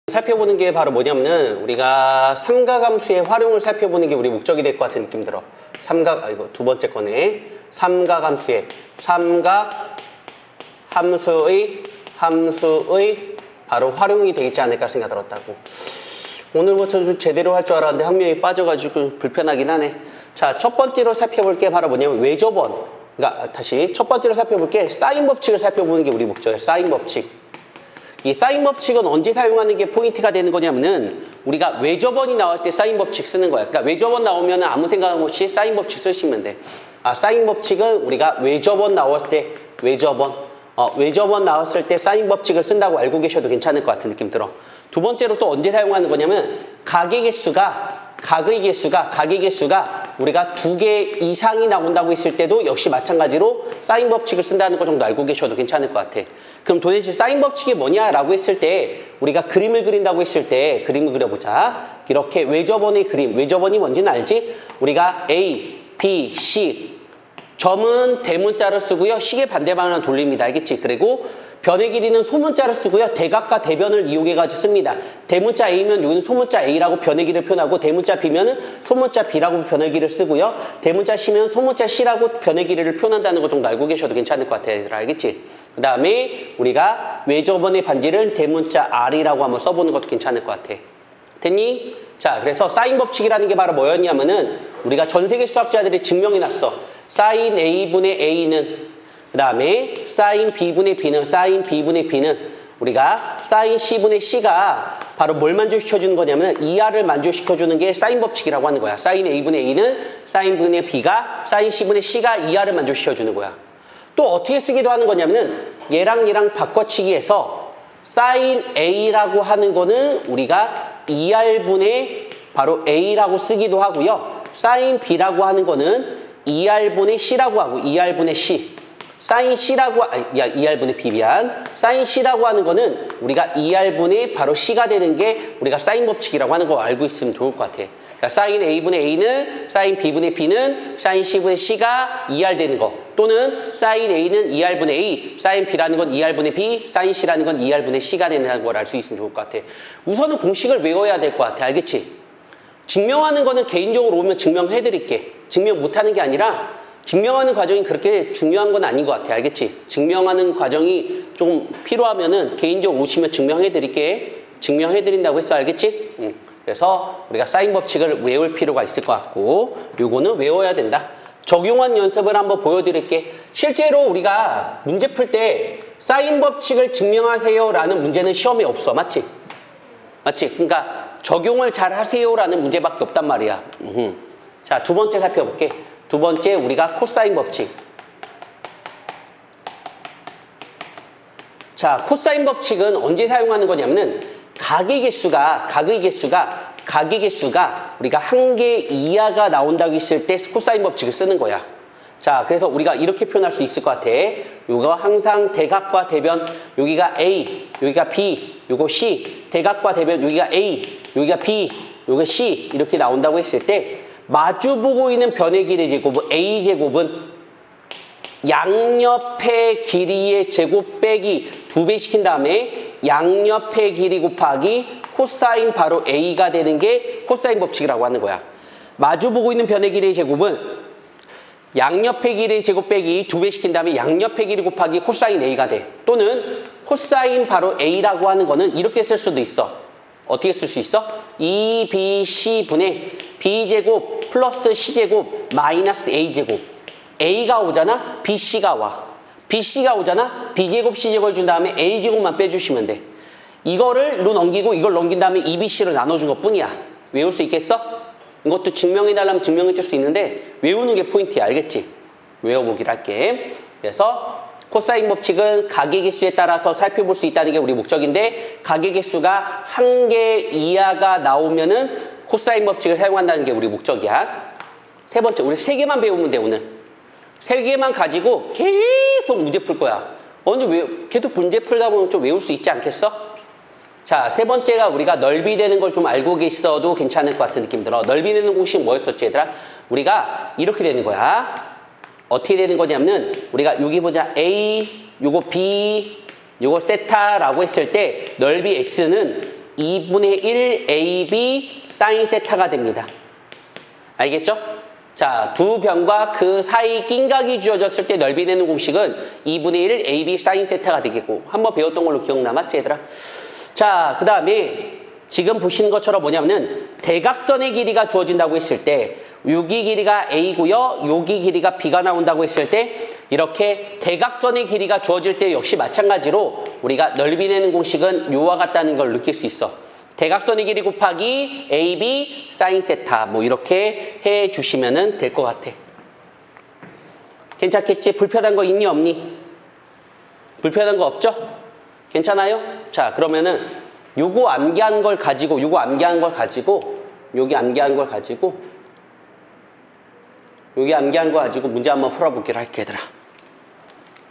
살펴보는 게 바로 뭐냐면은 우리가 삼각함수의 활용을 살펴보는 게 우리 목적이 될 것 같은 느낌 들어. 이거 두 번째 거네. 삼각함수의 함수의 바로 활용이 되겠지 않을까 생각 들었다고. 오늘부터 좀 제대로 할 줄 알았는데 한 명이 빠져가지고 불편하긴 하네. 자, 첫 번째로 살펴볼 게 바로 뭐냐면 외접원. 그러니까 다시 첫 번째로 살펴볼 게 사인 법칙을 살펴보는 게 우리 목적이에요. 사인 법칙. 이 사인 법칙은 언제 사용하는 게 포인트가 되는 거냐면은 우리가 외접원이 나올 때 사인 법칙 쓰는 거야. 그러니까 외접원 나오면 아무 생각 없이 사인 법칙 쓰시면 돼. 사인 법칙은 우리가 외접원 나올 때 외접원 나왔을 때 사인 법칙을 쓴다고 알고 계셔도 괜찮을 것 같은 느낌 들어. 두 번째로 또 언제 사용하는 거냐면 각의 개수가 우리가 2개 이상이 나온다고 했을 때도 역시 마찬가지로 사인 법칙을 쓴다는 거 정도 알고 계셔도 괜찮을 것 같아. 그럼 도대체 사인 법칙이 뭐냐라고 했을 때 우리가 그림을 그린다고 했을 때 그림을 그려보자. 이렇게 외접원의 그림, 외접원이 뭔지는 알지? 우리가 A, B, C 점은 대문자를 쓰고요. 식의 반대 방향을 돌립니다. 알겠지? 그리고 변의 길이는 소문자를 쓰고요. 대각과 대변을 이용해가지고 씁니다. 대문자 A면 여기는 소문자 A라고 변의 길이를 표현하고 대문자 B면은 소문자 B라고 변의 길이를 쓰고요. 대문자 C면 소문자 C라고 변의 길이를 표현한다는 거 정도 알고 계셔도 괜찮을 것 같아. 얘들아, 알겠지? 그 다음에 우리가 외접원의 반지를 대문자 R이라고 한번 써보는 것도 괜찮을 것 같아. 됐니? 자, 그래서 사인 법칙이라는 게 바로 뭐였냐면은 우리가 전 세계 수학자들이 증명해 놨어. 사인 A분의 A는 그 다음에 사인 B분의 B는 우리가 사인 C분의 C가 바로 뭘 만족시켜주는 거냐면 2R을 만족시켜주는 게 사인 법칙이라고 하는 거야. 사인 A분의 A는 사인 B분의 B가 사인 C분의 C가 2R을 만족시켜주는 거야. 또 어떻게 쓰기도 하는 거냐면은 얘랑 바꿔치기해서 사인 A라고 하는 거는 우리가 2R분의 바로 A라고 쓰기도 하고요. 사인 B라고 하는 거는 2R분의 C라고 하고 2R분의 C 사인 C라고, ER분의 B 사인 C라고 하는 거는 우리가 ER분의 바로 C가 되는 게 우리가 사인 법칙이라고 하는 거 알고 있으면 좋을 것 같아. 그러니까 사인 A분의 A는 사인 B분의 B는 사인 C분의 C가 ER 되는 거 또는 사인 A는 ER분의 A, 사인 B라는 건 ER분의 B, 사인 C라는 건 ER분의 C가 되는 걸 알 수 있으면 좋을 것 같아. 우선은 공식을 외워야 될 것 같아. 알겠지? 증명하는 거는 개인적으로 오면 증명해드릴게. 증명 못하는 게 아니라 증명하는 과정이 그렇게 중요한 건 아닌 것 같아. 알겠지? 증명하는 과정이 좀 필요하면은 개인적으로 오시면 증명해드릴게. 증명해드린다고 했어. 알겠지? 그래서 우리가 사인 법칙을 외울 필요가 있을 것 같고 요거는 외워야 된다. 적용한 연습을 한번 보여드릴게. 실제로 우리가 문제 풀 때 사인 법칙을 증명하세요 라는 문제는 시험에 없어. 맞지? 맞지? 그러니까 적용을 잘 하세요 라는 문제밖에 없단 말이야. 자, 두 번째 살펴볼게. 두 번째 우리가 코사인 법칙. 자, 코사인 법칙은 언제 사용하는 거냐면은 각의 개수가 우리가 한 개 이하가 나온다고 했을 때 코사인 법칙을 쓰는 거야. 자, 그래서 우리가 이렇게 표현할 수 있을 것 같아. 요거 항상 대각과 대변, 여기가 A, 여기가 B, 요거 C, 대각과 대변, 여기가 A, 여기가 B, 요거 C 이렇게 나온다고 했을 때 마주보고 있는 변의 길이의 제곱은 A제곱은 양옆의 길이의 제곱 빼기 2배 시킨 다음에 양옆의 길이 곱하기 코사인 바로 A가 되는 게 코사인 법칙이라고 하는 거야. 마주보고 있는 변의 길이의 제곱은 양옆의 길이의 제곱 빼기 2배 시킨 다음에 양옆의 길이 곱하기 코사인 A가 돼. 또는 코사인 바로 A라고 하는 거는 이렇게 쓸 수도 있어. 어떻게 쓸 수 있어? 2BC분의 B제곱 플러스 C제곱 마이너스 A제곱. A가 오잖아? BC가 와. BC가 오잖아? B제곱 C제곱을 준 다음에 A제곱만 빼주시면 돼. 이거를 넘기고 이걸 넘긴 다음에 2BC로 나눠준 것 뿐이야. 외울 수 있겠어? 이것도 증명해달라면 증명해줄 수 있는데 외우는 게 포인트야. 알겠지? 외워보기를 할게. 그래서 코사인 법칙은 각의 개수에 따라서 살펴볼 수 있다는 게 우리 목적인데 각의 개수가 한 개 이하가 나오면은 코사인 법칙을 사용한다는 게 우리 목적이야. 세 번째, 우리 3개만 배우면 돼. 오늘 3개만 가지고 계속 문제 풀 거야. 계속 문제 풀다 보면 좀 외울 수 있지 않겠어? 자, 세 번째가 우리가 넓이 되는 걸 좀 알고 계셔도 괜찮을 것 같은 느낌 들어. 넓이 되는 공식 뭐였었지 얘들아? 우리가 이렇게 되는 거야. 어떻게 되는 거냐면 우리가 여기 보자. A, 요거 B, 요거 세타라고 했을 때 넓이 S는 2분의 1 AB 사인 세타가 됩니다. 알겠죠? 자, 두 변과 그 사이 낀각이 주어졌을 때 넓이 내는 공식은 2분의 1 AB 사인 세타가 되겠고, 한번 배웠던 걸로 기억나? 맞지 얘들아? 자, 그 다음에 지금 보시는 것처럼 뭐냐면은 대각선의 길이가 주어진다고 했을 때 여기 길이가 A고요, 여기 길이가 B가 나온다고 했을 때 이렇게 대각선의 길이가 주어질 때 역시 마찬가지로 우리가 넓이 내는 공식은 요와 같다는 걸 느낄 수 있어. 대각선의 길이 곱하기 AB 사인 세타 뭐 이렇게 해주시면 될 것 같아. 괜찮겠지? 불편한 거 있니 없니? 불편한 거 없죠? 괜찮아요? 자, 그러면은 요거 암기한 걸 가지고 여기 암기한 걸 가지고 문제 한번 풀어보기로 할게 얘들아.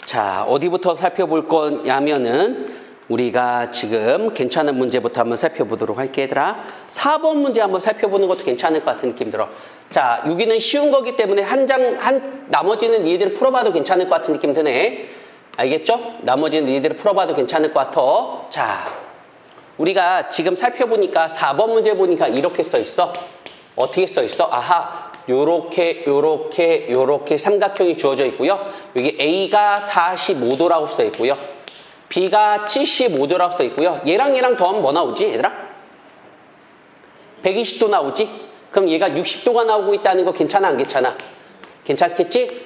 자, 어디부터 살펴볼 거냐면은 우리가 지금 괜찮은 문제부터 한번 살펴보도록 할게 얘들아. 4번 문제 한번 살펴보는 것도 괜찮을 것 같은 느낌 들어. 자, 여기는 쉬운 거기 때문에 나머지는 니네들 풀어봐도 괜찮을 것 같은 느낌 드네. 알겠죠? 나머지는 니네들 풀어봐도 괜찮을 것 같아. 자, 우리가 지금 살펴보니까 4번 문제 보니까 이렇게 써있어. 어떻게 써있어? 아하, 요렇게 삼각형이 주어져 있고요. 여기 A가 45도라고 써있고요. B가 75도라고 써있고요. 얘랑 더하면 뭐 나오지 얘들아? 120도 나오지? 그럼 얘가 60도가 나오고 있다는 거 괜찮아 안 괜찮아? 괜찮겠지?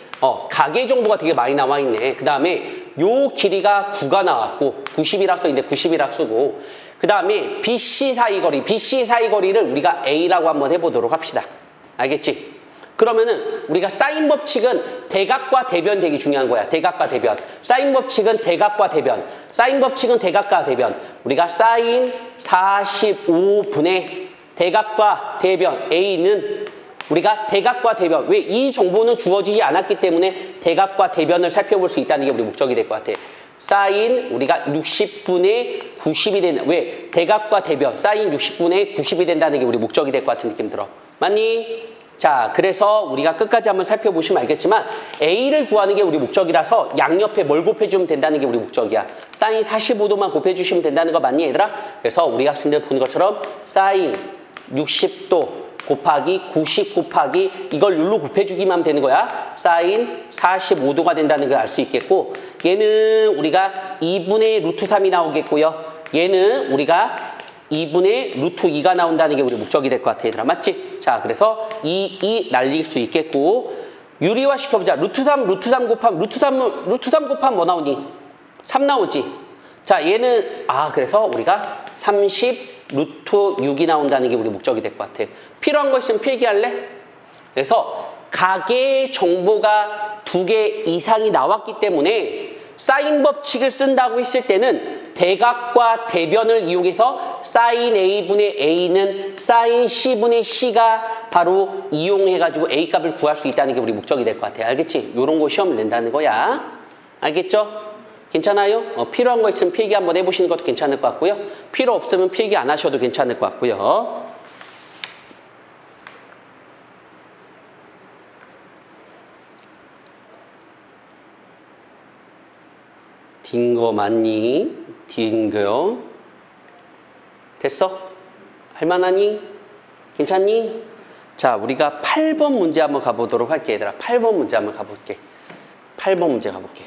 가계 정보가 되게 많이 나와 있네. 그 다음에 요 길이가 9가 나왔고 90이라 써있는데 90이라 쓰고, 그 다음에 BC 사이 거리를 우리가 A라고 한번 해보도록 합시다. 알겠지? 그러면은 우리가 사인 법칙은 대각과 대변 되게 중요한 거야. 대각과 대변. 사인 법칙은 대각과 대변. 우리가 사인 45분의 대각과 대변 A는 우리가 대각과 대변. 왜? 이 정보는 주어지지 않았기 때문에 대각과 대변을 살펴볼 수 있다는 게 우리 목적이 될 것 같아. 사인 우리가 60분의 90이 된다. 왜? 대각과 대변. 사인 60분의 90이 된다는 게 우리 목적이 될 것 같은 느낌 들어. 맞니? 자, 그래서 우리가 끝까지 한번 살펴보시면 알겠지만 A를 구하는 게 우리 목적이라서 양옆에 뭘 곱해주면 된다는 게 우리 목적이야. 사인 45도만 곱해주시면 된다는 거 맞니 얘들아? 그래서 우리 학생들 보는 것처럼 사인 60도 곱하기 90 곱하기 이걸 룰로 곱해주기만 하면 되는 거야. 사인 45도가 된다는 걸 알 수 있겠고, 얘는 우리가 2분의 루트 3이 나오겠고요. 얘는 우리가 2분의 루트 2가 나온다는 게 우리 목적이 될 것 같아 얘들아. 맞지? 자, 그래서 2 날릴 수 있겠고, 유리화 시켜보자. 루트 3 곱하면 뭐 나오니? 3 나오지? 자, 얘는 그래서 우리가 30 루트 6이 나온다는 게 우리 목적이 될 것 같아. 필요한 거 있으면 필기할래? 그래서 가계의 정보가 2개 이상이 나왔기 때문에 사인 법칙을 쓴다고 했을 때는 대각과 대변을 이용해서 사인 A분의 A는 사인 C분의 C가 바로 이용해가지고 A 값을 구할 수 있다는 게 우리 목적이 될 것 같아. 알겠지? 요런 거 시험을 낸다는 거야. 알겠죠? 괜찮아요? 필요한 거 있으면 필기 한번 해보시는 것도 괜찮을 것 같고요. 필요 없으면 필기 안 하셔도 괜찮을 것 같고요. 딘 거 맞니? 딘 거요? 됐어? 할만하니? 괜찮니? 자, 우리가 8번 문제 한번 가보도록 할게 얘들아. 8번 문제 한번 가볼게. 8번 문제 가볼게.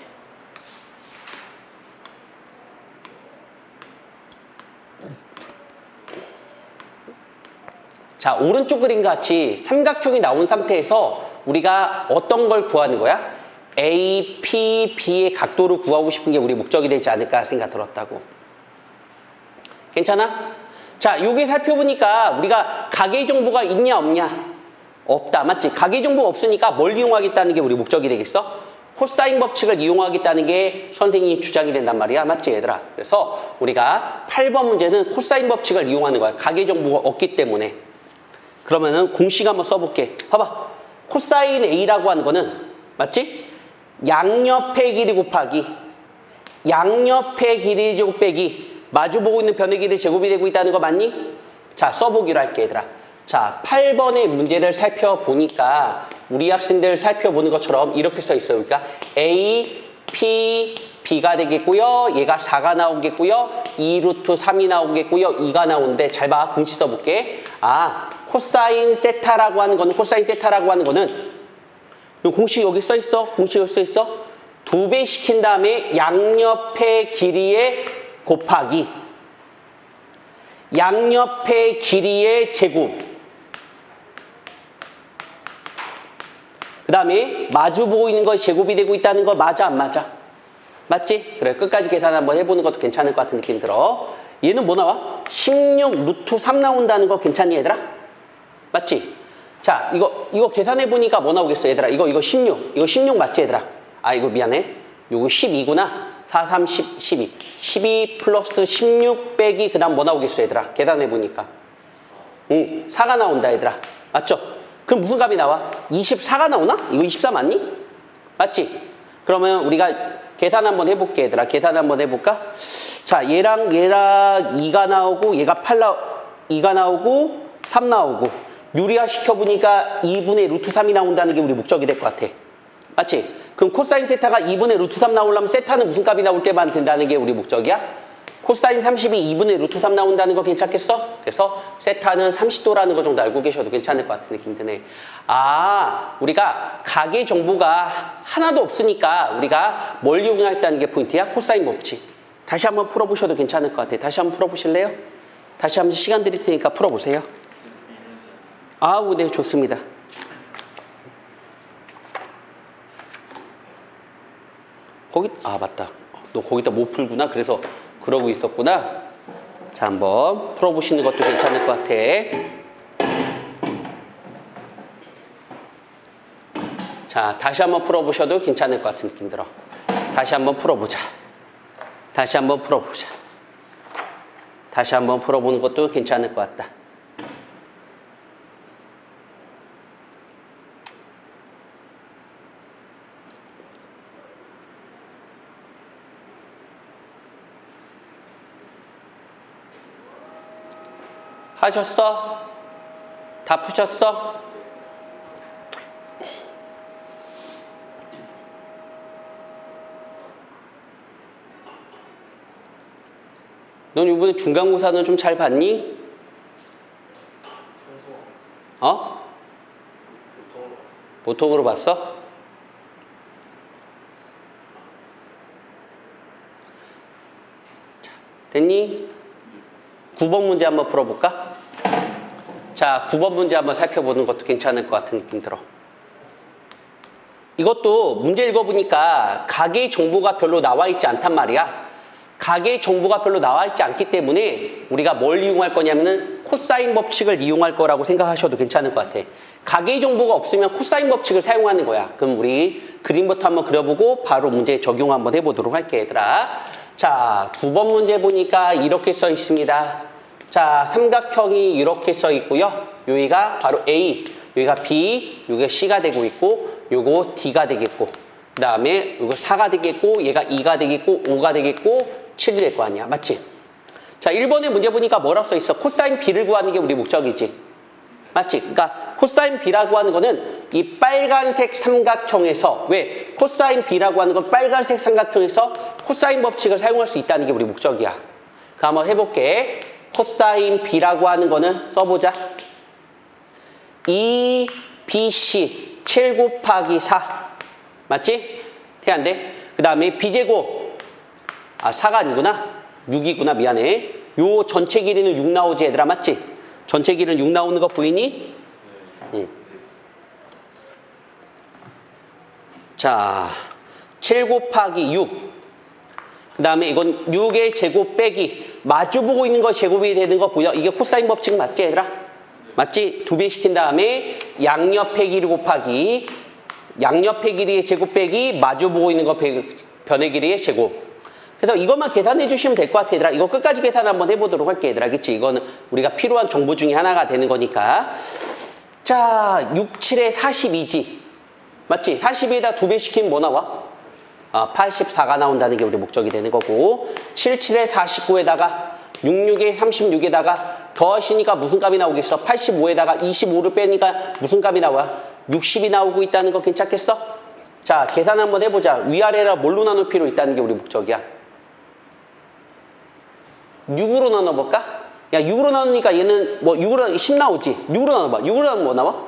자, 오른쪽 그림 같이 삼각형이 나온 상태에서 우리가 어떤 걸 구하는 거야? A, P, B의 각도를 구하고 싶은 게 우리 목적이 되지 않을까 생각 들었다고. 괜찮아? 자, 여기 살펴보니까 우리가 가계 정보가 있냐 없냐? 없다. 맞지? 가계 정보가 없으니까 뭘 이용하겠다는 게 우리 목적이 되겠어? 코사인 법칙을 이용하겠다는 게 선생님 주장이 된단 말이야. 맞지 얘들아? 그래서 우리가 8번 문제는 코사인 법칙을 이용하는 거야. 가계 정보가 없기 때문에. 그러면은 공식 한번 써볼게. 봐봐. 코사인 A라고 하는 거는 맞지? 양옆의 길이 곱하기 양옆의 길이 제곱 빼기 마주보고 있는 변의 길이 제곱이 되고 있다는 거 맞니? 자, 써보기로 할게 얘들아. 자, 8번의 문제를 살펴보니까 우리 학생들 살펴보는 것처럼 이렇게 써 있어요. 그러니까 A, P, B B가 되겠고요. 얘가 4가 나오겠고요. 2 루트 3이 나오겠고요. 2가 나오는데 잘 봐. 공식 써볼게. 아, 코사인 세타라고 하는 거는 이 공식 여기 써 있어. 공식 여기 써 있어. 2배 시킨 다음에 양옆의 길이의 곱하기 양옆의 길이의 제곱. 그 다음에 마주보고 있는 거 제곱이 되고 있다는 거 맞아 안 맞아? 맞지? 그래, 끝까지 계산 한번 해보는 것도 괜찮을 것 같은 느낌 들어. 얘는 뭐 나와? 16 루트 3 나온다는 거 괜찮니 얘들아? 맞지? 자, 이거 계산해보니까 뭐 나오겠어 얘들아? 이거 16. 이거 16 맞지 얘들아? 아, 이거 미안해. 요거 12구나. 4, 3, 10, 12. 12 플러스 16 빼기 그 다음 뭐 나오겠어 얘들아? 계산해보니까. 4가 나온다 얘들아. 맞죠? 그럼 무슨 값이 나와? 24가 나오나? 이거 24 맞니? 맞지? 그러면 우리가 계산 한번 해볼게 얘들아. 계산 한번 해볼까? 자, 얘랑 2가 나오고 얘가 2가 나오고 3 나오고 유리화 시켜보니까 2분의 루트 3이 나온다는 게 우리 목적이 될 것 같아. 맞지? 그럼 코사인 세타가 2분의 루트 3 나오려면 세타는 무슨 값이 나올 때만 된다는 게 우리 목적이야? 코사인 30이 2분의 루트 3 나온다는 거 괜찮겠어? 그래서 세타는 30도라는 거 정도 알고 계셔도 괜찮을 것 같은 느낌 드네. 아, 우리가 각의 정보가 하나도 없으니까 우리가 뭘 이용했다는 게 포인트야? 코사인 법칙. 다시 한번 풀어보셔도 괜찮을 것 같아. 다시 한번 풀어보실래요? 다시 한번 시간 드릴 테니까 풀어보세요. 아우, 네, 좋습니다. 맞다. 너 거기다 못 풀구나. 그래서 그러고 있었구나. 자, 한번 풀어보시는 것도 괜찮을 것 같아. 자, 다시 한번 풀어보셔도 괜찮을 것 같은 느낌 들어. 다시 한번 풀어보자. 다시 한번 풀어보자. 다시 한번 풀어보는 것도 괜찮을 것 같다. 하셨어? 다 푸셨어? 넌 이번에 중간고사는 좀 잘 봤니? 보통으로 봤어? 자, 됐니? 9번 문제 한번 풀어볼까? 자, 9번 문제 한번 살펴보는 것도 괜찮을 것 같은 느낌 들어. 이것도 문제 읽어보니까 각의 정보가 별로 나와 있지 않단 말이야. 각의 정보가 별로 나와 있지 않기 때문에 우리가 뭘 이용할 거냐면은 코사인 법칙을 이용할 거라고 생각하셔도 괜찮을 것 같아. 각의 정보가 없으면 코사인 법칙을 사용하는 거야. 그럼 우리 그림부터 한번 그려보고 바로 문제 적용 한번 해보도록 할게, 얘들아. 자, 9번 문제 보니까 이렇게 써 있습니다. 자, 삼각형이 이렇게 써 있고요. 여기가 바로 A, 여기가 B, 여기가 C가 되고 있고, 요거 D가 되겠고, 그 다음에 이거 4가 되겠고, 얘가 2가 되겠고, 5가 되겠고, 7이 될 거 아니야. 맞지? 자, 1번의 문제 보니까 뭐라고 써 있어? 코사인 B를 구하는 게 우리 목적이지. 맞지? 그러니까 코사인 B라고 하는 거는 이 빨간색 삼각형에서, 왜? 코사인 B라고 하는 건 빨간색 삼각형에서 코사인 법칙을 사용할 수 있다는 게 우리 목적이야. 그 한번 해볼게. 코사인 B라고 하는 거는 써보자. 2BC 7 곱하기 4 맞지? 태한데 그 다음에 B제곱 4가 아니구나. 6이구나. 미안해. 요 전체 길이는 6 나오지 얘들아. 맞지? 전체 길이는 6 나오는 거 보이니? 응. 자, 7 곱하기 6. 그 다음에 이건 6의 제곱 빼기 마주보고 있는 거 제곱이 되는 거 보여? 이게 코사인 법칙 맞지 얘들아? 맞지? 2배 시킨 다음에 양옆의 길이 곱하기 양옆의 길이의 제곱 빼기 마주보고 있는 거 변의 길이의 제곱. 그래서 이것만 계산해 주시면 될 것 같아 얘들아. 이거 끝까지 계산 한번 해보도록 할게 얘들아. 그치? 이거는 우리가 필요한 정보 중에 하나가 되는 거니까. 자, 6, 7에 42지. 맞지? 42에다 2배 시키면 뭐 나와? 84가 나온다는 게 우리 목적이 되는 거고, 7, 7에 49에다가 6, 6에 36에다가 더하시니까 무슨 값이 나오겠어? 85에다가 25를 빼니까 무슨 값이 나와? 60이 나오고 있다는 거 괜찮겠어? 자, 계산 한번 해보자. 위아래라 뭘로 나눌 필요 있다는 게 우리 목적이야. 6으로 나눠볼까? 야, 6으로 나누니까 얘는 뭐 6으로 10 나오지? 6으로 나눠봐. 6으로 나누면 뭐 나와?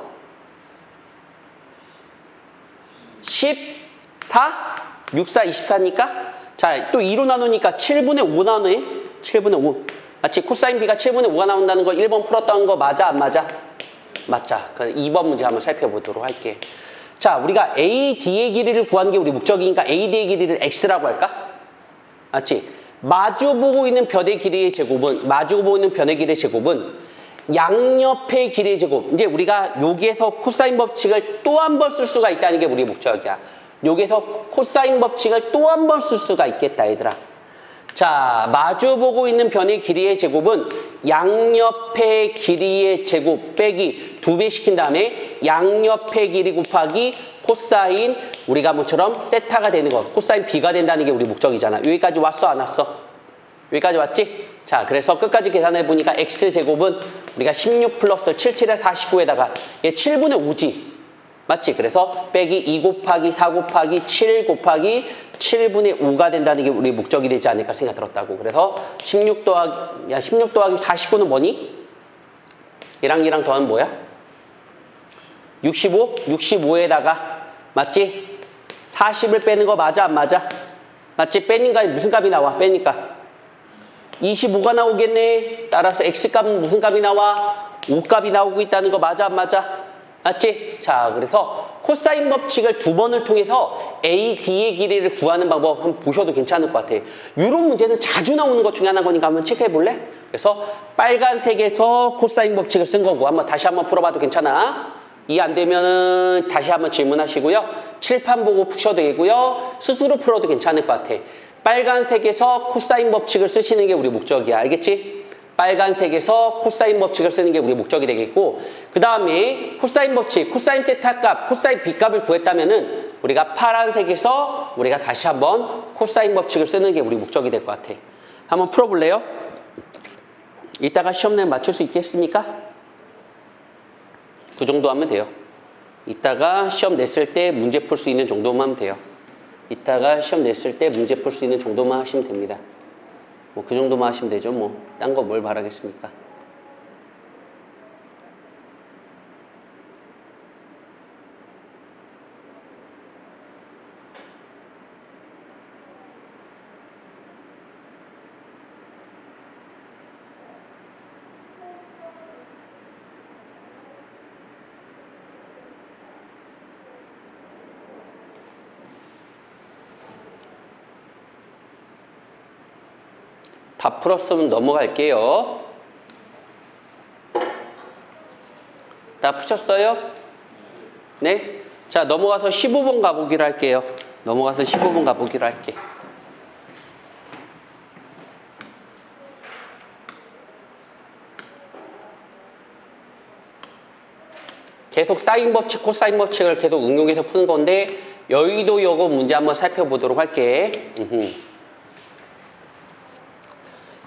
14? 6, 4, 24니까? 자, 또 2로 나누니까 7분의 5 나누네? 7분의 5. 마치 코사인 B가 7분의 5가 나온다는 거 1번 풀었던 거 맞아? 안 맞아? 맞자. 그럼 2번 문제 한번 살펴보도록 할게. 자, 우리가 AD의 길이를 구하는 게 우리 목적이니까 AD의 길이를 X라고 할까? 맞지? 마주보고 있는 변의 길이의 제곱은, 마주보고 있는 변의 길이의 제곱은 양옆의 길이의 제곱. 이제 우리가 여기에서 코사인 법칙을 또 한 번 쓸 수가 있다는 게 우리 목적이야. 여기에서 코사인 법칙을 또 한 번 쓸 수가 있겠다, 얘들아. 자, 마주보고 있는 변의 길이의 제곱은 양옆의 길이의 제곱 빼기 2배 시킨 다음에 양옆의 길이 곱하기 코사인 우리가 뭐처럼 세타가 되는 거. 코사인 B가 된다는 게 우리 목적이잖아. 여기까지 왔어, 안 왔어? 여기까지 왔지? 자, 그래서 끝까지 계산해 보니까 X제곱은 우리가 16 플러스 7, 7에 49에다가 얘 7분의 5지. 맞지? 그래서 빼기 2 곱하기 4 곱하기 7 곱하기 7분의 5가 된다는 게 우리 목적이 되지 않을까 생각 들었다고. 그래서 16 더하기 49는 뭐니? 얘랑 더하면 뭐야? 65? 65에다가 맞지? 40을 빼는 거 맞아? 안 맞아? 맞지? 빼니까 무슨 값이 나와? 빼니까 25가 나오겠네. 따라서 X값은 무슨 값이 나와? 5값이 나오고 있다는 거 맞아? 안 맞아? 맞지? 자, 그래서 코사인 법칙을 2번을 통해서 AD의 길이를 구하는 방법 한번 보셔도 괜찮을 것 같아. 이런 문제는 자주 나오는 것 중에 하나거니까 한번 체크해 볼래? 그래서 빨간색에서 코사인 법칙을 쓴 거고 한번 다시 한번 풀어봐도 괜찮아? 이해 안 되면은 다시 한번 질문하시고요. 칠판 보고 푸셔도 되고요. 스스로 풀어도 괜찮을 것 같아. 빨간색에서 코사인 법칙을 쓰시는 게 우리 목적이야. 알겠지? 빨간색에서 코사인 법칙을 쓰는 게 우리 목적이 되겠고, 그 다음에 코사인 법칙, 코사인 세타 값, 코사인 B 값을 구했다면은 우리가 파란색에서 우리가 다시 한번 코사인 법칙을 쓰는 게 우리 목적이 될 것 같아. 한번 풀어볼래요? 이따가 시험 내면 맞출 수 있겠습니까? 그 정도 하면 돼요. 이따가 시험 냈을 때 문제 풀 수 있는 정도만 하면 돼요. 이따가 시험 냈을 때 문제 풀 수 있는 정도만 하시면 됩니다. 뭐 그 정도만 하시면 되죠. 뭐 딴 거 뭘 바라겠습니까? 다 풀었으면 넘어갈게요. 다 푸셨어요? 네? 자, 넘어가서 15번 가보기로 할게요. 넘어가서 15번 가보기로 할게. 계속 사인 법칙, 코사인 법칙을 계속 응용해서 푸는 건데 여의도 요거 문제 한번 살펴보도록 할게.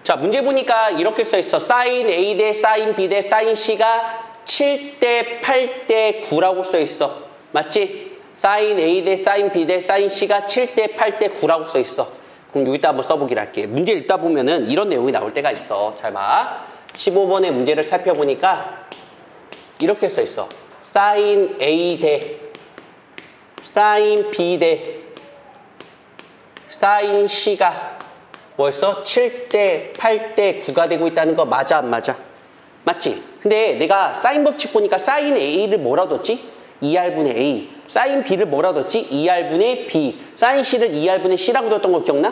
자, 문제 보니까 이렇게 써있어. 사인 A 대 사인 B 대 사인 C가 7대 8대 9라고 써있어. 맞지? 사인 A 대 사인 B 대 사인 C가 7대 8대 9라고 써있어. 그럼 여기다 한번 써보기로 할게. 문제 읽다 보면은 이런 내용이 나올 때가 있어. 잘 봐. 15번의 문제를 살펴보니까 이렇게 써있어. 사인 A 대 사인 B 대 사인 C가 뭐였어? 7대 8대 9가 되고 있다는 거 맞아 안 맞아? 맞지? 근데 내가 사인 법칙 보니까 사인 A를 뭐라 뒀지? 2R분의 A. 사인 B를 뭐라 뒀지? 2R분의 B. 사인 C를 2R분의 C라고 뒀던 거 기억나?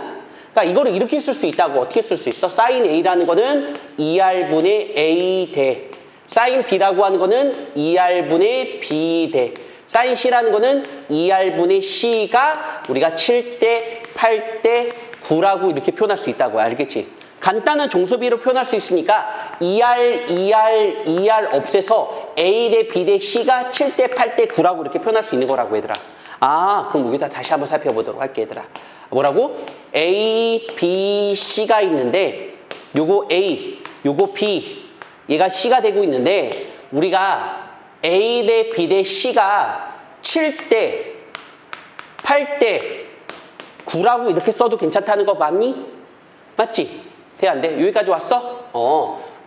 그러니까 이거를 이렇게 쓸 수 있다고. 어떻게 쓸 수 있어? 사인 A라는 거는 2R분의 A 대 사인 B라고 하는 거는 2R분의 B 대 사인 C라는 거는 2R분의 C가 우리가 7대 8대 9라고 이렇게 표현할 수 있다고. 알겠지? 간단한 종수비로 표현할 수 있으니까 2R 없애서 A 대 B 대 C가 7대 8대 9라고 이렇게 표현할 수 있는 거라고 얘들아. 아, 그럼 여기다 다시 한번 살펴보도록 할게 얘들아. 뭐라고? A, B, C가 있는데 요거 A, 요거 B 얘가 C가 되고 있는데 우리가 A 대 B 대 C가 7대 8대 9라고 이렇게 써도 괜찮다는 거 맞니? 맞지? 돼, 안 돼? 여기까지 왔어?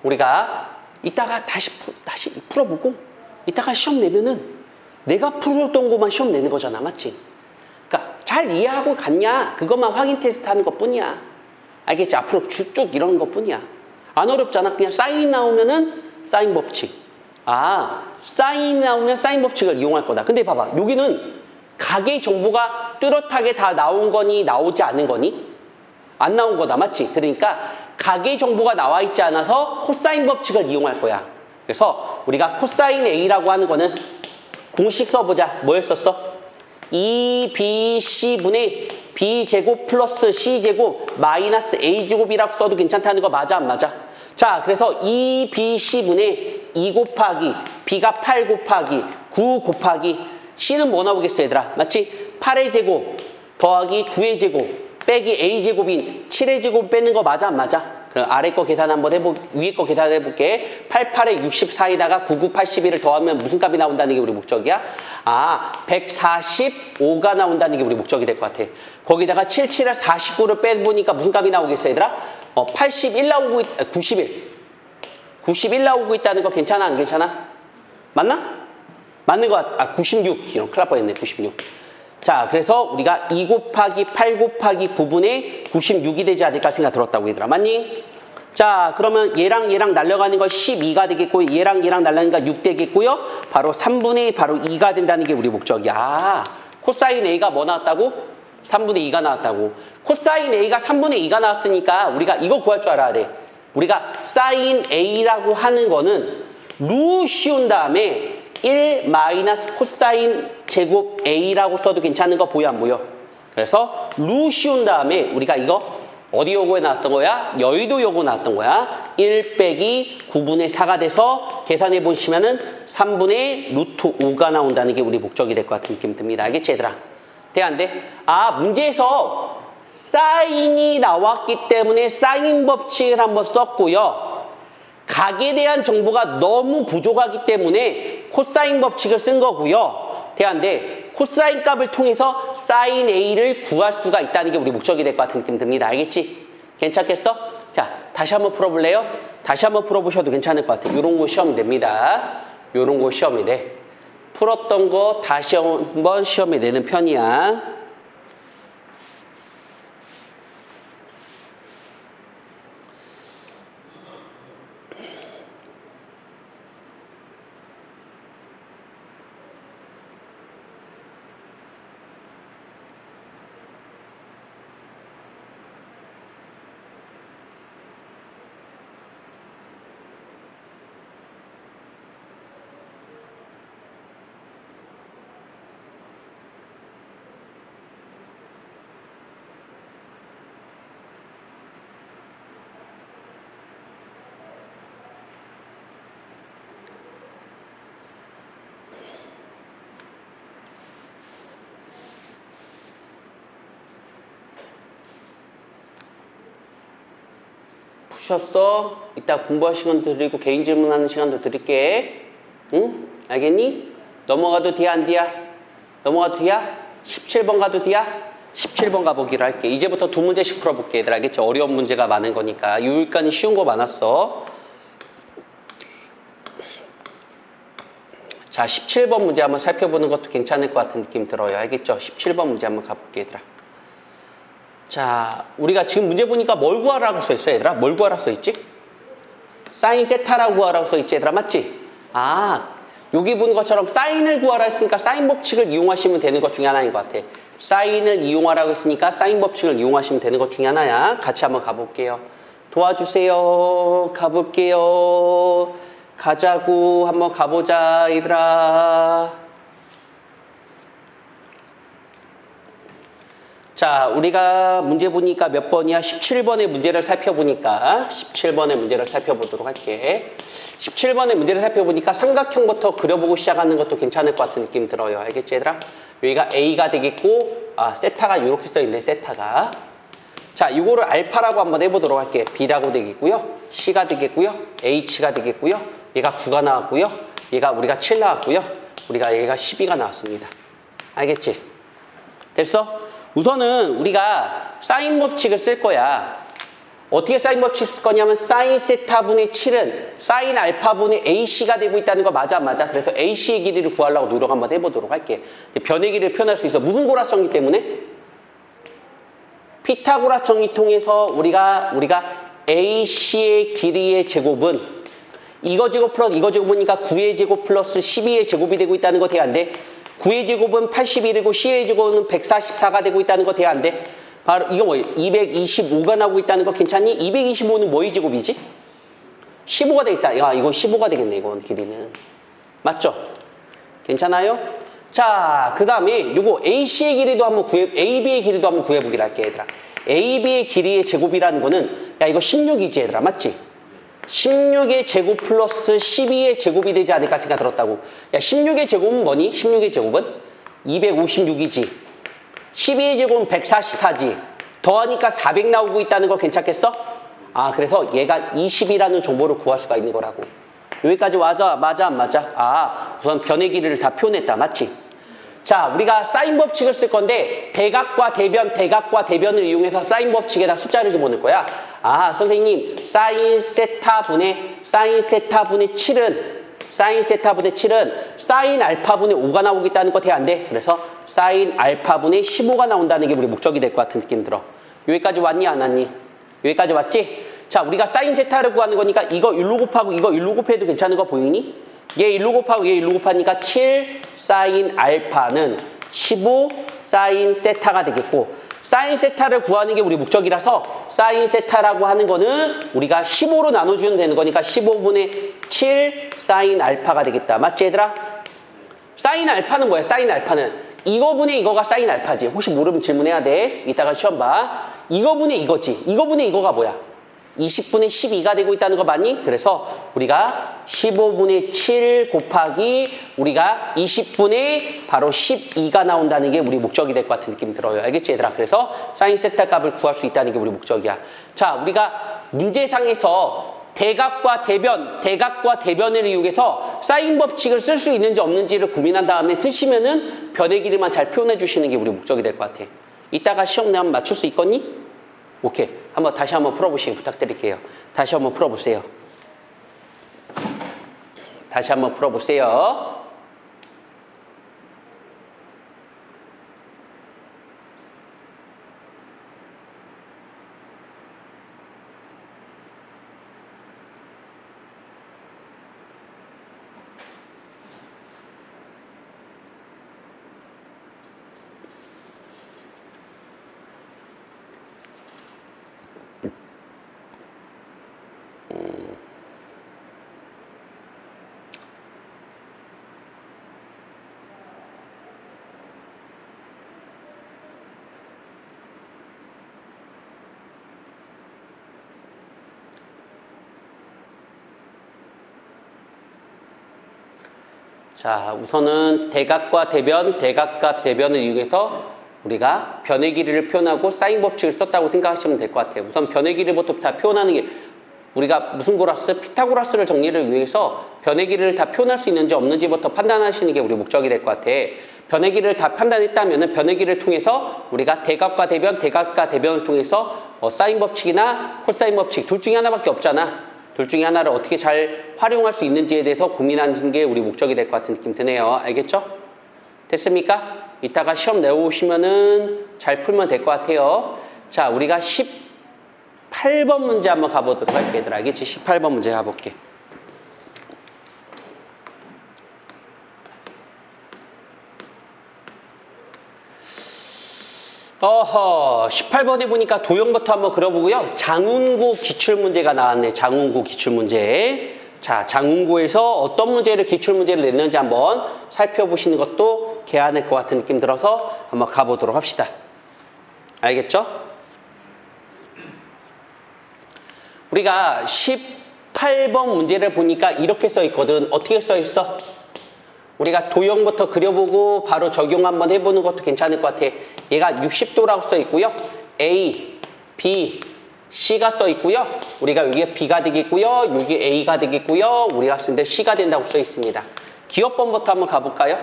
우리가 이따가 다시 풀어보고 이따가 시험 내면은 내가 풀었던 것만 시험 내는 거잖아. 맞지? 그러니까 잘 이해하고 갔냐? 그것만 확인 테스트 하는 것 뿐이야. 알겠지? 앞으로 쭉 이런 것 뿐이야. 안 어렵잖아. 그냥 사인 나오면은 사인 법칙. 사인 나오면 사인 법칙을 이용할 거다. 근데 봐봐. 여기는 가계 정보가 뚜렷하게 다 나온 거니 나오지 않은 거니? 안 나온 거다. 맞지? 그러니까 가계 정보가 나와 있지 않아서 코사인 법칙을 이용할 거야. 그래서 우리가 코사인 A라고 하는 거는 공식 써보자. 뭐였었어? 2BC분의 B제곱 플러스 C제곱 마이너스 A제곱이라고 써도 괜찮다는 거 맞아? 안 맞아? 자, 그래서 2BC분의 2 곱하기 B가 8 곱하기 9 곱하기 C는 뭐 나오겠어 얘들아? 맞지? 8의 제곱 더하기 9의 제곱 빼기 A제곱인 7의 제곱 빼는 거 맞아? 안 맞아? 그 아래 거 계산 한번 위에 거 계산해볼게. 88에 64에다가 99, 81을 더하면 무슨 값이 나온다는 게 우리 목적이야? 145가 나온다는 게 우리 목적이 될 것 같아. 거기다가 77에 49를 빼보니까 무슨 값이 나오겠어 얘들아? 81 나오고 91 나오고 있다는 거 괜찮아? 안 괜찮아? 맞나? 맞는 거 같아. 96 이런 큰일 날 뻔했네. 96. 자, 그래서 우리가 2 곱하기 8 곱하기 9분의 96이 되지 않을까 생각 들었다고 얘들아. 맞니? 자, 그러면 얘랑 날려가는 거 12가 되겠고 얘랑 날려가는 거 6 되겠고요. 바로 3분의 바로 2가 된다는 게 우리 목적이야. 코사인 A가 뭐 나왔다고? 3분의 2가 나왔다고. 코사인 A가 3분의 2가 나왔으니까 우리가 이거 구할 줄 알아야 돼. 우리가 사인 A라고 하는 거는 루 씌운 다음에 1 마이너스 코사인 제곱 A라고 써도 괜찮은 거 보여 안 보여? 그래서 루 씌운 다음에 우리가 이거 어디 요거에 나왔던 거야? 여의도 요거 나왔던 거야. 1 빼기 9분의 4가 돼서 계산해 보시면은 3분의 루트 5가 나온다는 게 우리 목적이 될 것 같은 느낌 듭니다. 알겠지 얘들아? 돼 안 돼? 문제에서 사인이 나왔기 때문에 사인 법칙을 한번 썼고요. 각에 대한 정보가 너무 부족하기 때문에 코사인 법칙을 쓴 거고요. 돼 안 돼? 코사인 값을 통해서 사인 A를 구할 수가 있다는 게 우리 목적이 될 것 같은 느낌 듭니다. 알겠지? 괜찮겠어? 자, 다시 한번 풀어볼래요? 다시 한번 풀어보셔도 괜찮을 것 같아요. 요런 거 시험이 됩니다. 요런 거 시험이 돼. 풀었던 거 다시 한번 시험에 내는 편이야. 푸셨어? 이따 공부할 시간도 드리고 개인 질문하는 시간도 드릴게. 응? 알겠니? 넘어가도 뒤야 안 뒤야? 넘어가도 뒤야? 17번 가도 뒤야? 17번 가보기로 할게. 이제부터 2문제씩 풀어볼게 얘들. 알겠지? 어려운 문제가 많은 거니까. 여기까지 쉬운 거 많았어. 자, 17번 문제 한번 살펴보는 것도 괜찮을 것 같은 느낌 들어요. 알겠죠? 17번 문제 한번 가볼게 얘들아. 자, 우리가 지금 문제 보니까 뭘 구하라고 써있어 얘들아? 뭘 구하라고 써있지? 사인 세타라고 구하라고 써있지 얘들아? 맞지? 여기 보는 것처럼 사인을 구하라 했으니까 사인 법칙을 이용하시면 되는 것 중에 하나인 것 같아. 사인을 이용하라고 했으니까 사인 법칙을 이용하시면 되는 것 중에 하나야. 같이 한번 가볼게요. 도와주세요. 가볼게요. 가자고. 한번 가보자 얘들아. 자, 우리가 문제 보니까 몇 번이야? 17번의 문제를 살펴보니까 17번의 문제를 살펴보도록 할게. 17번의 문제를 살펴보니까 삼각형부터 그려보고 시작하는 것도 괜찮을 것 같은 느낌 들어요. 알겠지 얘들아? 여기가 A가 되겠고 세타가 이렇게 써있네. 세타가. 자, 이거를 알파라고 한번 해보도록 할게. B라고 되겠고요. C가 되겠고요. H가 되겠고요. 얘가 9가 나왔고요. 얘가 우리가 7 나왔고요. 우리가 얘가 12가 나왔습니다. 알겠지? 됐어? 우선은 우리가 사인 법칙을 쓸 거야. 어떻게 사인 법칙 쓸 거냐면 사인 세타분의 7은 사인 알파분의 AC가 되고 있다는 거 맞아 안 맞아? 그래서 AC의 길이를 구하려고 노력 한번 해보도록 할게. 변의 길이를 표현할 수 있어. 무슨 고라성이기 때문에? 피타고라스 정리 통해서 우리가 AC의 길이의 제곱은 이거 제곱 플러스 이거 제곱이니까 9의 제곱 플러스 12의 제곱이 되고 있다는 거 돼야 안 돼? 9의 제곱은 81이고 10의 제곱은 144가 되고 있다는 거 돼야 안 돼? 바로 이거 뭐예요? 225가 나오고 있다는 거 괜찮니? 225는 뭐의 제곱이지? 15가 되겠다. 야, 이건 15가 되겠네, 이건 길이는. 맞죠? 괜찮아요? 자, 그 다음에 요거 AC의 길이도 한번 AB의 길이도 한번 구해보기로 할게, 얘들아. AB의 길이의 제곱이라는 거는, 야, 이거 16이지, 얘들아. 맞지? 16의 제곱 플러스 12의 제곱이 되지 않을까 생각 들었다고. 야, 16의 제곱은 뭐니? 16의 제곱은 256이지. 12의 제곱은 144지. 더하니까 400 나오고 있다는 거 괜찮겠어? 아, 그래서 얘가 20이라는 정보를 구할 수가 있는 거라고. 여기까지 맞아 안 맞아? 아, 우선 변의 길이를 다 표현했다. 맞지? 자, 우리가 사인 법칙을 쓸 건데 대각과 대변을 이용해서 사인 법칙에다 숫자를 집어넣을 거야. 아, 선생님, 사인 세타분의 7은 사인 알파분의 5가 나오겠다는 거 돼 안 돼? 그래서 사인 알파분의 15가 나온다는 게 우리 목적이 될 것 같은 느낌 들어. 여기까지 왔니 안 왔니? 여기까지 왔지? 자, 우리가 사인 세타를 구하는 거니까 이거 1로 곱하고 이거 1로 곱해도 괜찮은 거 보이니? 얘 1로 곱하고 얘 1로 곱하니까 7 사인 알파는 15 사인 세타가 되겠고, 사인 세타를 구하는 게 우리 목적이라서 사인 세타라고 하는 거는 우리가 15로 나눠주면 되는 거니까 15분의 7 사인 알파가 되겠다. 맞지, 얘들아? 사인 알파는 뭐야? 사인 알파는 이거분의 이거가 사인 알파지. 혹시 모르면 질문해야 돼. 이따가 시험 봐. 이거분의 이거지. 이거분의 이거가 뭐야? 20분의 12가 되고 있다는 거 맞니? 그래서 우리가 15분의 7 곱하기 우리가 20분의 바로 12가 나온다는 게 우리 목적이 될 것 같은 느낌이 들어요. 알겠지, 얘들아? 그래서 사인 세타 값을 구할 수 있다는 게 우리 목적이야. 자, 우리가 문제상에서 대각과 대변을 이용해서 사인 법칙을 쓸 수 있는지 없는지를 고민한 다음에 쓰시면은 변의 길이만 잘 표현해 주시는 게 우리 목적이 될 것 같아. 이따가 시험 내면 맞출 수 있겠니? 오케이. 다시 한번 풀어보시기 부탁드릴게요. 다시 한번 풀어보세요. 다시 한번 풀어보세요. 자, 우선은 대각과 대변을 이용해서 우리가 변의 길이를 표현하고 사인 법칙을 썼다고 생각하시면 될 것 같아요. 우선 변의 길이부터 다 표현하는 게 우리가 무슨 고라스? 피타고라스를 정리를 위해서 변의 길이를 다 표현할 수 있는지 없는지부터 판단하시는 게 우리 목적이 될 것 같아. 변의 길이를 다 판단했다면 변의 길이를 통해서 우리가 대각과 대변을 통해서 사인 법칙이나 코사인 법칙 둘 중에 하나밖에 없잖아. 둘 중에 하나를 어떻게 잘 활용할 수 있는지에 대해서 고민하는 게 우리 목적이 될 것 같은 느낌 드네요. 알겠죠? 됐습니까? 이따가 시험 내오시면은 잘 풀면 될 것 같아요. 자, 우리가 18번 문제 한번 가보도록 할게, 얘들아. 알겠지? 18번 문제 가볼게. 어허, 18번에 보니까 도형부터 한번 그려보고요. 장운고 기출문제가 나왔네. 장운고 기출문제. 자, 장운고에서 어떤 문제를 기출문제를 냈는지 한번 살펴보시는 것도 개안할 것 같은 느낌 들어서 한번 가보도록 합시다. 알겠죠? 우리가 18번 문제를 보니까 이렇게 써 있거든. 어떻게 써 있어? 우리가 도형부터 그려보고 바로 적용 한번 해보는 것도 괜찮을 것 같아. 얘가 60도라고 써 있고요. A, B, C가 써 있고요. 우리가 여기에 B가 되겠고요. 여기 A가 되겠고요. 우리가 쓰는데 C가 된다고 써 있습니다. 기업번부터 한번 가볼까요?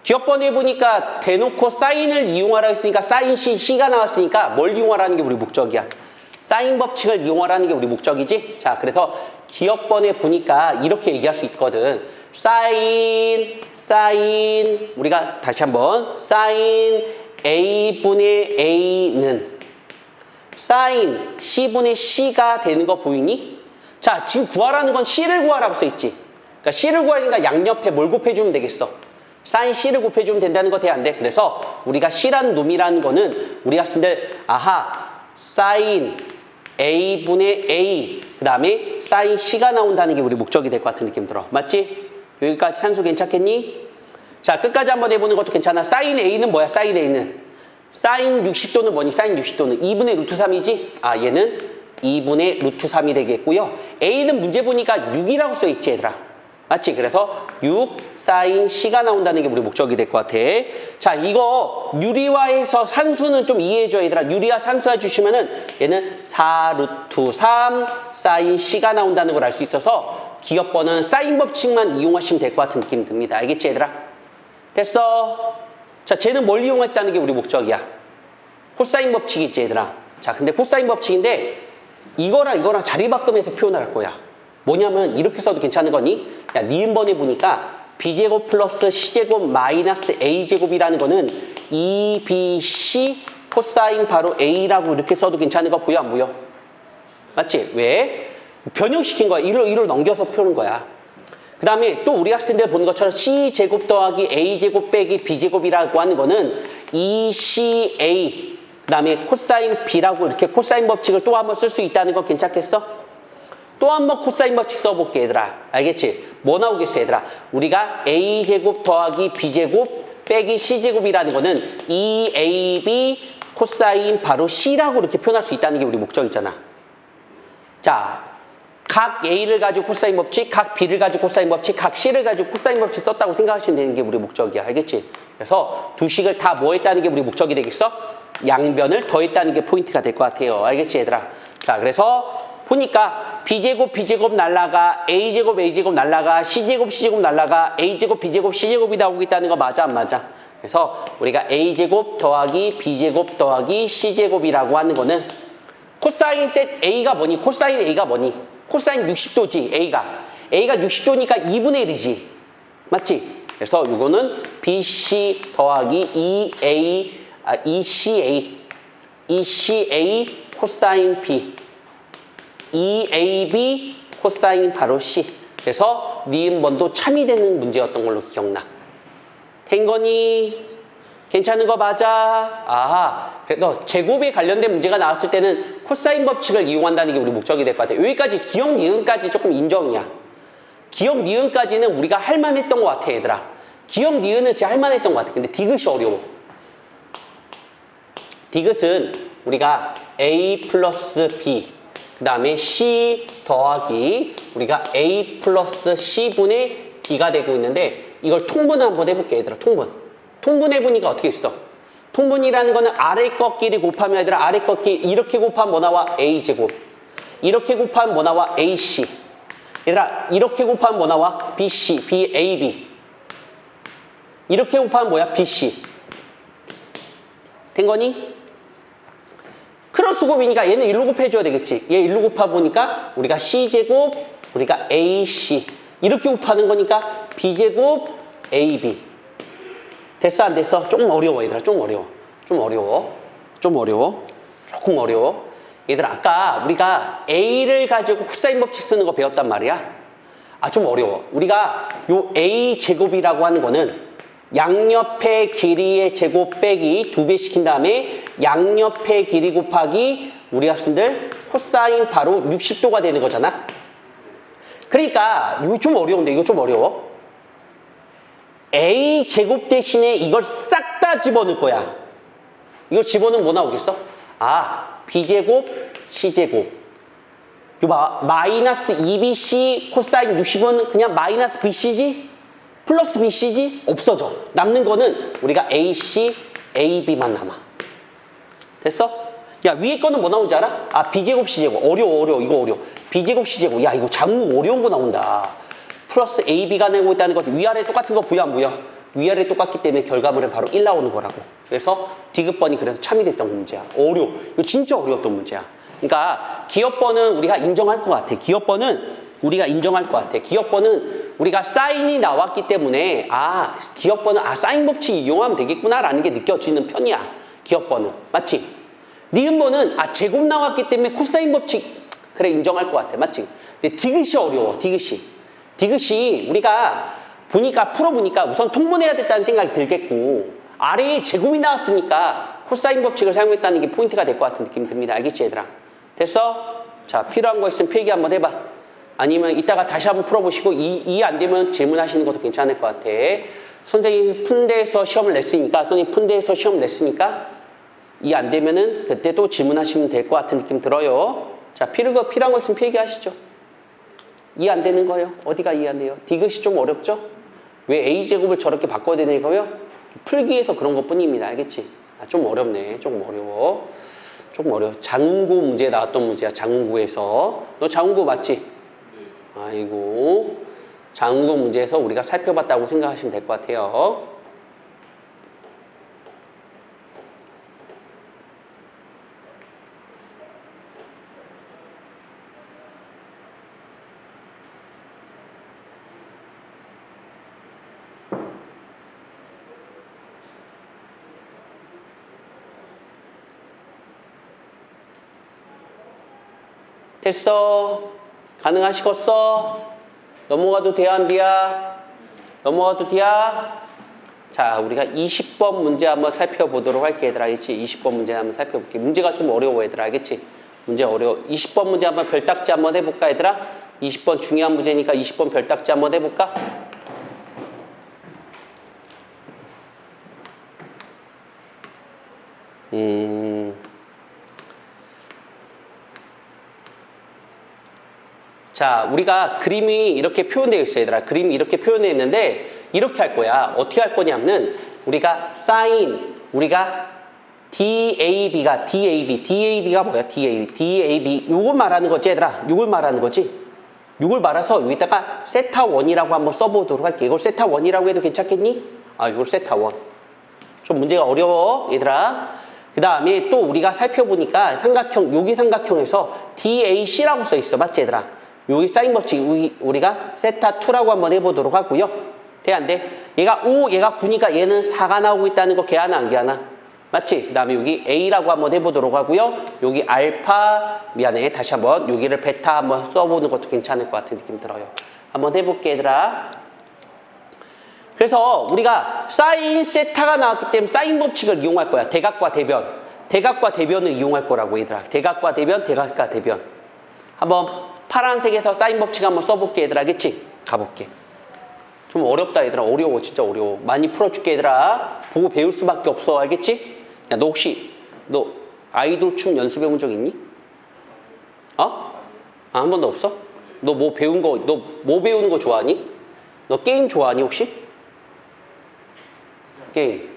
기억번호 해보니까 대놓고 사인을 이용하라 했으니까 사인 C, C가 나왔으니까 뭘 이용하라는 게 우리 목적이야. 사인 법칙을 이용하라는 게 우리 목적이지. 자, 그래서 기억번호에 보니까 이렇게 얘기할 수 있거든. 사인, 우리가 다시 한번 사인 A분의 A는 사인 C분의 C가 되는 거 보이니? 자, 지금 구하라는 건 C를 구하라고 써있지. 그러니까 C를 구하니까 양옆에 뭘 곱해주면 되겠어? 사인 C를 곱해주면 된다는 거 돼, 안 돼? 그래서 우리가 C라는 놈이라는 거는 우리가 쓴들, 아하, 사인 A분의 A, 그 다음에 사인 C가 나온다는 게 우리 목적이 될 것 같은 느낌 들어. 맞지? 여기까지 산수 괜찮겠니? 자, 끝까지 한번 해보는 것도 괜찮아. 사인 A는 뭐야? 사인 A는 사인 60도는 뭐니? 사인 60도는 2분의 루트 3이지? 아, 얘는 2분의 루트 3이 되겠고요. A는 문제 보니까 6이라고 써있지, 얘들아. 맞지? 그래서 6 사인 C가 나온다는 게 우리 목적이 될 것 같아. 자, 이거 유리화해서 산수는 좀 이해해줘, 얘들아. 유리화 산수해 주시면은 얘는 4 루트 3 사인 C가 나온다는 걸 알 수 있어서 기억번호는 사인 법칙만 이용하시면 될 것 같은 느낌이 듭니다. 알겠지, 얘들아? 됐어? 자, 쟤는 뭘 이용했다는 게 우리 목적이야. 코사인 법칙이지, 얘들아. 자, 근데 코사인 법칙인데 이거랑 자리바꿈해서 표현을 할 거야. 뭐냐면 이렇게 써도 괜찮은 거니? 야, 니은번에 보니까 b제곱 플러스 c제곱 마이너스 a제곱이라는 거는 2bc 코사인 바로 a라고 이렇게 써도 괜찮은 거 보여, 안 보여? 맞지? 왜? 변형시킨 거야. 이를 넘겨서 표현한 거야. 그 다음에 또 우리 학생들 보는 것처럼 c제곱 더하기 a제곱 빼기 b제곱이라고 하는 거는 2ca 그 다음에 코사인 b라고 이렇게 코사인 법칙을 또 한번 쓸 수 있다는 거 괜찮겠어? 또 한번 코사인 법칙 써볼게, 얘들아. 알겠지? 뭐 나오겠어, 얘들아? 우리가 a제곱 더하기 b제곱 빼기 c제곱이라는 거는 2ab 코사인 바로 c라고 이렇게 표현할 수 있다는 게 우리 목적이잖아. 자, 각 a를 가지고 코사인 법칙, 각 b를 가지고 코사인 법칙, 각 c를 가지고 코사인 법칙 썼다고 생각하시면 되는 게 우리 목적이야. 알겠지? 그래서 두 식을 다 뭐 했다는 게 우리 목적이 되겠어? 양변을 더했다는 게 포인트가 될 것 같아요. 알겠지, 얘들아? 자, 그래서 보니까 b제곱 날라가 a제곱 날라가 c제곱 날라가 a제곱 b제곱 c제곱이 나오겠다는 거 맞아, 안 맞아? 그래서 우리가 a제곱 더하기 b제곱 더하기 c제곱이라고 하는 거는 코사인 셋 a가 뭐니? 코사인 a가 뭐니? 코사인 60도지, a가 60도니까 2분의 1이지. 맞지? 그래서 이거는 bc 더하기 2ca 코사인 b 2ab 코사인 바로 c. 그래서 니은번도 참이 되는 문제였던 걸로 기억나. 된 거니? 괜찮은 거 맞아? 아하. 그래서 제곱에 관련된 문제가 나왔을 때는 코사인 법칙을 이용한다는 게 우리 목적이 될 것 같아요. 여기까지 기억 니은까지 조금 인정이야. 기억 니은까지는 우리가 할만했던 것 같아, 얘들아. 기억 니은은 진짜 할만했던 것 같아. 근데 디귿이 어려워. 디귿은 우리가 a 플러스 b 그 다음에 c 더하기 우리가 a 플러스 c분의 b가 되고 있는데 이걸 통분을 한번 해볼게, 얘들아. 통분해보니까 어떻게 있어? 통분이라는 거는 아래 꺾기를 곱하면, 얘들아, 아래 꺾기 이렇게 곱하면 뭐 나와? a제곱. 이렇게 곱하면 뭐 나와? ac. 얘들아, 이렇게 곱하면 뭐 나와? bc, bab. 이렇게 곱하면 뭐야? bc. 된 거니? 크로스 곱이니까 얘는 1로 곱해줘야 되겠지. 얘 1로 곱해보니까 우리가 c제곱, 우리가 ac. 이렇게 곱하는 거니까 b제곱, ab. 됐어, 안 됐어? 조금 어려워, 얘들아. 조금 어려워. 얘들아, 아까 우리가 a를 가지고 코사인 법칙 쓰는 거 배웠단 말이야. 아, 좀 어려워. 우리가 요 a제곱이라고 하는 거는 양옆의 길이의 제곱 빼기 2배 시킨 다음에 양옆의 길이 곱하기 우리 학생들 코사인 바로 60도가 되는 거잖아. 그러니까 이거 좀 어려운데, 이거 좀 어려워. a제곱 대신에 이걸 싹 다 집어넣을 거야. 이거 집어넣으면 뭐 나오겠어? 아, b제곱 c제곱. 이거 봐, 마이너스 2bc 코사인 60은 그냥 마이너스 bc지? 플러스 bc지? 없어져. 남는 거는 우리가 ac, ab만 남아. 됐어? 야, 위에 거는 뭐 나오는지 알아? 아, b제곱 c제곱. 어려워. 이거 어려워. b제곱 c제곱. 야, 이거 장문 어려운 거 나온다. 플러스 ab가 내고 있다는 것. 위아래 똑같은 거 보여, 안 보여? 위아래 똑같기 때문에 결과물에 바로 1 나오는 거라고. 그래서 디귿번이 그래서 참이 됐던 문제야. 어려워. 이거 진짜 어려웠던 문제야. 그러니까 기업번은 우리가 인정할 것 같아. 기업번은 우리가 인정할 것 같아. 기업번은 우리가 사인이 나왔기 때문에 기업번은 사인 법칙 이용하면 되겠구나라는 게 느껴지는 편이야. 기업번은. 맞지? 니은번은 제곱 나왔기 때문에 코사인 법칙 그래 인정할 것 같아. 맞지? 근데 디귿이 어려워. 디귿이 우리가 풀어보니까 우선 통분해야 됐다는 생각이 들겠고 아래에 제곱이 나왔으니까 코사인 법칙을 사용했다는 게 포인트가 될 것 같은 느낌이 듭니다. 알겠지 얘들아? 됐어? 자, 필요한 거 있으면 필기 한번 해봐. 아니면 이따가 다시 한번 풀어보시고 이해 안 되면 질문하시는 것도 괜찮을 것 같아. 선생님이 푼대에서 시험을 냈으니까 이해 안 되면은 그때도 질문하시면 될 것 같은 느낌 들어요. 자, 필요한 거 있으면 필기하시죠. 이해 안 되는 거예요? 어디가 이해 안 돼요? 디귿이 좀 어렵죠? 왜 A제곱을 저렇게 바꿔야 되는 거예요? 풀기에서 그런 것 뿐입니다. 알겠지? 좀 어렵네. 조금 어려워. 장운고 문제 나왔던 문제야. 장운고에서. 너 장운고 맞지? 네. 아이고. 장운고 문제에서 우리가 살펴봤다고 생각하시면 될 것 같아요. 됐어? 가능하시겠어? 넘어가도 돼야 안 돼야? 넘어가도 돼야? 자, 우리가 20번 문제 한번 살펴보도록 할게 얘들아. 알겠지? 20번 문제 한번 살펴볼게. 문제가 좀 어려워 얘들아. 알겠지? 문제 어려워. 20번 문제 한번 별딱지 한번 해볼까 얘들아? 20번 중요한 문제니까 20번 별딱지 한번 해볼까? 자, 우리가 그림이 이렇게 표현되어 있어 얘들아. 그림이 이렇게 표현되어 있는데 이렇게 할 거야. 어떻게 할 거냐면은 우리가 우리가 DAB가 뭐야? DAB 요걸 말하는 거지 얘들아. 요걸 말하는 거지. 요걸 말아서 여기다가 세타1이라고 한번 써보도록 할게. 이걸 세타1이라고 해도 괜찮겠니? 이걸 세타1. 좀 문제가 어려워 얘들아. 그 다음에 또 우리가 살펴보니까 여기 삼각형에서 DAC라고 써 있어. 맞지 얘들아? 여기 사인 법칙 우리가 세타2라고 한번 해보도록 하고요. 돼 안 돼? 얘가 5, 얘가 9니까 얘는 4가 나오고 있다는 거 개하나 안 개하나? 맞지? 그 다음에 여기 A라고 한번 해보도록 하고요. 여기 알파, 다시 한번 여기를 베타 한번 써보는 것도 괜찮을 것 같은 느낌 들어요. 한번 해볼게 얘들아. 그래서 우리가 사인 세타가 나왔기 때문에 사인 법칙을 이용할 거야. 대각과 대변을 이용할 거라고 얘들아. 대각과 대변. 한번 파란색에서 사인 법칙 한번 써볼게 얘들아. 알겠지? 가볼게. 좀 어렵다 얘들아. 어려워. 진짜 어려워. 많이 풀어줄게 얘들아. 보고 배울 수밖에 없어. 알겠지? 야, 너 혹시 아이돌 춤 연습해본 적 있니? 한 번도 없어? 너 뭐 배우는 거 좋아하니? 너 게임 좋아하니 혹시? 게임.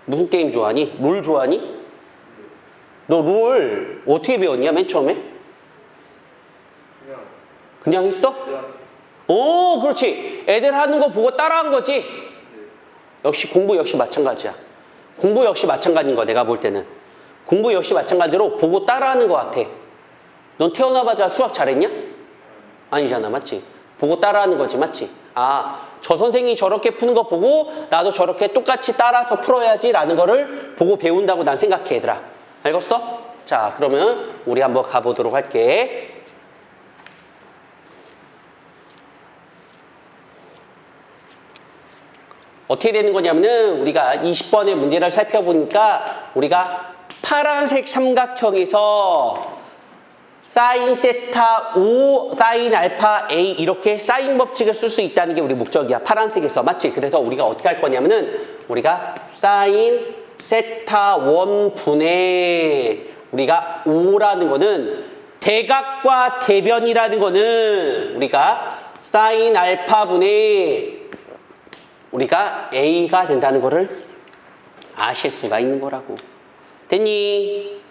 무슨 게임 좋아하니? 롤 좋아하니? 너 롤 어떻게 배웠냐 맨 처음에? 그냥 했어? 오, 그렇지. 애들 하는 거 보고 따라한 거지? 역시 공부 역시 마찬가지야. 공부 역시 마찬가지인 거야, 내가 볼 때는. 공부 역시 마찬가지로 보고 따라하는 거 같아. 넌 태어나자마자 수학 잘했냐? 아니잖아, 맞지? 보고 따라하는 거지, 맞지? 저 선생님이 저렇게 푸는 거 보고 나도 저렇게 똑같이 따라서 풀어야지 라는 거를 보고 배운다고 난 생각해, 얘들아. 알겠어? 자, 그러면 우리 한번 가보도록 할게. 어떻게 되는 거냐면은 우리가 20번의 문제를 살펴보니까 우리가 파란색 삼각형에서 사인 세타 5 사인 알파 A 이렇게 사인 법칙을 쓸 수 있다는 게 우리 목적이야. 파란색에서. 맞지? 그래서 우리가 어떻게 할 거냐면은 우리가 사인 세타 1 분의 우리가 5라는 거는 대각과 대변이라는 거는 우리가 사인 알파 분의 우리가 A가 된다는 거를 아실 수가 있는 거라고. 됐니?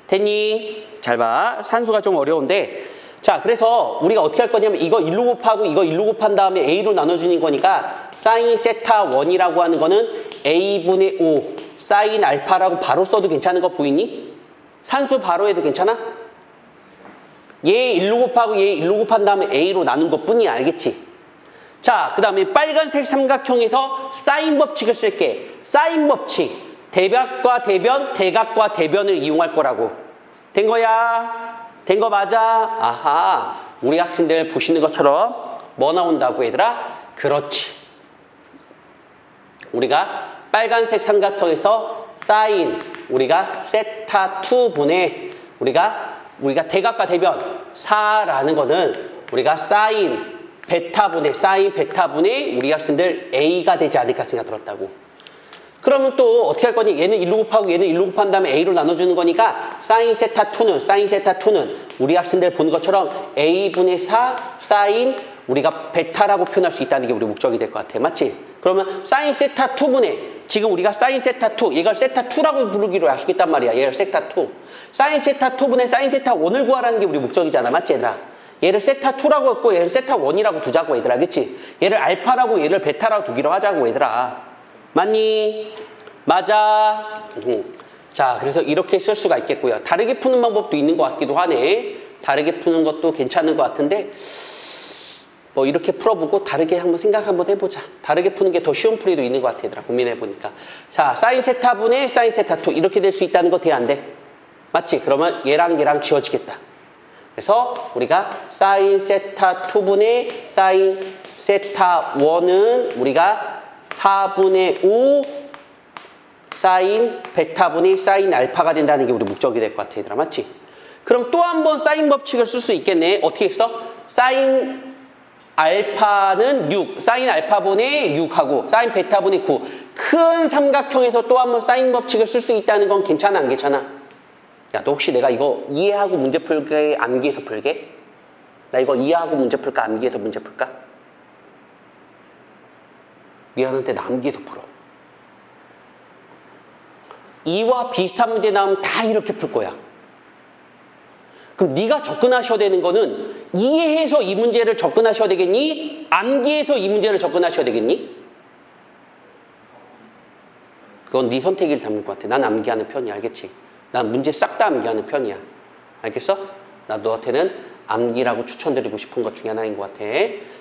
잘 봐. 산수가 좀 어려운데. 자, 그래서 우리가 어떻게 할 거냐면 이거 1로 곱하고 이거 1로 곱한 다음에 A로 나눠주는 거니까 사인 세타 1이라고 하는 거는 A분의 5 사인 알파라고 바로 써도 괜찮은 거 보이니? 산수 바로 해도 괜찮아? 얘 1로 곱하고 얘 1로 곱한 다음에 A로 나눈 것 뿐이야. 알겠지? 자, 그 다음에 빨간색 삼각형에서 사인 법칙을 쓸게. 사인 법칙. 대각과 대변, 대각과 대변을 이용할 거라고. 된 거야? 된 거 맞아? 아하. 우리 학생들 보시는 것처럼 뭐 나온다고 얘들아? 그렇지. 우리가 빨간색 삼각형에서 사인, 우리가 세타 2분의 우리가 대각과 대변 4라는 거는 우리가 사인 베타분의 우리 학생들 A가 되지 않을까 생각 들었다고. 그러면 또 어떻게 할 거니? 얘는 1로 곱하고 얘는 1로 곱한 다음에 A로 나눠주는 거니까 사인 세타 2는 우리 학생들 보는 것처럼 A분의 4 사인 우리가 베타라고 표현할 수 있다는 게 우리 목적이 될 것 같아. 맞지? 그러면 사인 세타 2분의 지금 우리가 사인 세타 2 얘가 세타 2라고 부르기로 약속했단 말이야. 얘를 세타 2 사인 세타 2분의 사인 세타 1을 구하라는 게 우리 목적이잖아. 맞지 얘들아? 얘를 세타 2라고 했고 얘를 세타 1이라고 두자고 얘들아. 그치? 얘를 알파라고 얘를 베타라고 두기로 하자고 얘들아. 맞니? 맞아. 자, 그래서 이렇게 쓸 수가 있겠고요. 다르게 푸는 방법도 있는 것 같기도 하네. 다르게 푸는 것도 괜찮은 것 같은데 뭐 이렇게 풀어보고 다르게 한번 생각 한번 해보자. 다르게 푸는 게 더 쉬운 풀이도 있는 것 같아 얘들아. 고민해보니까. 자, 사인 세타분의 사인 세타 2 이렇게 될 수 있다는 거 돼 안 돼? 맞지? 그러면 얘랑 얘랑 지워지겠다. 그래서 우리가 사인 세타 2분의 사인 세타 1은 우리가 4분의 5 사인 베타분의 사인 알파가 된다는 게 우리 목적이 될 것 같아 얘들아. 맞지? 그럼 또 한 번 사인 법칙을 쓸 수 있겠네. 어떻게 써? 사인 알파는 6 사인 알파분의 6하고 사인 베타분의 9 큰 삼각형에서 또 한 번 사인 법칙을 쓸 수 있다는 건 괜찮아 안 괜찮아? 야, 너 혹시 내가 이거 이해하고 문제 풀게 암기해서 풀게? 나 이거 이해하고 문제 풀까 암기해서 문제 풀까? 미안한데 나 암기해서 풀어. 이와 비슷한 문제 나오면 다 이렇게 풀 거야. 그럼 네가 접근하셔야 되는 거는 이해해서 이 문제를 접근하셔야 되겠니? 암기해서 이 문제를 접근하셔야 되겠니? 그건 네 선택을 담을 것 같아. 난 암기하는 편이야. 알겠지? 난 문제 싹 다 암기하는 편이야. 알겠어? 나 너한테는 암기라고 추천드리고 싶은 것 중에 하나인 것 같아.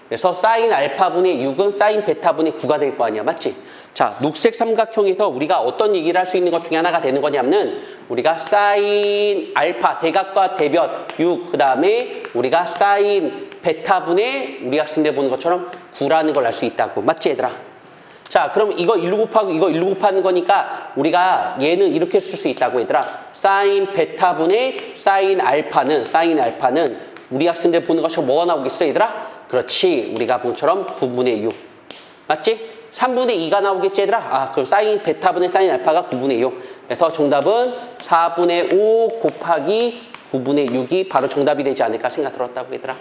그래서 사인 알파분의 6은 사인 베타분의 9가 될 거 아니야. 맞지? 자, 녹색 삼각형에서 우리가 어떤 얘기를 할 수 있는 것 중에 하나가 되는 거냐면 우리가 사인 알파 대각과 대변 6 그 다음에 우리가 사인 베타분의 우리 학생들 보는 것처럼 9라는 걸 알 수 있다고. 맞지 얘들아? 자, 그럼 이거 1로 곱하고 이거 1로 곱하는 거니까 우리가 얘는 이렇게 쓸 수 있다고 얘들아. 사인 베타분의 사인 알파는 우리 학생들 보는 것처럼 뭐가 나오겠어 얘들아? 그렇지. 우리가 본 것처럼 9분의 6. 맞지? 3분의 2가 나오겠지 얘들아? 아, 그럼 사인 베타분의 사인 알파가 9분의 6. 그래서 정답은 4분의 5 곱하기 9분의 6이 바로 정답이 되지 않을까 생각 들었다고 얘들아.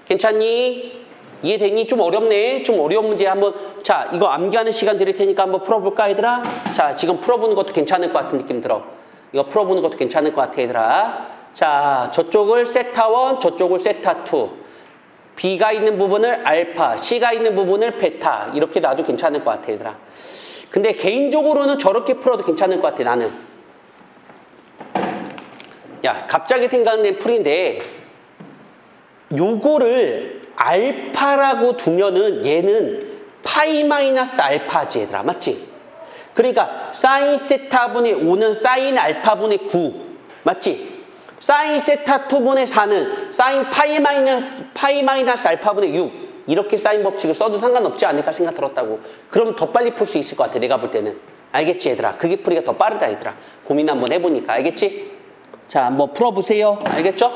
괜찮니? 이해되니? 좀 어렵네. 좀 어려운 문제 한번. 자, 이거 암기하는 시간 드릴 테니까 한번 풀어볼까 얘들아? 자, 지금 풀어보는 것도 괜찮을 것 같은 느낌 들어. 이거 풀어보는 것도 괜찮을 것 같아 얘들아. 자, 저쪽을 세타 1, 저쪽을 세타 2. B가 있는 부분을 알파, C가 있는 부분을 베타 이렇게 놔도 괜찮을 것 같아 얘들아. 근데 개인적으로는 저렇게 풀어도 괜찮을 것 같아 나는. 야, 갑자기 생각난 풀인데 요거를 알파라고 두면은 얘는 파이 마이너스 알파지 얘들아. 맞지? 그러니까 사인 세타분의 5는 사인 알파분의 9 맞지? 사인 세타 2분의 4는 사인 파이 마이너스 알파분의 6 이렇게 사인 법칙을 써도 상관없지 않을까 생각 들었다고. 그럼 더 빨리 풀 수 있을 것 같아 내가 볼 때는. 알겠지 얘들아? 그게 풀이가 더 빠르다 얘들아. 고민 한번 해보니까. 알겠지? 자, 한번 풀어보세요. 알겠죠?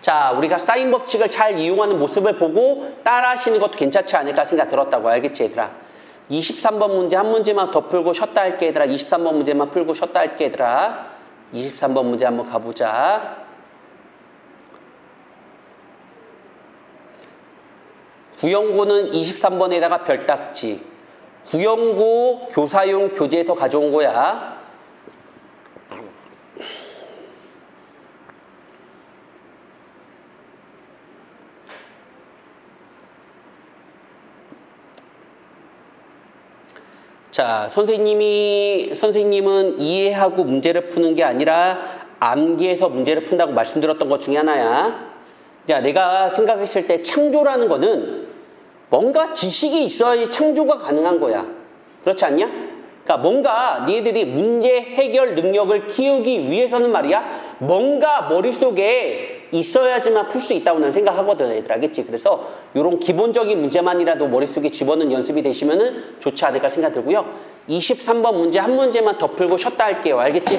자, 우리가 사인 법칙을 잘 이용하는 모습을 보고 따라 하시는 것도 괜찮지 않을까 생각 들었다고. 알겠지 얘들아? 23번 문제 한 문제만 더 풀고 쉬었다 할게 얘들아. 23번 문제만 풀고 쉬었다 할게 얘들아. 23번 문제 한번 가보자. 구형고는 23번에다가 별딱지. 구형고 교사용 교재에서 가져온 거야. 자, 선생님은 이해하고 문제를 푸는 게 아니라 암기해서 문제를 푼다고 말씀드렸던 것 중에 하나야. 야, 내가 생각했을 때 창조라는 거는 뭔가 지식이 있어야지 창조가 가능한 거야. 그렇지 않냐? 그러니까 뭔가 니들이 문제 해결 능력을 키우기 위해서는 말이야, 뭔가 머릿속에 있어야지만 풀 수 있다고 나는 생각하거든, 얘들. 알겠지? 그래서 이런 기본적인 문제만이라도 머릿속에 집어넣는 연습이 되시면은 좋지 않을까 생각 들고요. 23번 문제 한 문제만 더 풀고 쉬었다 할게요. 알겠지?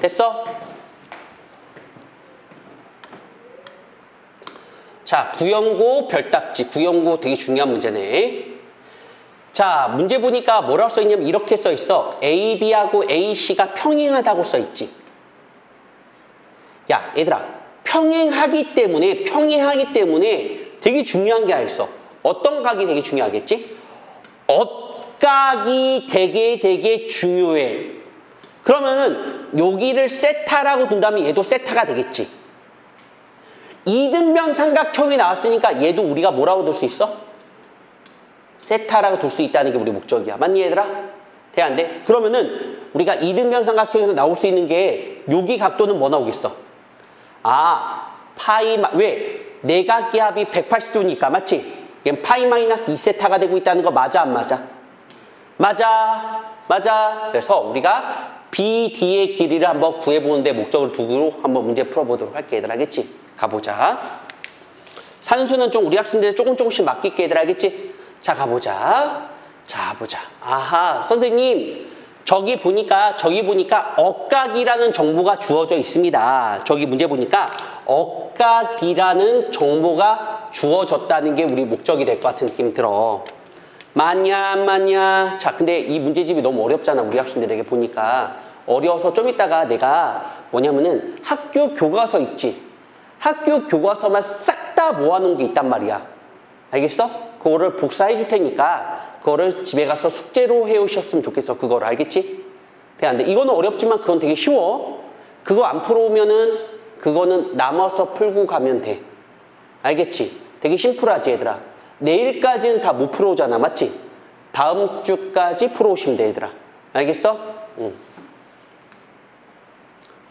됐어? 자, 구형고 별딱지. 구형고 되게 중요한 문제네. 자, 문제 보니까 뭐라고 써있냐면 이렇게 써있어. AB하고 AC가 평행하다고 써있지. 야, 얘들아, 평행하기 때문에 되게 중요한 게 하나 있어. 어떤 각이 되게 중요하겠지? 엇각이 되게 중요해. 그러면은 여기를 세타라고 둔다면 얘도 세타가 되겠지. 이등변 삼각형이 나왔으니까 얘도 우리가 뭐라고 둘 수 있어? 세타라고 둘 수 있다는 게 우리 목적이야. 맞니, 얘들아? 돼, 안 돼? 그러면은 우리가 이등변 삼각형에서 나올 수 있는 게 여기 각도는 뭐 나오겠어? 아, 왜? 내각기압이 180도니까, 맞지? 얘는 파이 마이너스 2세타가 되고 있다는 거 맞아, 안 맞아? 맞아. 그래서 우리가 BD의 길이를 한번 구해보는데 목적을 두고 한번 문제 풀어보도록 할게, 얘들. 알겠지? 가보자. 산수는 좀 우리 학생들이 조금씩 맡길게, 얘들. 알겠지? 자, 가보자. 아하, 선생님, 저기 보니까 엇각이라는 정보가 주어져 있습니다. 저기 문제 보니까 엇각이라는 정보가 주어졌다는 게 우리 목적이 될 것 같은 느낌이 들어. 맞냐, 안 맞냐? 자, 근데 이 문제집이 너무 어렵잖아, 우리 학생들에게 보니까. 어려워서 좀 이따가 내가 뭐냐면은 학교 교과서 있지? 학교 교과서만 싹 다 모아놓은 게 있단 말이야. 알겠어? 그거를 복사해 줄 테니까 그거를 집에 가서 숙제로 해오셨으면 좋겠어. 그거를. 알겠지? 돼, 안 돼? 이거는 어렵지만 그건 되게 쉬워. 그거 안 풀어오면은 그거는 남아서 풀고 가면 돼. 알겠지? 되게 심플하지, 얘들아. 내일까지는 다 못 풀어오잖아. 맞지? 다음 주까지 풀어오시면 돼, 얘들아. 알겠어? 응.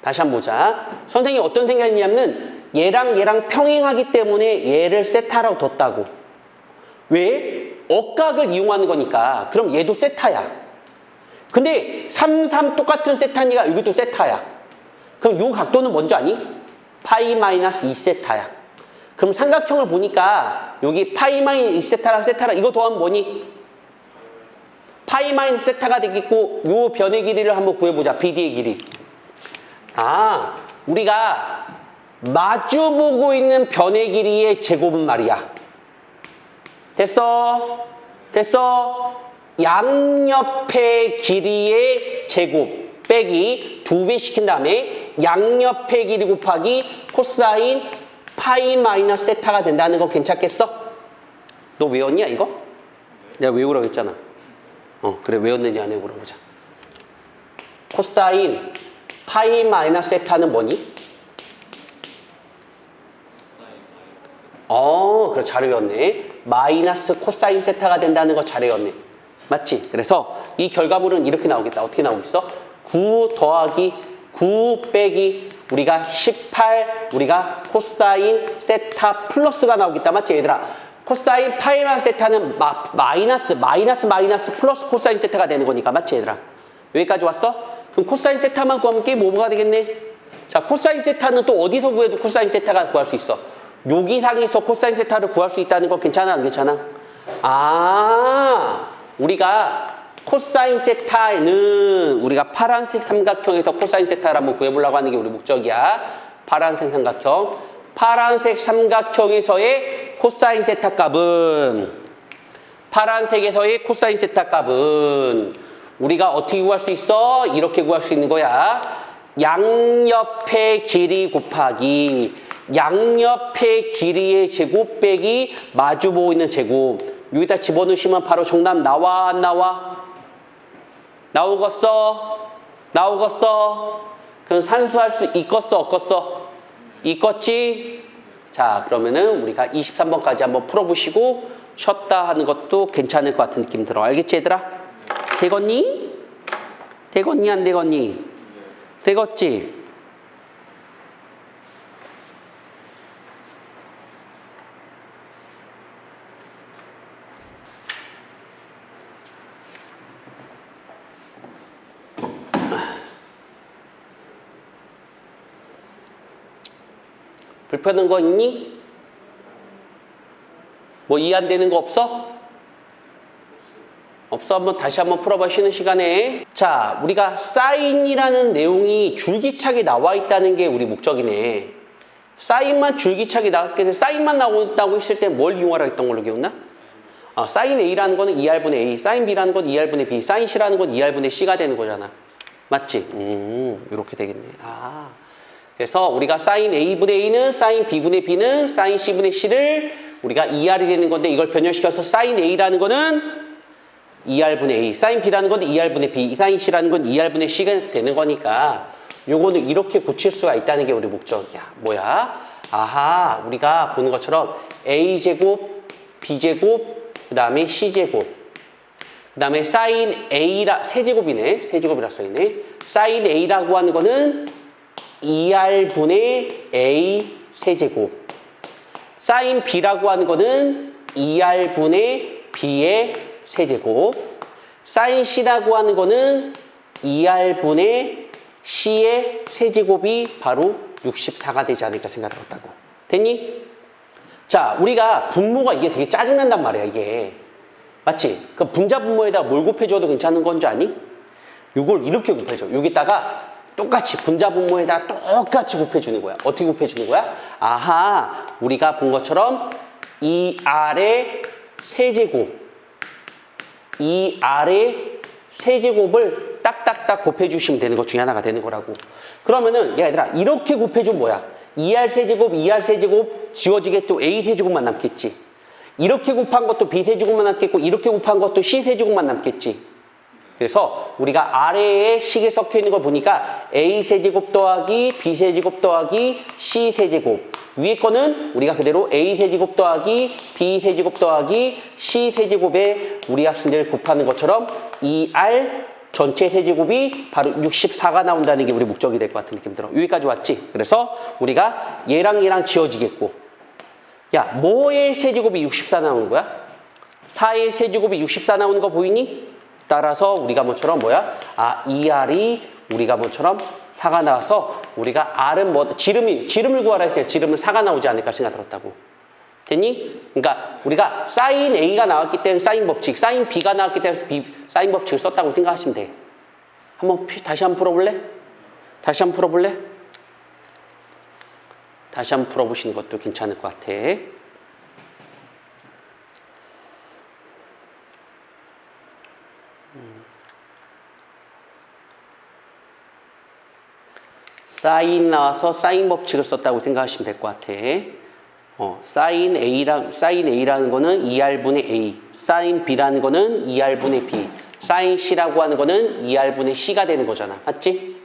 다시 한번 보자. 선생님이 어떤 생각이냐면 얘랑 평행하기 때문에 얘를 세타라고 뒀다고. 왜? 엇각을 이용하는 거니까. 그럼 얘도 세타야. 근데 3, 3 똑같은 세타니까 이것도 세타야. 그럼 요 각도는 뭔지 아니? 파이 마이너스 2세타야. 그럼 삼각형을 보니까 여기 파이 마이너스 2세타랑 이거 더하면 뭐니? 파이 마이너스 세타가 되겠고 요 변의 길이를 한번 구해보자. BD의 길이. 아, 우리가 마주보고 있는 변의 길이의 제곱은 말이야. 됐어? 양옆의 길이의 제곱 빼기 2배 시킨 다음에 양옆의 길이 곱하기 코사인 파이 마이너스 세타가 된다는 거 괜찮겠어? 너 외웠냐, 이거? 내가 외우라고 했잖아. 그래, 외웠는지 안 해보러 보자. 코사인 파이 마이너스 세타는 뭐니? 그래, 잘 외웠네. 마이너스 코사인 세타가 된다는 거 잘 외웠네. 맞지? 그래서 이 결과물은 이렇게 나오겠다. 어떻게 나오겠어? 9 더하기 9 빼기 우리가 18 우리가 코사인 세타 플러스가 나오겠다. 맞지, 얘들아? 코사인 파이 마이너스 세타는 마이너스 플러스 코사인 세타가 되는 거니까. 맞지, 얘들아? 여기까지 왔어? 그럼 코사인 세타만 구하면 게임 뭐가 되겠네? 자, 코사인 세타는 또 어디서 구해도 코사인 세타가 구할 수 있어. 여기 상에서 코사인 세타를 구할 수 있다는 거 괜찮아, 안 괜찮아? 우리가 코사인 세타에는 우리가 파란색 삼각형에서 코사인 세타를 한번 구해보려고 하는 게 우리 목적이야. 파란색 삼각형. 파란색 삼각형에서의 코사인 세타 값은 파란색에서의 코사인 세타 값은 우리가 어떻게 구할 수 있어? 이렇게 구할 수 있는 거야. 양옆의 길이 곱하기 양옆의 길이의 제곱 빼기 마주보고 있는 제곱. 여기다 집어넣으시면 바로 정답 나와, 안 나와? 나오겠어? 그럼 산수할 수 있겠어, 없겠어? 있겠지? 자, 그러면은 우리가 23번까지 한번 풀어보시고 쉬었다 하는 것도 괜찮을 것 같은 느낌 들어. 알겠지, 얘들아? 되겠니? 되겠니 안 되겠니? 되겠지? 불편한 거 있니? 뭐 이해 안 되는 거 없어? 없어? 한번 다시 한번 풀어봐, 쉬는 시간에. 자, 우리가 사인이라는 내용이 줄기차게 나와 있다는 게 우리 목적이네. 사인만 줄기차게 나왔게 돼. 사인만 나온다고 했을 때 뭘 이용하라 했던 걸로 기억나? 사인 A라는 거는 2R분의 A, 사인 B라는 건 2R분의 B, 사인 C라는 건 2R분의 C가 되는 거잖아. 맞지? 이렇게 되겠네. 그래서 우리가 사인 A분의 A는 사인 B분의 B는 사인 C분의 C를 우리가 2R이 되는 건데, 이걸 변형시켜서 사인 A라는 거는 2R분의 A, 사인 B라는 건 2R분의 B, 사인 C라는 건 2R분의 C가 되는 거니까 요거는 이렇게 고칠 수가 있다는 게 우리 목적이야. 뭐야? 아하, 우리가 보는 것처럼 A제곱, B제곱, 그 다음에 C제곱, 그 다음에 사인 A라, 세제곱이네. 세제곱이라 써있네. 사인 A라고 하는 거는 2R분의 A 세제곱, 사인 B라고 하는 거는 2R분의 B의 세제곱, 사인 C라고 하는 거는 2R분의 C의 세제곱이 바로 64가 되지 않을까 생각했다고. 됐니? 자, 우리가 분모가 이게 되게 짜증난단 말이야, 이게. 맞지? 그 분자 분모에다 뭘 곱해줘도 괜찮은 건 줄 아니? 요걸 이렇게 곱해줘. 여기다가 똑같이 분자 분모에다 똑같이 곱해주는 거야. 어떻게 곱해주는 거야? 아하, 우리가 본 것처럼 2R의 세제곱, 2R의 세제곱을 딱딱딱 곱해주시면 되는 것 중에 하나가 되는 거라고. 그러면은 얘들아, 이렇게 곱해주면 뭐야? 2R 세제곱, 2R 세제곱 지워지게 또 A 세제곱만 남겠지. 이렇게 곱한 것도 B 세제곱만 남겠고, 이렇게 곱한 것도 C 세제곱만 남겠지. 그래서 우리가 아래에 식에 섞여 있는 걸 보니까 A 세제곱 더하기 B 세제곱 더하기 C 세제곱, 위에 거는 우리가 그대로 A 세제곱 더하기 B 세제곱 더하기 C 세제곱에 우리 학생들 곱하는 것처럼 2R 전체 세제곱이 바로 64가 나온다는 게 우리 목적이 될 것 같은 느낌 들어. 여기까지 왔지? 그래서 우리가 얘랑 얘랑 지워지겠고, 야, 뭐의 세제곱이 64 나오는 거야? 4의 세제곱이 64 나오는 거 보이니? 따라서 우리가 뭐처럼 뭐야? 2R이 우리가 뭐처럼 4가 나와서 우리가 R은 뭐 지름을 구하라 했어요. 지름은 4가 나오지 않을까 생각 들었다고. 됐니? 그러니까 우리가 사인 A가 나왔기 때문에 사인 법칙, 사인 B가 나왔기 때문에 사인 법칙을 썼다고 생각하시면 돼. 다시 한번 풀어볼래? 다시 한번 풀어볼래? 다시 한번 풀어보시는 것도 괜찮을 것 같아. 사인 나와서 사인 법칙을 썼다고 생각하시면 될 것 같아. 사인 A라는 거는 2R분의 A, 사인 B라는 거는 2R분의 B, 사인 C라고 하는 거는 2R분의 C가 되는 거잖아. 맞지?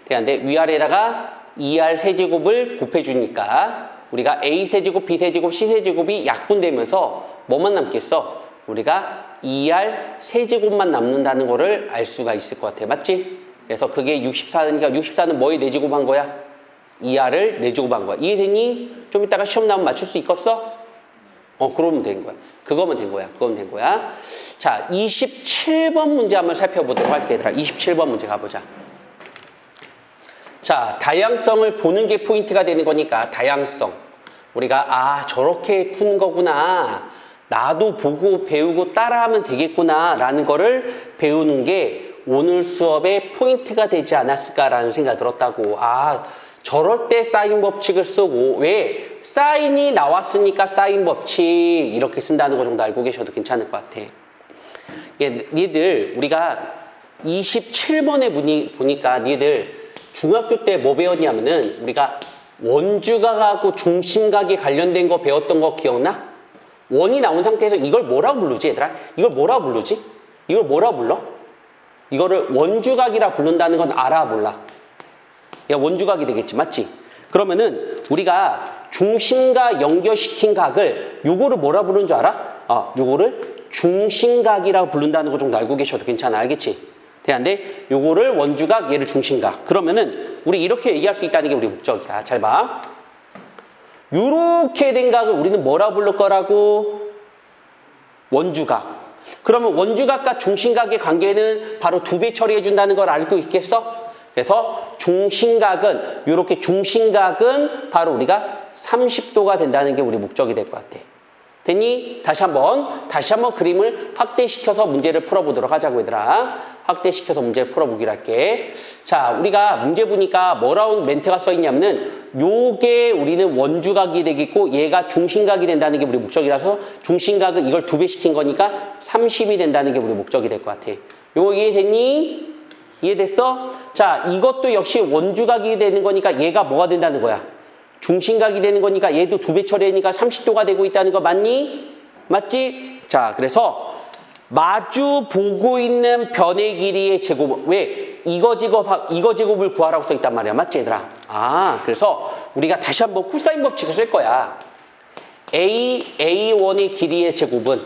근데 위아래에다가 2R 세제곱을 곱해주니까 우리가 A 세제곱, B 세제곱, C 세제곱이 약분되면서 뭐만 남겠어? 우리가 2R 세제곱만 남는다는 거를 알 수가 있을 것 같아. 맞지? 그래서 그게 64니까 64는 뭐에 내제곱한 거야? 2R을 내제곱한 거야. 이해되니? 좀 이따가 시험 나오면 맞출 수 있겠어? 그러면 된 거야. 그거면 된 거야. 그거면 된 거야. 자, 27번 문제 한번 살펴보도록 할게, 얘들아. 27번 문제 가보자. 자, 다양성을 보는 게 포인트가 되는 거니까 다양성. 우리가 저렇게 푸는 거구나. 나도 보고 배우고 따라하면 되겠구나 라는 거를 배우는 게 오늘 수업의 포인트가 되지 않았을까라는 생각이 들었다고. 저럴 때 사인 법칙을 쓰고, 왜? 사인이 나왔으니까 사인 법칙 이렇게 쓴다는 거 정도 알고 계셔도 괜찮을 것 같아. 니들 우리가 27번에 보니까 니들 중학교 때 뭐 배웠냐면은 우리가 원주각하고 중심각에 관련된 거 배웠던 거 기억나? 원이 나온 상태에서 이걸 뭐라고 부르지, 얘들아? 이걸 뭐라고 부르지? 이걸 뭐라고 불러? 이거를 원주각이라 부른다는 건 알아, 몰라? 야, 원주각이 되겠지, 맞지? 그러면은 우리가 중심과 연결시킨 각을 요거를 뭐라 부르는 줄 알아? 요거를 중심각이라고 부른다는 거 정도 알고 계셔도 괜찮아. 알겠지? 대한데 요거를 원주각, 얘를 중심각. 그러면은 우리 이렇게 얘기할 수 있다는 게 우리 목적이야. 잘 봐. 요렇게 된 각을 우리는 뭐라 부를 거라고? 원주각. 그러면 원주각과 중심각의 관계는 바로 2배 처리해 준다는 걸 알고 있겠어? 그래서 중심각은 요렇게 중심각은 바로 우리가 30도가 된다는 게 우리 목적이 될 것 같아. 됐니? 다시 한번 그림을 확대시켜서 문제를 풀어보도록 하자고 얘들아. 확대시켜서 문제를 풀어보기로 할게. 자, 우리가 문제 보니까 뭐라고 멘트가 써있냐면은 요게 우리는 원주각이 되겠고 얘가 중심각이 된다는 게 우리 목적이라서 중심각은 이걸 2배 시킨 거니까 30이 된다는 게 우리 목적이 될 것 같아. 요거 이해됐니? 이해됐어? 자, 이것도 역시 원주각이 되는 거니까 얘가 뭐가 된다는 거야? 중심각이 되는 거니까 얘도 2배 처리하니까 30도가 되고 있다는 거 맞니? 맞지? 자, 그래서 마주 보고 있는 변의 길이의 제곱. 왜? 이거 제곱을 구하라고 써 있단 말이야. 맞지, 얘들아? 아, 그래서 우리가 다시 한번 코사인 법칙을 쓸 거야. A1의 길이의 제곱은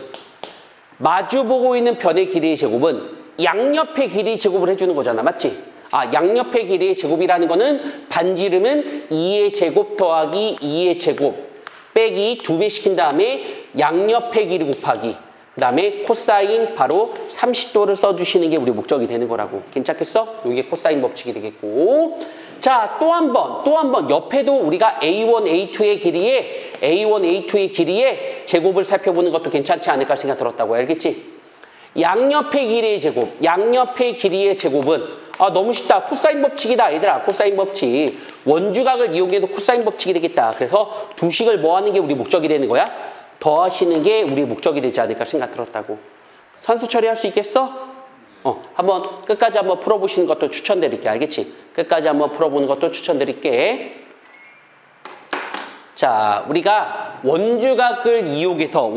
마주 보고 있는 변의 길이의 제곱은 양옆의 길이 제곱을 해주는 거잖아. 맞지? 아, 양옆의 길이의 제곱이라는 거는 반지름은 2의 제곱 더하기 2의 제곱 빼기 2배 시킨 다음에 양옆의 길이 곱하기 그 다음에 코사인 바로 30도를 써주시는 게 우리 목적이 되는 거라고. 괜찮겠어? 이게 코사인 법칙이 되겠고. 자, 또 한 번 옆에도 우리가 A1, A2의 길이의 제곱을 살펴보는 것도 괜찮지 않을까 생각 들었다고. 알겠지? 양옆의 길이의 제곱은 너무 쉽다. 코사인 법칙이다. 얘들아, 코사인 법칙. 원주각을 이용해도 코사인 법칙이 되겠다. 그래서 두 식을 뭐 하는 게 우리 목적이 되는 거야? 더하시는 게 우리 목적이 되지 않을까 생각 들었다고. 산수 처리할 수 있겠어? 한번 끝까지 한번 풀어보시는 것도 추천드릴게. 알겠지? 끝까지 한번 풀어보는 것도 추천드릴게. 자, 우리가 원주각을 이용해서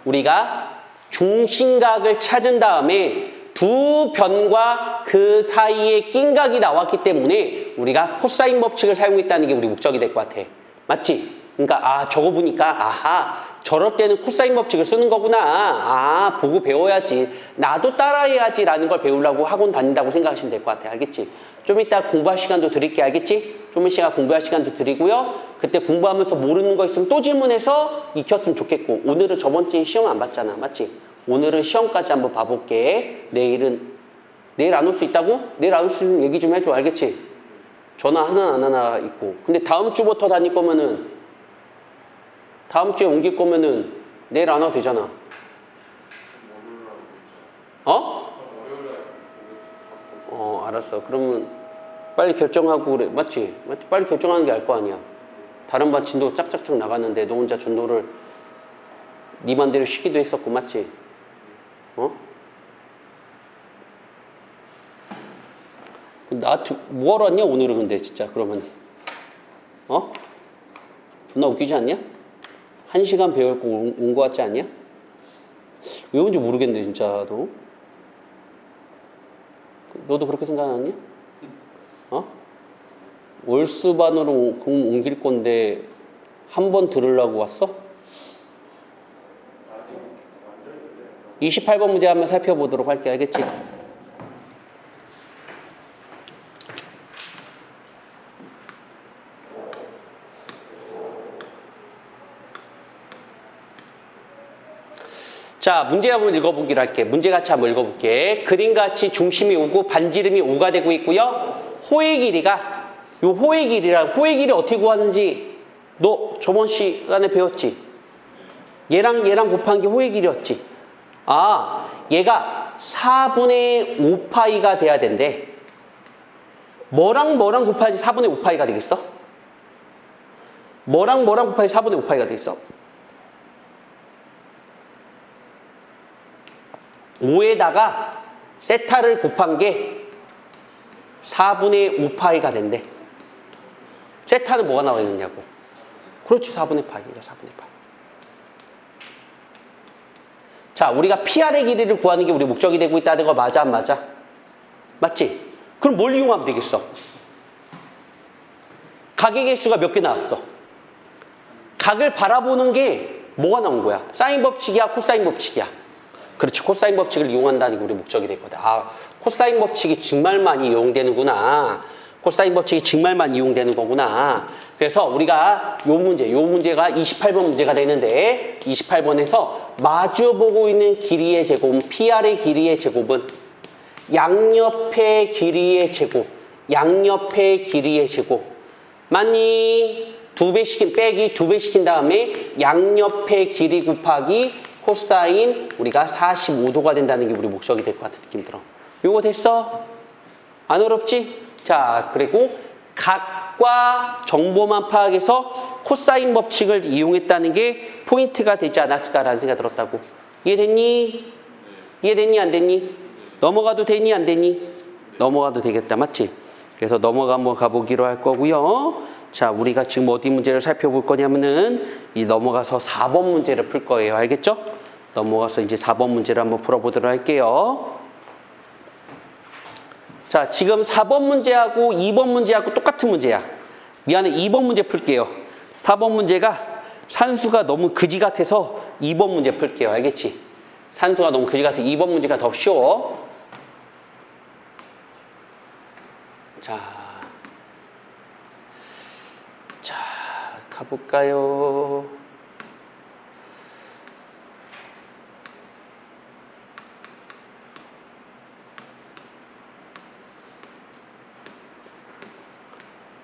우리가 중심각을 찾은 다음에 두 변과 그 사이에 낀 각이 나왔기 때문에 우리가 코사인 법칙을 사용했다는 게 우리 목적이 될 것 같아. 맞지? 그러니까 저거 보니까 저럴 때는 코사인 법칙을 쓰는 거구나. 보고 배워야지. 나도 따라해야지 라는 걸 배우려고 학원 다닌다고 생각하시면 될 것 같아. 알겠지? 좀 이따 공부할 시간도 드릴게. 알겠지? 좀 이따 공부할 시간도 드리고요. 그때 공부하면서 모르는 거 있으면 또 질문해서 익혔으면 좋겠고. 오늘은 저번 주에 시험 안 봤잖아. 맞지? 오늘은 시험까지 한번 봐볼게. 내일 안 올 수 있다고? 내일 안 올 수 있으면 얘기 좀 해줘. 알겠지? 전화 하나 안 하나 있고. 근데 다음 주부터 다닐 거면은 다음 주에 옮길 거면은 내일 안 와도 되잖아. 알았어. 그러면 빨리 결정하고 그래. 맞지? 빨리 결정하는 게 알 거 아니야. 다른 반 진도 짝짝짝 나갔는데 너 혼자 전도를 네 맘대로 쉬기도 했었고. 맞지? 나한테 뭐하러 왔냐 오늘은. 근데 진짜 그러면 존나 웃기지 않냐? 1시간 배울 거 온 거 같지 않냐? 왜 온지 모르겠네 진짜. 너도 그렇게 생각하냐? 월수반으로 옮길 건데 한 번 들으려고 왔어? 28번 문제 한번 살펴보도록 할게. 알겠지? 자, 문제 한번 읽어보기로 할게. 문제같이 한번 읽어볼게. 그림같이 중심이 5고 반지름이 5가 되고 있고요. 호의 길이가 호의 길이 어떻게 구하는지 너 저번 시간에 배웠지? 얘랑 곱한 게 호의 길이였지? 얘가 4분의 5파이가 돼야 된대. 뭐랑 곱해야지 4분의 5파이가 되겠어? 뭐랑 곱해야지 4분의 5파이가 되겠어? 5에다가 세타를 곱한 게 4분의 5파이가 된대. 세타는 뭐가 나와 있느냐고. 그렇지, 4분의 파이야, 4분의 파이. 자, 우리가 PR의 길이를 구하는 게 우리 목적이 되고 있다는 거 맞아, 안 맞아? 맞지? 그럼 뭘 이용하면 되겠어? 각의 개수가 몇 개 나왔어? 각을 바라보는 게 뭐가 나온 거야? 사인 법칙이야, 코사인 법칙이야? 그렇지, 코사인 법칙을 이용한다는 게 우리 목적이 됐거든. 아, 코사인 법칙이 정말 많이 이용되는구나. 코사인 법칙이 정말 많이 이용되는 거구나. 그래서 우리가 요 문제가 28번 문제가 되는데 28번에서 마주보고 있는 길이의 제곱은 PR의 길이의 제곱은 양옆의 길이의 제곱, 양옆의 길이의 제곱. 맞니? 빼기 2배 시킨 다음에 양옆의 길이 곱하기 코사인 우리가 45도가 된다는 게 우리 목적이 될 것 같은 느낌 들어. 요거 됐어? 안 어렵지? 자, 그리고 각과 정보만 파악해서 코사인 법칙을 이용했다는 게 포인트가 되지 않았을까라는 생각이 들었다고. 이해됐니? 이해됐니? 안 됐니? 넘어가도 되니? 안 되니? 넘어가도 되겠다. 맞지? 그래서 넘어가 한번 가보기로 할 거고요. 자, 우리가 지금 어디 문제를 살펴볼 거냐면은 이 넘어가서 4번 문제를 풀 거예요. 알겠죠? 넘어가서 이제 4번 문제를 한번 풀어보도록 할게요. 자, 지금 4번 문제하고 2번 문제하고 똑같은 문제야. 미안해, 2번 문제 풀게요. 4번 문제가 산수가 너무 그지 같아서 2번 문제 풀게요. 알겠지? 산수가 너무 그지 같아. 2번 문제가 더 쉬워. 자, 가볼까요?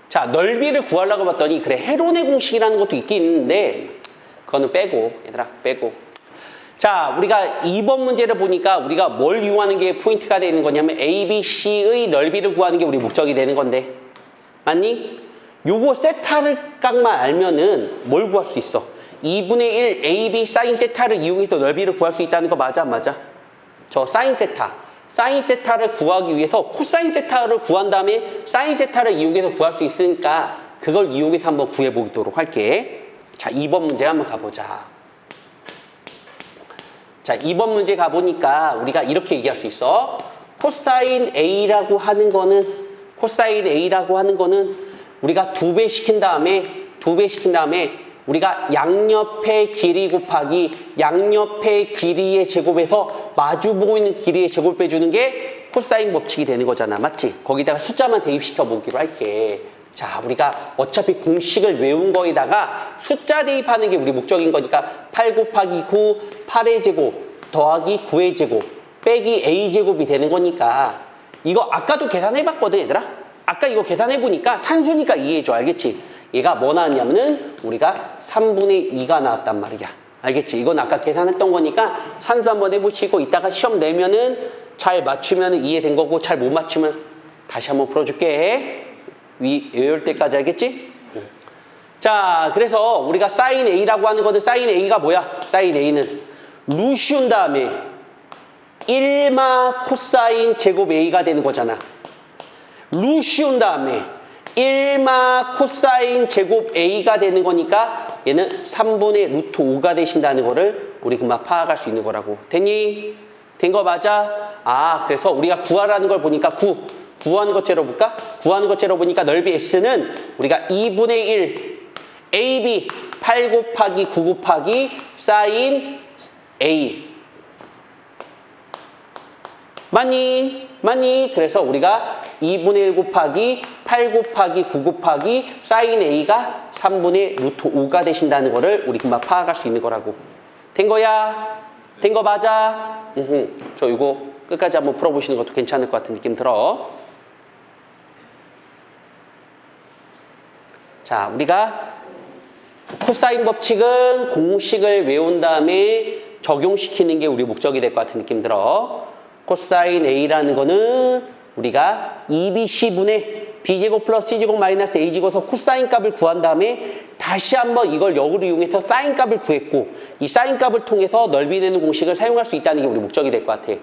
자, 넓이를 구하려고 봤더니 그래, 헤론의 공식이라는 것도 있긴 있는데 그거는 빼고, 얘들아, 빼고. 자, 우리가 2번 문제를 보니까 우리가 뭘 이용하는 게 포인트가 되는 거냐면 ABC의 넓이를 구하는 게 우리 목적이 되는 건데, 맞니? 요거 세타를 값만 알면은 뭘 구할 수 있어? 2분의 1 AB 사인 세타를 이용해서 넓이를 구할 수 있다는 거 맞아, 안 맞아? 저 사인 세타. 사인 세타를 구하기 위해서 코사인 세타를 구한 다음에 사인 세타를 이용해서 구할 수 있으니까 그걸 이용해서 한번 구해보도록 할게. 자, 2번 문제 한번 가보자. 자, 2번 문제 가보니까 우리가 이렇게 얘기할 수 있어. 코사인 A라고 하는 거는 우리가 2배 시킨 다음에 우리가 양옆의 길이 곱하기 양옆의 길이의 제곱에서 마주보고 있는 길이의 제곱을 빼주는 게 코사인 법칙이 되는 거잖아. 맞지? 거기다가 숫자만 대입시켜 보기로 할게. 자, 우리가 어차피 공식을 외운 거에다가 숫자 대입하는 게 우리 목적인 거니까 8 곱하기 9, 8의 제곱 더하기 9의 제곱 빼기 A제곱이 되는 거니까 이거 아까도 계산해봤거든, 얘들아. 아까 이거 계산해보니까 산수니까 이해해줘. 알겠지? 얘가 뭐 나왔냐면은 우리가 3분의 2가 나왔단 말이야. 알겠지? 이건 아까 계산했던 거니까 산수 한번 해보시고 이따가 시험 내면은 잘 맞추면 이해된 거고 잘 못 맞추면 다시 한번 풀어줄게. 외울 때까지. 알겠지? 자, 그래서 우리가 사인 A라고 하는 거는 사인 A가 뭐야? 사인 A는 루시온 다음에 1마 코사인 제곱 A가 되는 거잖아. 루시온 다음에 1마 코사인 제곱 A가 되는 거니까 얘는 3분의 루트 5가 되신다는 거를 우리 금방 파악할 수 있는 거라고. 됐니? 된 거 맞아? 아, 그래서 우리가 구하라는 걸 보니까 구하는 것 재려볼까? 구하는 것 재려보니까 넓이 S는 우리가 2분의 1 AB 8 곱하기 9 곱하기 사인 A. 맞니? 그래서 우리가 2분의 1 곱하기 8 곱하기 9 곱하기 사인 A가 3분의 루트 5가 되신다는 거를 우리 금방 파악할 수 있는 거라고. 된 거야? 된 거 맞아? 저 이거 끝까지 한번 풀어보시는 것도 괜찮을 것 같은 느낌 들어. 자, 우리가 코사인 법칙은 공식을 외운 다음에 적용시키는 게 우리 목적이 될 것 같은 느낌 들어. 코사인 A라는 거는 우리가 2BC분의 B제곱 플러스 C제곱 마이너스 A제곱에서 코사인 값을 구한 다음에 다시 한번 이걸 역으로 이용해서 사인 값을 구했고 이 사인 값을 통해서 넓이 내는 공식을 사용할 수 있다는 게 우리 목적이 될 것 같아.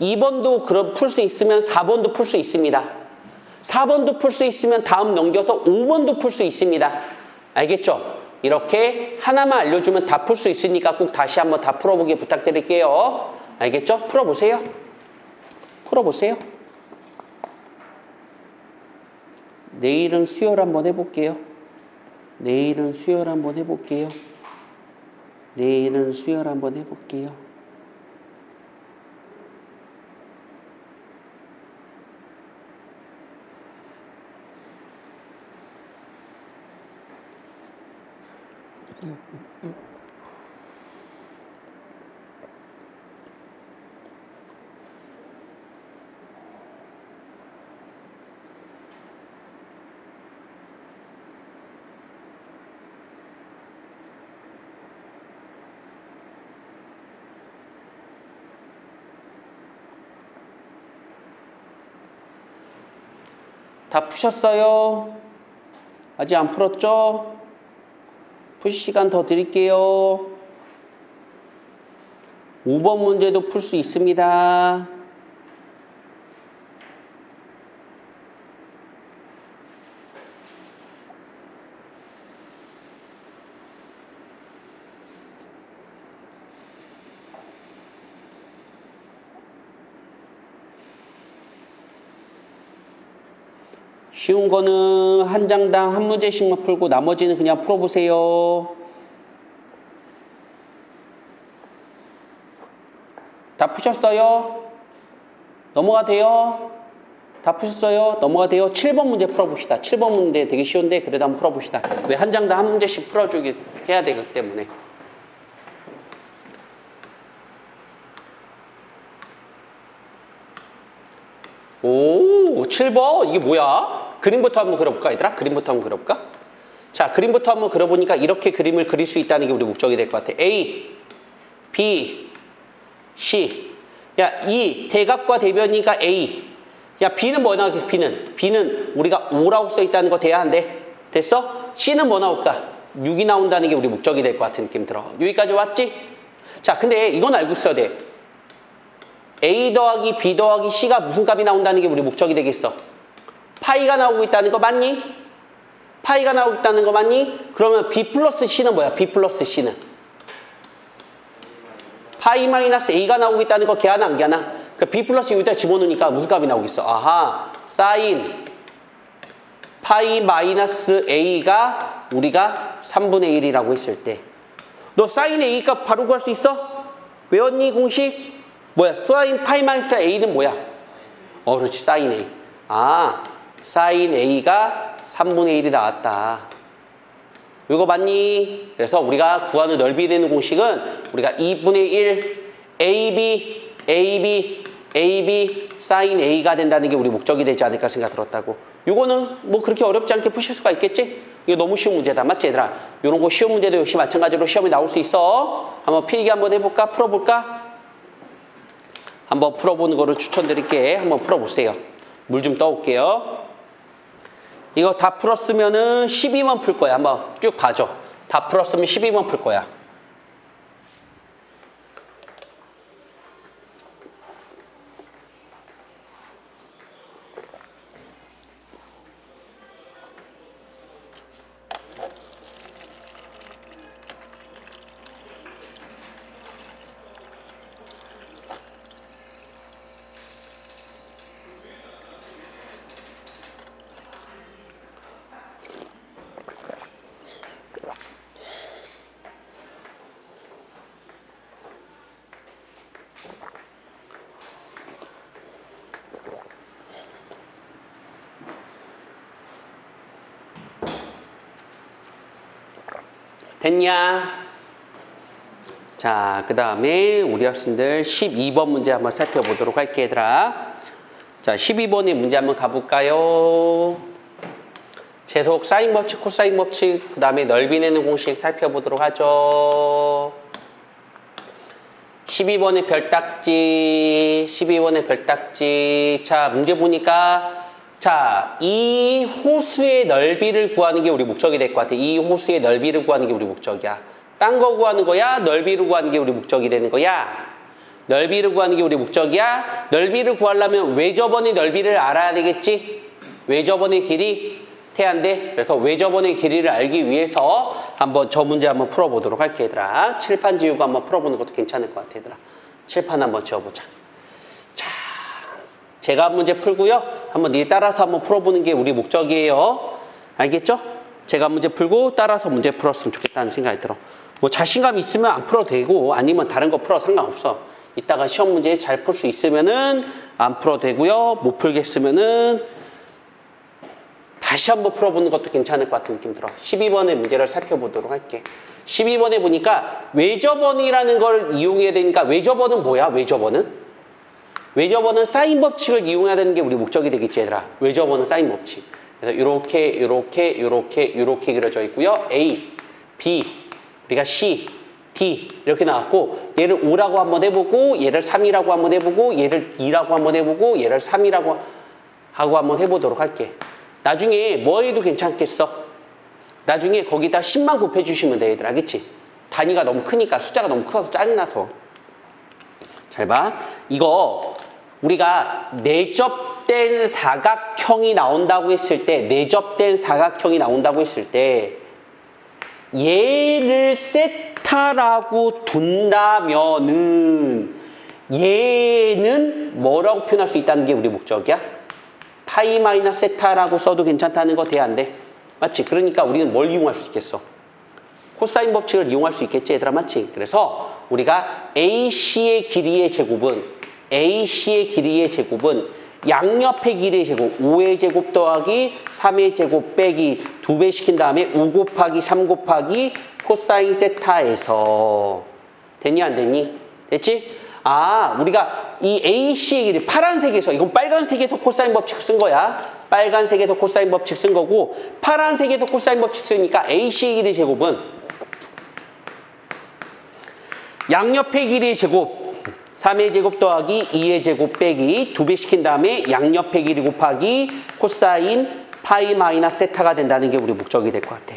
2번도 그럼 풀 수 있으면 4번도 풀 수 있습니다. 4번도 풀 수 있으면 다음 넘겨서 5번도 풀 수 있습니다. 알겠죠? 이렇게 하나만 알려주면 다 풀 수 있으니까 꼭 다시 한번 다 풀어보기 부탁드릴게요. 알겠죠? 풀어보세요. 내일은 수열 한번 해볼게요. 내일은 수열 한번 해볼게요. 다 푸셨어요? 아직 안 풀었죠? 푸실 시간 더 드릴게요. 5번 문제도 풀 수 있습니다. 쉬운 거는 한 장당 한 문제씩만 풀고 나머지는 그냥 풀어보세요. 다 푸셨어요? 넘어가 돼요? 다 푸셨어요? 넘어가 돼요? 7번 문제 풀어봅시다. 7번 문제 되게 쉬운데 그래도 한번 풀어봅시다. 왜 한 장당 한 문제씩 풀어주기 해야 되기 때문에. 오, 7번? 이게 뭐야? 그림부터 한번 그려볼까, 얘들아? 그림부터 한번 그려볼까? 자, 그림부터 한번 그려보니까 이렇게 그림을 그릴 수 있다는 게 우리 목적이 될 것 같아. A, B, C. 야, 이 대각과 대변이가 A. 야, B는 뭐 나오겠어, B는? B는 우리가 5라고 써 있다는 거 돼야 한대. 됐어? C는 뭐 나올까? 6이 나온다는 게 우리 목적이 될 것 같은 느낌 들어. 여기까지 왔지? 자, 근데 이건 알고 있어야 돼. A 더하기 B 더하기 C가 무슨 값이 나온다는 게 우리 목적이 되겠어. 파이가 나오고 있다는 거 맞니? 파이가 나오고 있다는 거 맞니? 그러면 B 플러스 C는 뭐야? B 플러스 C는 파이 마이너스 A가 나오고 있다는 거 걔하나 안 걔하나? 그 B 플러스 여기다 집어넣으니까 무슨 값이 나오겠어? 아하, 사인 파이 마이너스 A가 우리가 3분의 1이라고 했을 때 너 사인 A 값 바로 구할 수 있어? 외웠니 공식? 뭐야? 사인 파이 마이너스 A는 뭐야? 그렇지. 사인 A. 아, 사인 A가 3분의 1이 나왔다. 이거 맞니? 그래서 우리가 구하는 넓이 되는 공식은 우리가 2분의 1 AB, AB, AB, 사인 A가 된다는 게 우리 목적이 되지 않을까 생각 들었다고. 이거는 뭐 그렇게 어렵지 않게 푸실 수가 있겠지? 이거 너무 쉬운 문제다. 맞지, 얘들아? 이런 거 쉬운 문제도 역시 마찬가지로 시험에 나올 수 있어. 한번 필기 한번 해볼까? 풀어볼까? 한번 풀어보는 거를 추천드릴게. 한번 풀어보세요. 물 좀 떠올게요. 이거 다 풀었으면은 12번 풀 거야. 한번 쭉 봐줘. 다 풀었으면 12번 풀 거야. 됐냐? 자, 그 다음에 우리 학생들 12번 문제 한번 살펴보도록 할게, 얘들아. 자, 12번의 문제 한번 가볼까요? 제속 사인 법칙, 코사인 법칙, 그 다음에 넓이 내는 공식 살펴보도록 하죠. 12번의 별딱지, 12번의 별딱지. 자, 문제 보니까 자, 이 호수의 넓이를 구하는 게 우리 목적이 될 것 같아. 이 호수의 넓이를 구하는 게 우리 목적이야. 딴 거 구하는 거야? 넓이를 구하는 게 우리 목적이 되는 거야? 넓이를 구하는 게 우리 목적이야? 넓이를 구하려면 외접원의 넓이를 알아야 되겠지? 외접원의 길이 태한데 그래서 외접원의 길이를 알기 위해서 한번 저 문제 한번 풀어보도록 할게, 얘들아. 칠판 지우고 한번 풀어보는 것도 괜찮을 것 같아, 얘들아. 칠판 한번 지워보자. 자, 제가 문제 풀고요. 한번 니 따라서 한번 풀어보는 게 우리 목적이에요. 알겠죠? 제가 문제 풀고 따라서 문제 풀었으면 좋겠다는 생각이 들어. 뭐 자신감 있으면 안 풀어도 되고 아니면 다른 거 풀어도 상관없어. 이따가 시험 문제 잘 풀 수 있으면은 안 풀어도 되고요. 못 풀겠으면은 다시 한번 풀어보는 것도 괜찮을 것 같은 느낌 들어. 12번의 문제를 살펴보도록 할게. 12번에 보니까 외접원이라는 걸 이용해야 되니까 외접원은 뭐야? 외접원은 사인 법칙을 이용해야 되는 게 우리 목적이 되겠지 얘들아. 외접원은 사인 법칙. 그래서 이렇게 그려져 있고요. A, B, 우리가 C, D 이렇게 나왔고 얘를 5라고 한번 해보고 얘를 3이라고 한번 해보고 얘를 2라고 한번 해보고 얘를 3이라고 하고 한번 해보도록 할게. 나중에 뭐 해도 괜찮겠어? 나중에 거기다 10만 곱해주시면 돼 얘들아. 알겠지? 단위가 너무 크니까 숫자가 너무 커서 짜증나서. 잘 봐. 이거 우리가 내접된 사각형이 나온다고 했을 때 얘를 세타라고 둔다면은 얘는 뭐라고 표현할 수 있다는 게 우리 목적이야? 파이 마이너스 세타라고 써도 괜찮다는 거 돼, 안 돼? 맞지? 그러니까 우리는 뭘 이용할 수 있겠어? 코사인 법칙을 이용할 수 있겠지, 얘들아, 맞지? 그래서 우리가 AC의 길이의 제곱은 양옆의 길이의 제곱 5의 제곱 더하기 3의 제곱 빼기 2배 시킨 다음에 5 곱하기 3 곱하기 코사인 세타에서 됐니 안 됐니? 됐지? 아, 우리가 이 AC의 길이 파란색에서, 이건 빨간색에서 코사인 법칙 쓴 거야. 빨간색에서 코사인 법칙 쓴 거고, 파란색에서 코사인 법칙 쓰니까 AC의 길이 제곱은 양옆의 길이의 제곱 3의 제곱 더하기 2의 제곱 빼기 2배 시킨 다음에 양옆의 길이 곱하기 코사인 파이 마이너스 세타가 된다는 게 우리 목적이 될 것 같아.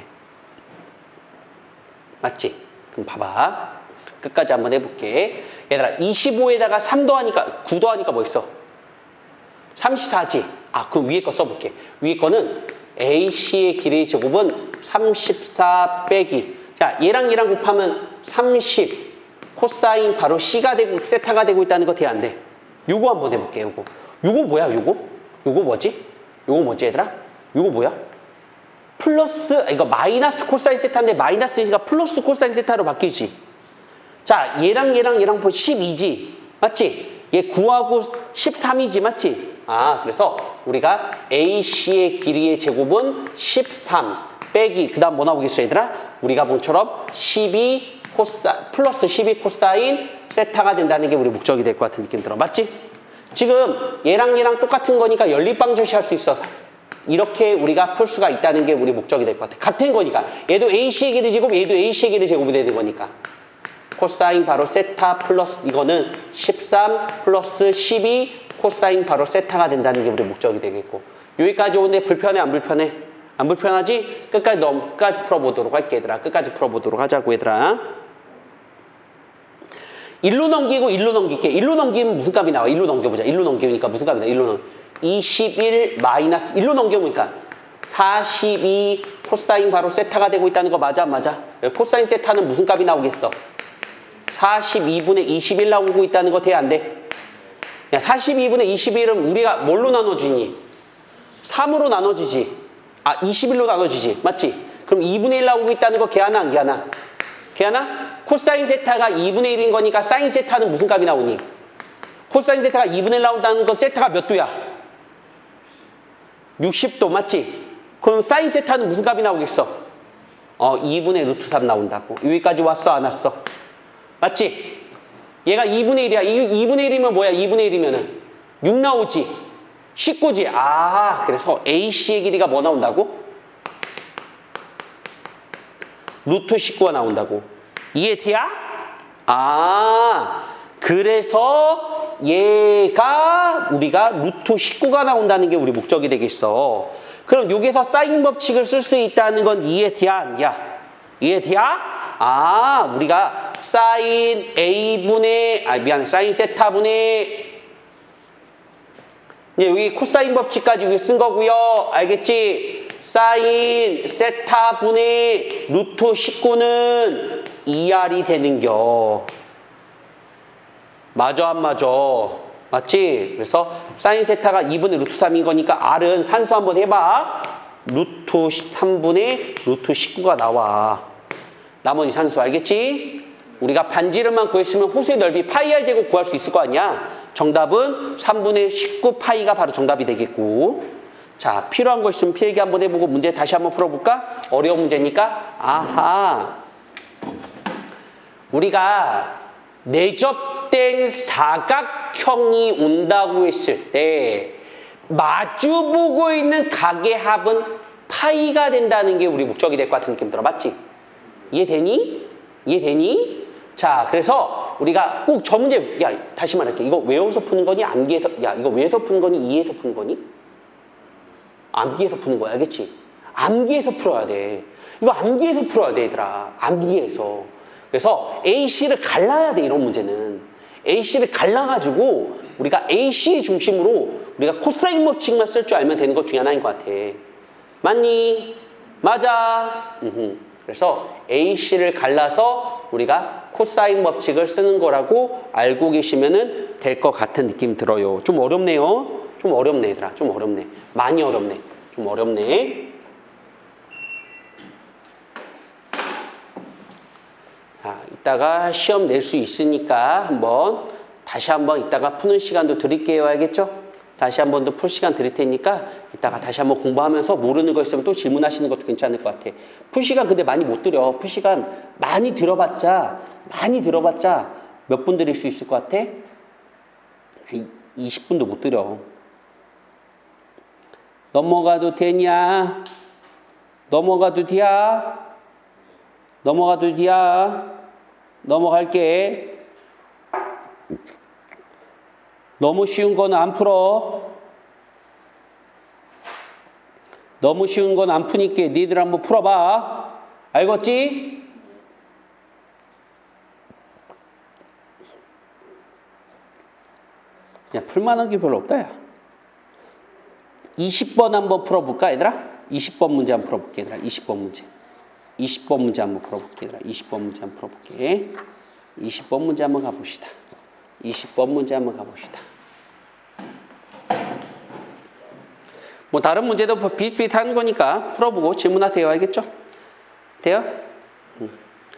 맞지? 그럼 봐봐. 끝까지 한번 해볼게. 얘들아, 25에다가 3 더하니까 9 더하니까 뭐 있어? 34지. 아, 그럼 위에 거 써볼게. 위에 거는 AC의 길이의 제곱은 34 빼기. 자, 얘랑 곱하면 30. 코사인 바로 C가 되고 세타가 되고 있다는 거 돼, 안 돼? 요거 한번 해볼게. 요거 뭐야? 요거 뭐지? 요거 뭐지 얘들아? 요거 뭐야? 플러스, 이거 마이너스 코사인 세타인데 마이너스 C가 플러스 코사인 세타로 바뀌지. 자, 얘랑 12지. 맞지? 얘 9하고 13이지. 맞지? 아, 그래서 우리가 AC의 길이의 제곱은 13 빼기, 그 다음 뭐 나오겠어 얘들아? 우리가 본처럼 12 플러스 12 코사인 세타가 된다는 게 우리 목적이 될 것 같은 느낌 들어. 맞지? 지금 얘랑 똑같은 거니까 연립방정식 할 수 있어서 이렇게 우리가 풀 수가 있다는 게 우리 목적이 될 것 같아. 같은 거니까. 얘도 AC의 길이 제곱, 얘도 AC의 길이 제곱이 되는 거니까. 코사인 바로 세타 플러스 이거는 13 플러스 12 코사인 바로 세타가 된다는 게 우리 목적이 되겠고. 여기까지 오는데 불편해 안 불편해? 안 불편하지? 끝까지 풀어보도록 할게 얘들아. 끝까지 풀어보도록 하자고 얘들아. 1로 넘기고 1로 넘길게. 1로 넘기면 무슨 값이 나와? 1로 넘겨보자. 1로 넘기니까 무슨 값이 나와? 21 마이너스 1로 넘겨보니까 42 코사인 바로 세타가 되고 있다는 거 맞아? 맞아? 코사인 세타는 무슨 값이 나오겠어? 42분의 21 나오고 있다는 거 돼? 안 돼? 야, 42분의 21은 우리가 뭘로 나눠지니? 3으로 나눠지지. 아, 21로 나눠지지. 맞지? 그럼 2분의 1 나오고 있다는 거 걔하나 안 걔하나? 걔하나? 코사인 세타가 2분의 1인 거니까 사인 세타는 무슨 값이 나오니? 코사인 세타가 2분의 1 나온다는 건 세타가 몇 도야? 60도. 맞지? 그럼 사인 세타는 무슨 값이 나오겠어? 2분의 루트 3 나온다고. 여기까지 왔어 안 왔어? 맞지? 얘가 2분의 1이야. 2분의 1이면 뭐야? 2분의 1이면은 6 나오지. 19지. 아, 그래서 AC의 길이가 뭐 나온다고? 루트 19가 나온다고. 이해돼야? 아, 그래서 얘가 우리가 루트 19가 나온다는 게 우리 목적이 되겠어. 그럼 여기서 사인 법칙을 쓸 수 있다는 건 이해돼야 아니야? 이해돼야? 아, 우리가 사인 사인 세타분의 이제 여기 코사인 법칙까지 여기 쓴 거고요. 알겠지? 사인 세타분의 루트 19는 2R이 되는겨. 맞아 안 맞아? 맞지? 그래서 사인 세타가 2분의 루트 3인 거니까 R은 산수 한번 해봐. 루트 3분의 루트 19가 나와. 나머지 산수 알겠지? 우리가 반지름만 구했으면 호수의 넓이 파이 r 제곱 구할 수 있을 거 아니야? 정답은 3분의 19 파이가 바로 정답이 되겠고. 자, 필요한 거 있으면 필기 한번 해보고 문제 다시 한번 풀어볼까? 어려운 문제니까. 아하. 우리가 내접된 사각형이 온다고 했을 때 마주보고 있는 각의 합은 파이가 된다는 게 우리 목적이 될 것 같은 느낌 들어. 맞지? 이해되니? 이해되니? 자, 그래서 우리가 꼭 저 문제, 야, 다시 말할게. 이거 외워서 푸는 거니? 암기해서, 야, 이거 외워서 푸는 거니? 이해해서 푸는 거니? 암기해서 푸는 거야, 알겠지? 암기해서 풀어야 돼. 이거 암기해서 풀어야 돼, 얘들아. 암기해서. 그래서 AC를 갈라야 돼, 이런 문제는. AC를 갈라가지고 우리가 AC 중심으로 우리가 코사인 법칙만 쓸 줄 알면 되는 것 중에 하나인 것 같아. 맞니? 맞아. 그래서 AC를 갈라서 우리가 코사인 법칙을 쓰는 거라고 알고 계시면 될 것 같은 느낌이 들어요. 좀 어렵네요. 좀 어렵네, 얘들아. 좀 어렵네. 많이 어렵네. 좀 어렵네. 자, 이따가 시험 낼 수 있으니까 다시 한번 이따가 푸는 시간도 드릴게요. 알겠죠? 다시 한 번 더 풀 시간 드릴 테니까 이따가 다시 한번 공부하면서 모르는 거 있으면 또 질문하시는 것도 괜찮을 것 같아. 풀 시간 근데 많이 못 드려. 풀 시간 많이 들어봤자 몇 분 드릴 수 있을 것 같아? 20분도 못 드려. 넘어가도 되냐? 넘어가도 돼야? 넘어가도 돼야? 넘어갈게. 너무 쉬운 거는 안 풀어. 너무 쉬운 건 안 푸니까 니들 한번 풀어봐. 알겠지? 야, 풀만한 게 별로 없다, 야. 20번 한번 풀어볼까, 얘들아? 20번 문제 한번 풀어볼게, 얘들아. 20번 문제. 20번 문제 한번 풀어볼게, 얘들아. 20번 문제 한번 풀어볼게. 20번 문제 한번 가봅시다. 20번 문제 한번 가봅시다. 뭐 다른 문제도 비슷비슷한 거니까 풀어보고 질문하세요. 알겠죠? 돼요?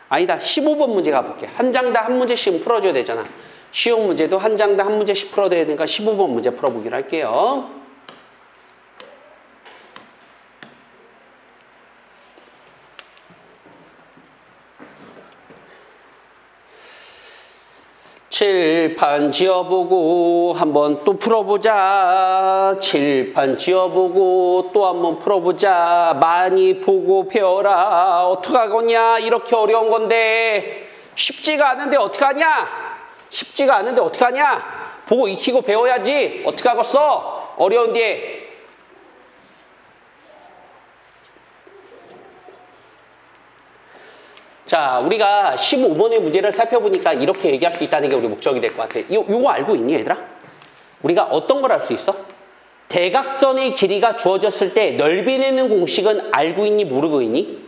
아니다. 15번 문제 가볼게. 한 장당 한 문제씩은 풀어줘야 되잖아. 쉬운 문제도 한 장당 한 문제씩 풀어줘야 되니까 15번 문제 풀어보기로 할게요. 칠판 지어보고 한번 또 풀어보자. 칠판 지어보고 또 한번 풀어보자. 많이 보고 배워라. 어떡하겠냐? 이렇게 어려운 건데 쉽지가 않은데 어떡하냐? 쉽지가 않은데 어떡하냐? 보고 익히고 배워야지. 어떡하겠어? 어려운데. 자, 우리가 15번의 문제를 살펴보니까 이렇게 얘기할 수 있다는 게 우리 목적이 될 것 같아. 요거 알고 있니, 얘들아? 우리가 어떤 걸 알 수 있어? 대각선의 길이가 주어졌을 때 넓이 내는 공식은 알고 있니, 모르고 있니?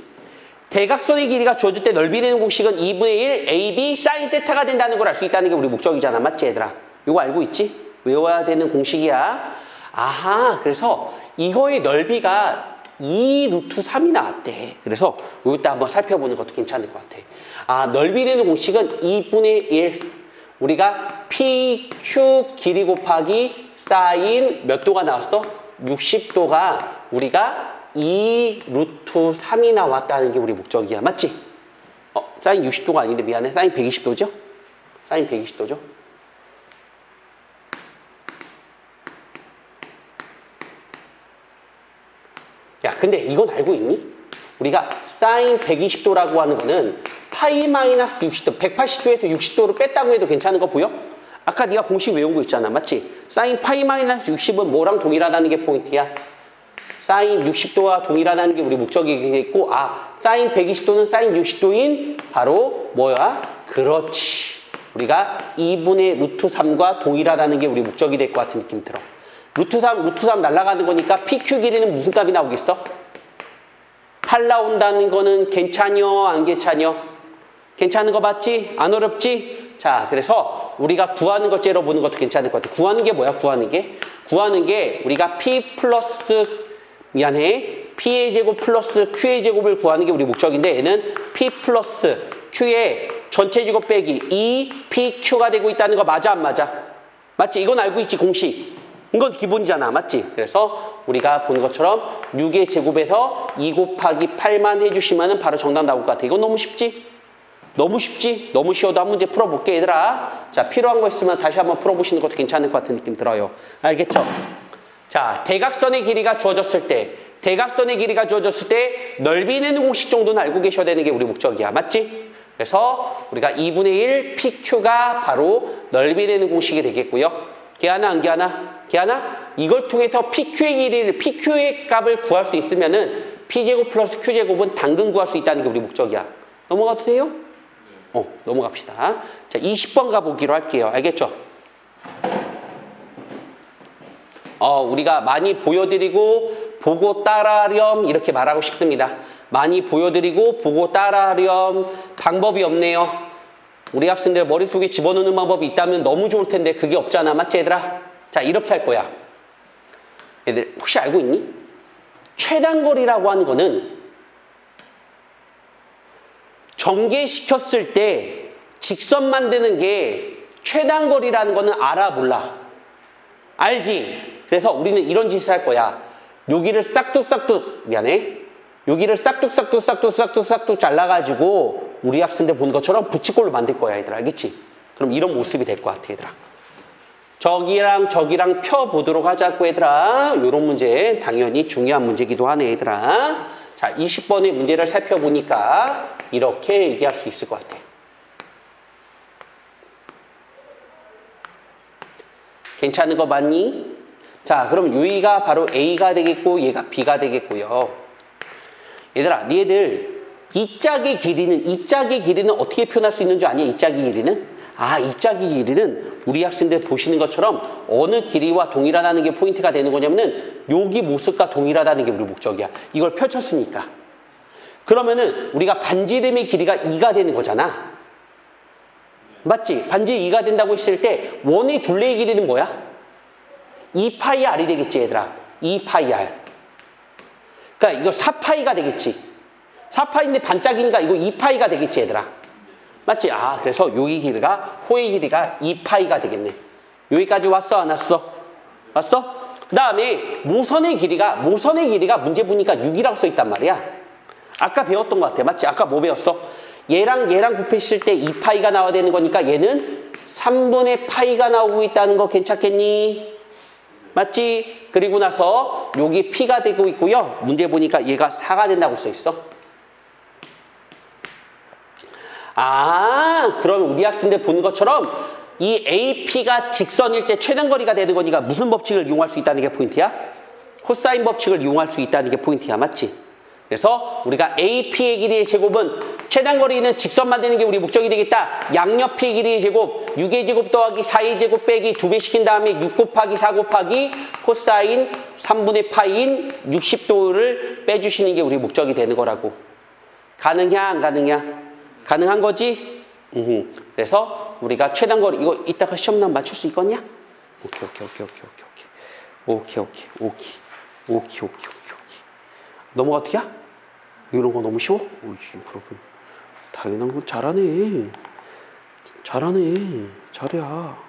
대각선의 길이가 주어질 때 넓이 내는 공식은 2분의 1 AB 사인 세타가 된다는 걸 알 수 있다는 게 우리 목적이잖아. 맞지, 얘들아? 요거 알고 있지? 외워야 되는 공식이야. 아하, 그래서 이거의 넓이가 2 루트 3이 나왔대. 그래서 이때 한번 살펴보는 것도 괜찮을 것 같아. 아, 넓이 되는 공식은 2분의 1. 우리가 PQ 길이 곱하기 사인 몇 도가 나왔어? 60도가 우리가 2 루트 3이 나왔다는 게 우리 목적이야. 맞지? 사인 60도가 아닌데 미안해. 사인 120도죠? 사인 120도죠? 야, 근데 이건 알고 있니? 우리가 사인 120도라고 하는 거는 파이 마이너스 60도, 180도에서 60도를 뺐다고 해도 괜찮은 거 보여? 아까 네가 공식 외운 거 있잖아. 맞지? 사인 파이 마이너스 60은 뭐랑 동일하다는 게 포인트야? 사인 60도와 동일하다는 게 우리 목적이겠고, 사인 120도는 사인 60도인 바로 뭐야? 그렇지. 우리가 2분의 루트 3과 동일하다는 게 우리 목적이 될 것 같은 느낌 들어. 루트 3 날아가는 거니까 PQ 길이는 무슨 값이 나오겠어? 8 나온다는 거는 괜찮여? 안 괜찮여? 괜찮은 거 맞지? 안 어렵지? 자, 그래서 우리가 구하는 것 째려 보는 것도 괜찮을 것 같아. 구하는 게 뭐야? 구하는 게 우리가 P 플러스, 미안해. P의 제곱 플러스 Q의 제곱을 구하는 게 우리 목적인데 얘는 P 플러스 Q의 전체 제곱 빼기 2PQ가 되고 있다는 거 맞아 안 맞아? 맞지? 이건 알고 있지 공식. 이건 기본이잖아. 맞지? 그래서 우리가 본 것처럼 6의 제곱에서 2 곱하기 8만 해주시면 바로 정답 나올 것 같아. 이건 너무 쉽지? 너무 쉽지? 너무 쉬워도 한 문제 풀어볼게 얘들아. 자, 필요한 거 있으면 다시 한번 풀어보시는 것도 괜찮을 것 같은 느낌 들어요. 알겠죠? 자, 대각선의 길이가 주어졌을 때 넓이 내는 공식 정도는 알고 계셔야 되는 게 우리 목적이야. 맞지? 그래서 우리가 2분의 1 PQ가 바로 넓이 내는 공식이 되겠고요. 걔하나 안 걔하나? 걔하나? 이걸 통해서 PQ의 값을 구할 수 있으면은 P제곱 플러스 Q제곱은 당근 구할 수 있다는 게 우리 목적이야. 넘어가도 돼요? 넘어갑시다. 자, 20번 가보기로 할게요. 알겠죠? 우리가 많이 보여드리고 보고 따라하렴 이렇게 말하고 싶습니다. 많이 보여드리고 보고 따라하렴 방법이 없네요. 우리 학생들 머릿속에 집어넣는 방법이 있다면 너무 좋을 텐데 그게 없잖아. 맞지 얘들아? 자, 이렇게 할 거야. 얘들 혹시 알고 있니? 최단거리라고 하는 거는 전개시켰을 때 직선 만드는 게 최단거리라는 거는 알아 몰라? 알지? 그래서 우리는 이런 짓을 할 거야. 여기를 싹둑싹둑 여기를 싹둑싹둑 잘라가지고 우리 학생들 본 것처럼 붙이꼴로 만들 거야 얘들아. 알겠지? 그럼 이런 모습이 될 것 같아 얘들아. 저기랑 펴보도록 하자고 얘들아. 이런 문제 당연히 중요한 문제기도 하네 얘들아. 자, 20번의 문제를 살펴보니까 이렇게 얘기할 수 있을 것 같아. 괜찮은 거 맞니? 자, 그럼 여기가 바로 A가 되겠고 얘가 B가 되겠고요. 얘들아, 니네들 이 짝의 길이는 어떻게 표현할 수 있는 줄 아냐? 이 짝의 길이는? 이 짝의 길이는 우리 학생들 보시는 것처럼 어느 길이와 동일하다는 게 포인트가 되는 거냐면은 여기 모습과 동일하다는 게 우리 목적이야. 이걸 펼쳤으니까. 그러면은 우리가 반지름의 길이가 2가 되는 거잖아. 맞지? 반지름이 2가 된다고 했을 때 원의 둘레의 길이는 뭐야? 2파이 R이 되겠지 얘들아. 2파이 R. 그러니까 이거 4파이가 되겠지. 4파이인데 반짝이니까 이거 2파이가 되겠지 얘들아. 맞지? 그래서 여기 길이가 호의 길이가 2파이가 되겠네. 여기까지 왔어 안 왔어? 왔어? 그 다음에 모선의 길이가 문제 보니까 6이라고 써있단 말이야. 아까 배웠던 것 같아. 맞지? 아까 뭐 배웠어? 얘랑 곱했을 때 2파이가 나와야 되는 거니까 얘는 3분의 파이가 나오고 있다는 거 괜찮겠니? 맞지? 그리고 나서 여기 P가 되고 있고요. 문제 보니까 얘가 4가 된다고 써있어. 그러면 우리 학생들 보는 것처럼 이 AP가 직선일 때 최단거리가 되는 거니까 무슨 법칙을 이용할 수 있다는 게 포인트야? 코사인 법칙을 이용할 수 있다는 게 포인트야. 맞지? 그래서 우리가 AP의 길이의 제곱은 최단거리는 직선 만드는 게 우리 목적이 되겠다. 양옆의 길이의 제곱 6의 제곱 더하기 4의 제곱 빼기 2배 시킨 다음에 6 곱하기 4 곱하기 코사인 3분의 파인 60도를 빼주시는 게 우리 목적이 되는 거라고. 가능냐 안 가능냐? 가능한 거지? 그래서 우리가 최단거리 이거 이따가 시험 나면 맞출 수 있겠냐? 오케이. 넘어가 어떻게? 이런 거 너무 쉬워? 그렇군. 당연한 건 잘하네. 잘이야.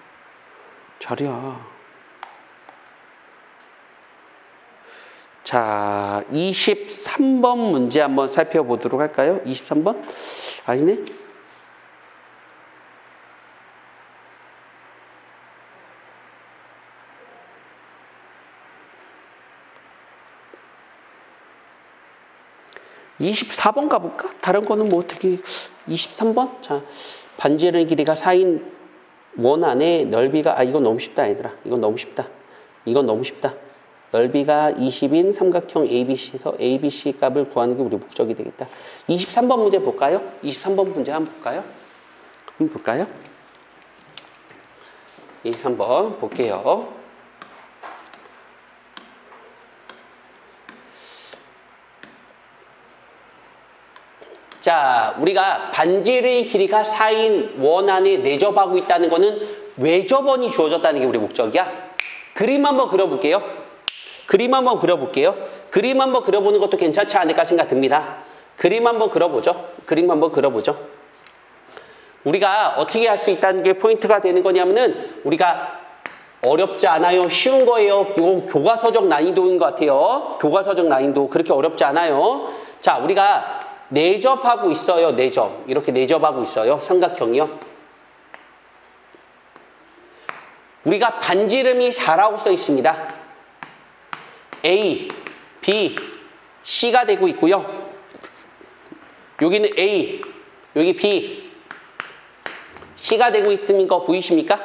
자, 23번 문제 한번 살펴보도록 할까요? 23번? 아니네. (24번) 가볼까? 다른 거는 뭐 어떻게 23번? 자, 반지름의 길이가 4인 원 안에 넓이가 이건 너무 쉽다 얘들아. 이건 너무 쉽다. 넓이가 20인 삼각형 ABC에서 ABC 값을 구하는 게 우리 목적이 되겠다. 23번 문제 볼까요? 23번 문제 한번 볼까요? 23번 볼게요. 자, 우리가 반지름의 길이가 4인 원 안에 내접하고 있다는 거는 외접원이 주어졌다는 게 우리 목적이야. 그림 한번 그려볼게요. 그림 한번 그려보는 것도 괜찮지 않을까 생각 듭니다. 그림 한번 그려보죠. 그림 한번 그려보죠. 우리가 어떻게 할 수 있다는 게 포인트가 되는 거냐면은 우리가 어렵지 않아요. 쉬운 거예요. 이건 교과서적 난이도인 것 같아요. 교과서적 난이도. 그렇게 어렵지 않아요. 자, 우리가 내접하고 있어요. 내접. 이렇게 내접하고 있어요. 삼각형이요. 우리가 반지름이 4라고 써 있습니다. A, B, C가 되고 있고요. 여기는 A, 여기 B, C가 되고 있는 거 보이십니까?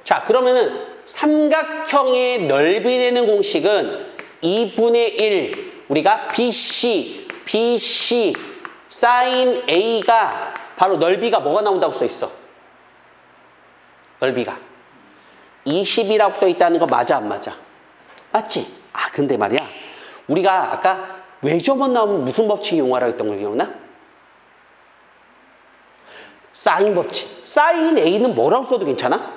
자, 그러면은 삼각형의 넓이 내는 공식은 2분의 1, 우리가 BC sin A가 바로 넓이가 뭐가 나온다고 써 있어? 넓이가 20이라고 써 있다는 거 맞아 안 맞아? 맞지? 아, 근데 말이야, 우리가 아까 외접원 나오면 무슨 법칙 이용하라고 했던 거 기억나? 사인 법칙. 사인 A는 뭐라고 써도 괜찮아?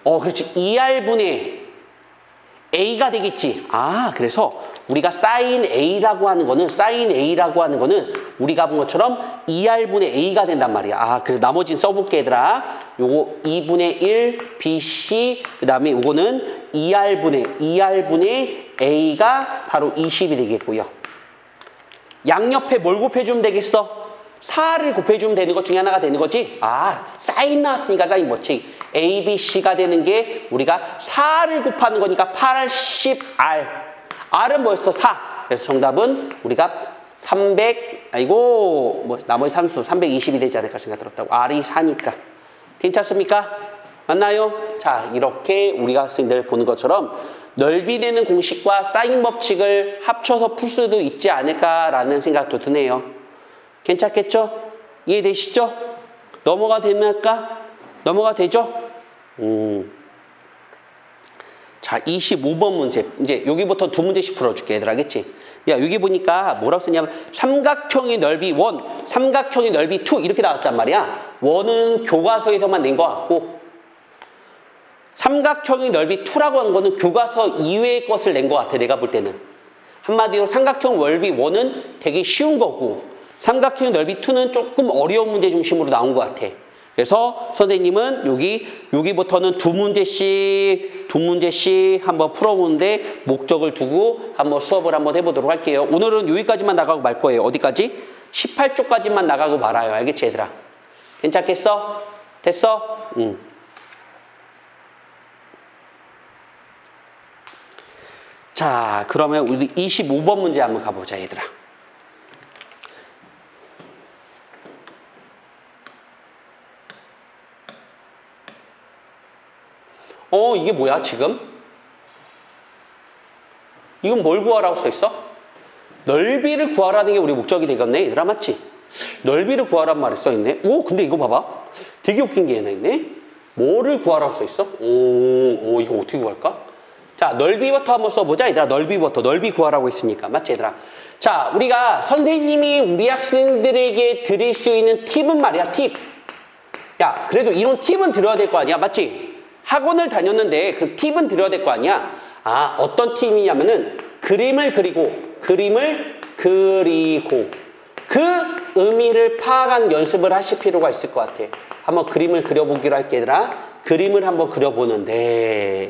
그렇지. 2R분의 A가 되겠지. 아, 그래서 우리가 sin A라고 하는 거는 우리가 본 것처럼 2R분의 A가 된단 말이야. 아, 그래서 나머지는 써볼게, 얘들아. 요거 2분의 1 BC, 그 다음에 요거는 2R분의 A가 바로 20이 되겠고요. 양옆에 뭘 곱해주면 되겠어? 4를 곱해주면 되는 것 중에 하나가 되는 거지. 아, 사인 나왔으니까 사인 법칙. A, B, C가 되는 게 우리가 4를 곱하는 거니까 80R. R은 뭐였어? 4. 그래서 정답은 우리가 300, 나머지 산수 320이 되지 않을까 생각 들었다고. R이 4니까. 괜찮습니까? 맞나요? 자, 이렇게 우리가 학생들 보는 것처럼 넓이 내는 공식과 사인 법칙을 합쳐서 풀 수도 있지 않을까라는 생각도 드네요. 괜찮겠죠? 이해되시죠? 넘어가 됩니까? 넘어가 되죠? 자, 25번 문제. 이제 여기부터 두 문제씩 풀어줄게, 얘들 알겠지? 야, 여기 보니까 뭐라고 쓰냐면 삼각형의 넓이 1, 삼각형의 넓이 2 이렇게 나왔단 말이야. 1은 교과서에서만 낸 것 같고 삼각형의 넓이 2라고 한 거는 교과서 이외의 것을 낸 것 같아, 내가 볼 때는. 한마디로 삼각형 넓이 1은 되게 쉬운 거고 삼각형 넓이 2는 조금 어려운 문제 중심으로 나온 것 같아. 그래서 선생님은 여기부터는 두 문제씩 한번 풀어보는데 목적을 두고 한번 수업을 한번 해보도록 할게요. 오늘은 여기까지만 나가고 말 거예요. 어디까지? 18쪽까지만 나가고 말아요. 알겠지, 얘들아? 괜찮겠어? 됐어? 자, 그러면 우리 25번 문제 한번 가보자, 얘들아. 이게 뭐야, 지금? 이건 뭘 구하라고 써있어? 넓이를 구하라는 게 우리 목적이 되겠네, 얘들아, 맞지? 넓이를 구하란 말이 써있네. 근데 이거 봐봐. 되게 웃긴 게 하나 있네. 뭐를 구하라고 써있어? 이거 어떻게 구할까? 자, 넓이부터 한번 써보자, 얘들아. 넓이부터. 넓이 구하라고 했으니까. 맞지, 얘들아? 자, 우리가 선생님이 우리 학생들에게 드릴 수 있는 팁은 말이야, 팁. 야, 그래도 이런 팁은 들어야 될 거 아니야, 맞지? 학원을 다녔는데 그 팁은 들어야 될 거 아니야? 아, 어떤 팁이냐면은 그림을 그리고 그 의미를 파악한 연습을 하실 필요가 있을 것 같아. 한번 그림을 그려보기로 할게, 얘들아. 그림을 한번 그려보는데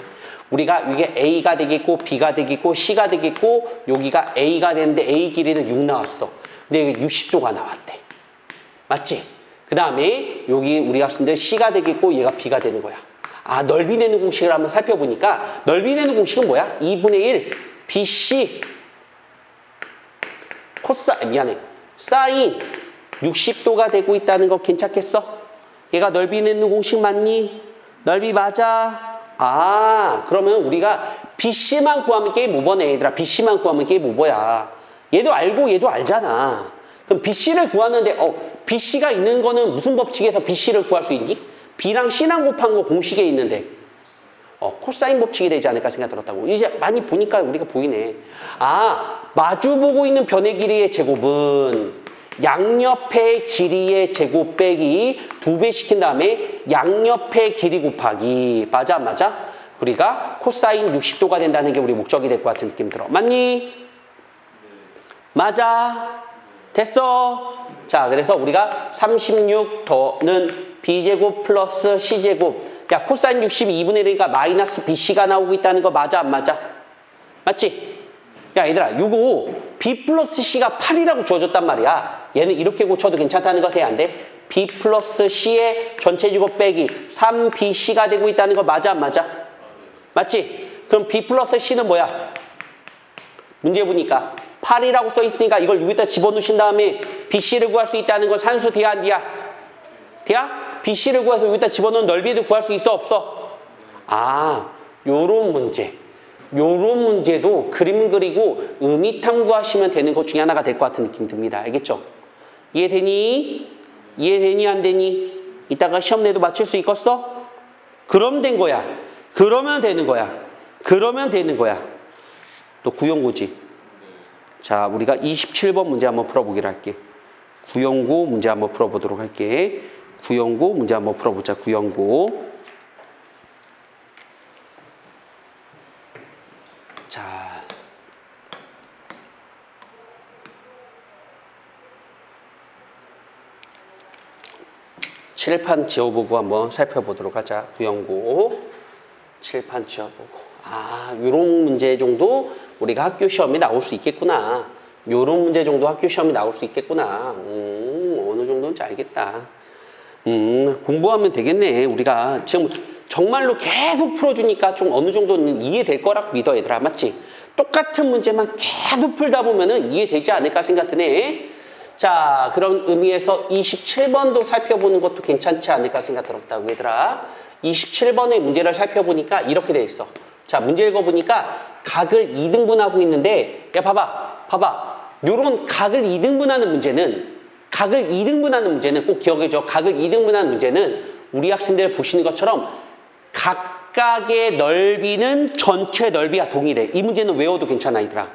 우리가 이게 A가 되겠고 B가 되겠고 C가 되겠고 여기가 A가 되는데 A 길이는 6 나왔어. 근데 여기 60도가 나왔대. 맞지? 그 다음에 여기 우리 학생들 C가 되겠고 얘가 B가 되는 거야. 아, 넓이 내는 공식을 한번 살펴보니까 넓이 내는 공식은 뭐야? 2분의 1 BC 사인 60도가 되고 있다는 거 괜찮겠어? 얘가 넓이 내는 공식 맞니? 넓이 맞아? 아, 그러면 우리가 BC만 구하면 게임 오버네, 얘들아. BC만 구하면 게임 오버야. 얘도 알고 얘도 알잖아. 그럼 BC를 구하는데 BC가 있는 거는 무슨 법칙에서 BC를 구할 수 있니? B랑 C랑 곱한 거 공식에 있는데 코사인 법칙이 되지 않을까 생각 들었다고. 이제 많이 보니까 우리가 보이네. 아, 마주보고 있는 변의 길이의 제곱은 양옆의 길이의 제곱 빼기 2배 시킨 다음에 양옆의 길이 곱하기. 맞아 안 맞아? 우리가 코사인 60도가 된다는 게 우리 목적이 될 것 같은 느낌 들어. 맞니? 맞아. 됐어. 자, 그래서 우리가 36 더는 b제곱 플러스 c제곱. 야, 코사인 60이 2분의 1이니까 마이너스 bc가 나오고 있다는 거 맞아, 안 맞아? 맞지? 야, 얘들아, 요거 b 플러스 c가 8이라고 주어졌단 말이야. 얘는 이렇게 고쳐도 괜찮다는 거 돼야 안 돼? b 플러스 c의 전체 제곱 빼기 3bc가 되고 있다는 거 맞아, 안 맞아? 맞지? 그럼 b 플러스 c는 뭐야? 문제 보니까 8이라고 써 있으니까 이걸 여기다 집어넣으신 다음에 bc를 구할 수 있다는 건 산수 돼야 안 돼야? 돼야? bc를 구해서 여기다 집어넣은 넓이도 구할 수 있어, 없어? 아, 요런 문제. 요런 문제도 그림 그리고 의미 탐구하시면 되는 것 중에 하나가 될 것 같은 느낌 듭니다. 알겠죠? 이해되니? 이해되니 안 되니? 이따가 시험 내도 맞출 수 있겠어? 그럼 된 거야. 그러면 되는 거야. 그러면 되는 거야. 또 구형고지. 자, 우리가 27번 문제 한번 풀어보기로 할게. 구형고 문제 한번 풀어보도록 할게. 구형고 문제 한번 풀어보자. 구형고. 자, 칠판 지어보고 한번 살펴보도록 하자. 구형고 칠판 지어보고. 아, 요런 문제 정도 우리가 학교 시험에 나올 수 있겠구나. 요런 문제 정도 학교 시험에 나올 수 있겠구나. 어느 정도인지 알겠다. 공부하면 되겠네. 우리가 지금 정말로 계속 풀어주니까 좀 어느 정도는 이해될 거라고 믿어, 얘들아. 맞지? 똑같은 문제만 계속 풀다 보면은 이해되지 않을까 생각드네. 자, 그런 의미에서 27번도 살펴보는 것도 괜찮지 않을까 생각 들었다고, 얘들아. 27번의 문제를 살펴보니까 이렇게 돼 있어. 자, 문제 읽어보니까 각을 2등분하고 있는데, 야, 봐봐. 요런 각을 2등분하는 문제는, 각을 2등분하는 문제는 꼭 기억해줘. 각을 2등분하는 문제는 우리 학생들 보시는 것처럼 각각의 넓이는 전체 넓이와 동일해. 이 문제는 외워도 괜찮아, 얘들아.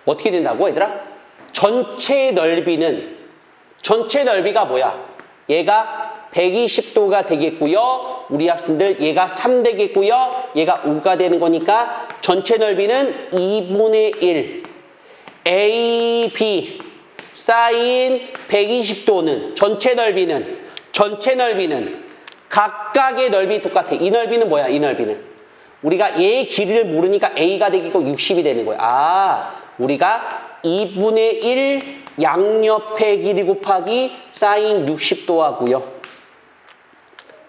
어떻게 된다고, 얘들아? 전체 넓이가 뭐야? 얘가 120도가 되겠고요. 우리 학생들 얘가 3 되겠고요. 얘가 5가 되는 거니까 전체 넓이는 2분의 1 AB 사인 120도는 전체 넓이는 각각의 넓이 똑같아. 이 넓이는 뭐야? 이 넓이는 우리가 얘의 길이를 모르니까 A가 되겠고 60이 되는 거야. 아, 우리가 2분의 1 양옆의 길이 곱하기 사인 60도 하고요.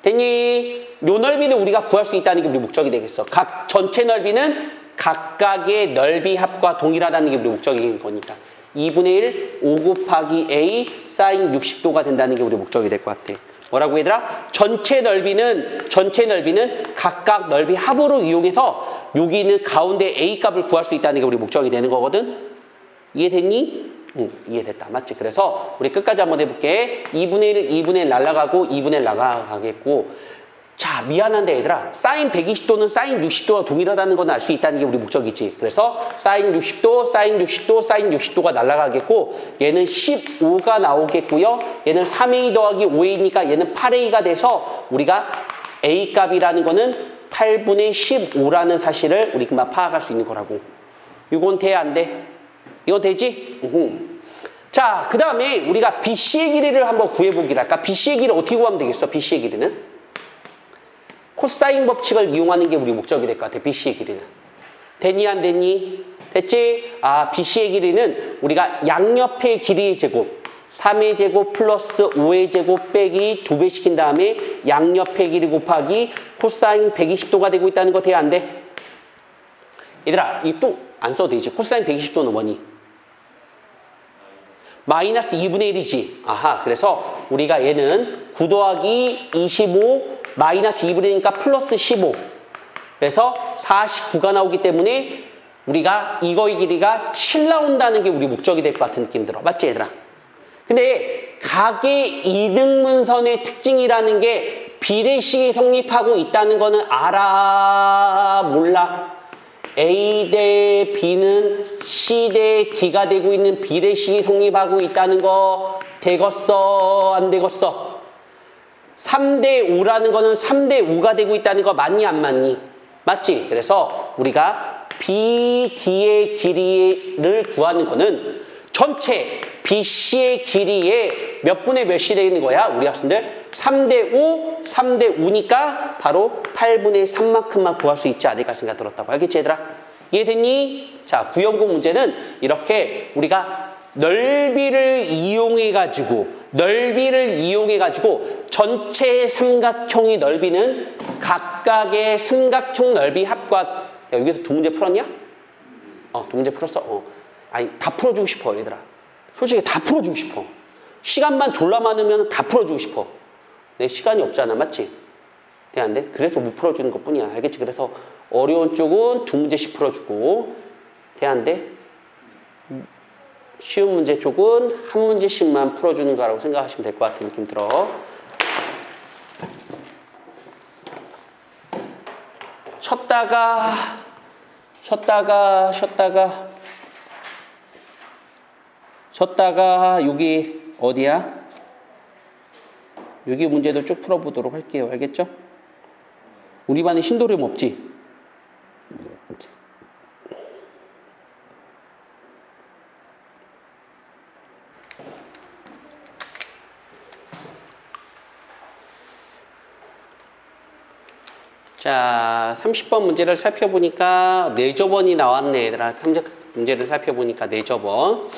됐니? 요 넓이는 우리가 구할 수 있다는 게 우리 목적이 되겠어. 전체 넓이는 각각의 넓이 합과 동일하다는 게 우리 목적인 거니까 2분의 1 5 곱하기 A 사인 60도가 된다는 게 우리 목적이 될 것 같아. 뭐라고, 얘들아? 전체 넓이는 각각 넓이 합으로 이용해서 여기 있는 가운데 A 값을 구할 수 있다는 게 우리 목적이 되는 거거든. 이해됐니? 이해됐다. 맞지? 그래서 우리 끝까지 한번 해볼게. 2분의 1 날아가고 2분의 1 나가겠고. 자, 미안한데 얘들아, 사인 120도는 사인 60도와 동일하다는 건 알 수 있다는 게 우리 목적이지. 그래서 사인 60도가 날아가겠고, 얘는 15가 나오겠고요. 얘는 3a 더하기 5a니까 얘는 8a가 돼서 우리가 a 값이라는 거는 8분의 15라는 사실을 우리 금방 파악할 수 있는 거라고. 이건 돼, 안 돼? 이거 되지? 자, 그 다음에 우리가 BC의 길이를 한번 구해보기로 할까? BC의 길이 어떻게 구하면 되겠어? BC의 길이는? 코사인 법칙을 이용하는 게 우리 목적이 될 것 같아. BC의 길이는. 됐니, 안 됐니? 됐지? 아, BC의 길이는 우리가 양옆의 길이의 제곱 3의 제곱 플러스 5의 제곱 빼기 2배 시킨 다음에 양옆의 길이 곱하기 코사인 120도가 되고 있다는 거 돼야 안 돼? 얘들아, 이 또 안 써도 되지. 코사인 120도는 뭐니? 마이너스 2분의 1이지. 아하, 그래서 우리가 얘는 9 더하기 25 마이너스 2분의 1이니까 플러스 15. 그래서 49가 나오기 때문에 우리가 이거의 길이가 7 나온다는 게 우리 목적이 될 것 같은 느낌 들어. 맞지, 얘들아? 근데 각의 이등분선의 특징이라는 게 비례식이 성립하고 있다는 거는 알아? 몰라? A 대 B는 C 대 D가 되고 있는 비례식이 성립하고 있다는 거 되겠어? 안 되겠어? 3대 5라는 거는 3대 5가 되고 있다는 거 맞니, 안 맞니? 맞지? 그래서 우리가 BD의 길이를 구하는 거는 전체 BC의 길이의 몇 분의 몇이 되는 거야? 우리 학생들 3대 5, 3대 5니까 바로 8분의 3만큼만 구할 수 있지 않을까 생각 들었다고. 알겠지 얘들아? 이해됐니? 자, 구형구 문제는 이렇게 우리가 넓이를 이용해가지고 전체 삼각형의 넓이는 각각의 삼각형 넓이 합과 야, 여기서 두 문제 풀었냐? 두 문제 풀었어? 아니, 다 풀어주고 싶어, 얘들아. 솔직히 다 풀어주고 싶어. 시간만 졸라 많으면 다 풀어주고 싶어. 내 시간이 없잖아, 맞지? 돼, 안 돼? 그래서 못 풀어주는 것 뿐이야. 알겠지? 그래서 어려운 쪽은 두 문제씩 풀어주고, 돼, 안 돼? 쉬운 문제 쪽은 한 문제씩만 풀어주는 거라고 생각하시면 될 것 같은 느낌 들어. 쉬었다가 여기 어디야? 여기 문제도 쭉 풀어보도록 할게요. 알겠죠? 우리 반에 신도림 없지? 자, 30번 문제를 살펴보니까 4저번이 나왔네, 얘들아. 30 문제를 살펴보니까 4저번.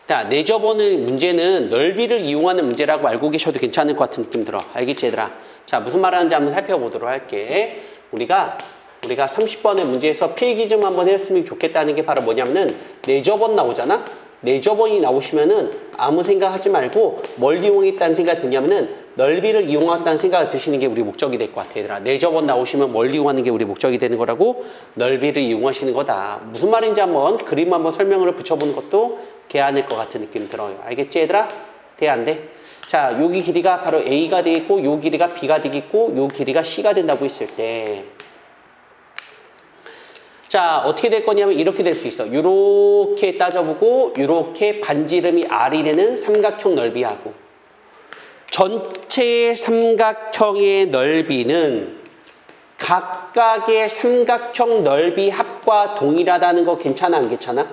자, 4저번의 문제는 넓이를 이용하는 문제라고 알고 계셔도 괜찮을 것 같은 느낌 들어. 알겠지, 얘들아? 자, 무슨 말 하는지 한번 살펴보도록 할게. 우리가 30번의 문제에서 필기 좀 한번 했으면 좋겠다는 게 바로 뭐냐면은 4저번 나오잖아? 4저번이 나오시면은 아무 생각하지 말고 뭘 이용했다는 생각이 드냐면은 넓이를 이용했다는 생각을 드시는 게 우리 목적이 될 것 같아, 얘들아. 4저번 나오시면 뭘 이용하는 게 우리 목적이 되는 거라고? 넓이를 이용하시는 거다. 무슨 말인지 한번 그림 한번 설명을 붙여보는 것도 개안일 것 같은 느낌 들어요. 알겠지, 얘들아? 돼, 안 돼? 자, 여기 길이가 바로 A가 돼 있고, 요 길이가 B가 되겠고, 요 길이가 C가 된다고 했을 때, 자, 어떻게 될 거냐면 이렇게 될 수 있어. 요렇게 따져보고, 요렇게 반지름이 R이 되는 삼각형 넓이하고, 전체 삼각형의 넓이는 각각의 삼각형 넓이 합과 동일하다는 거 괜찮아, 안 괜찮아?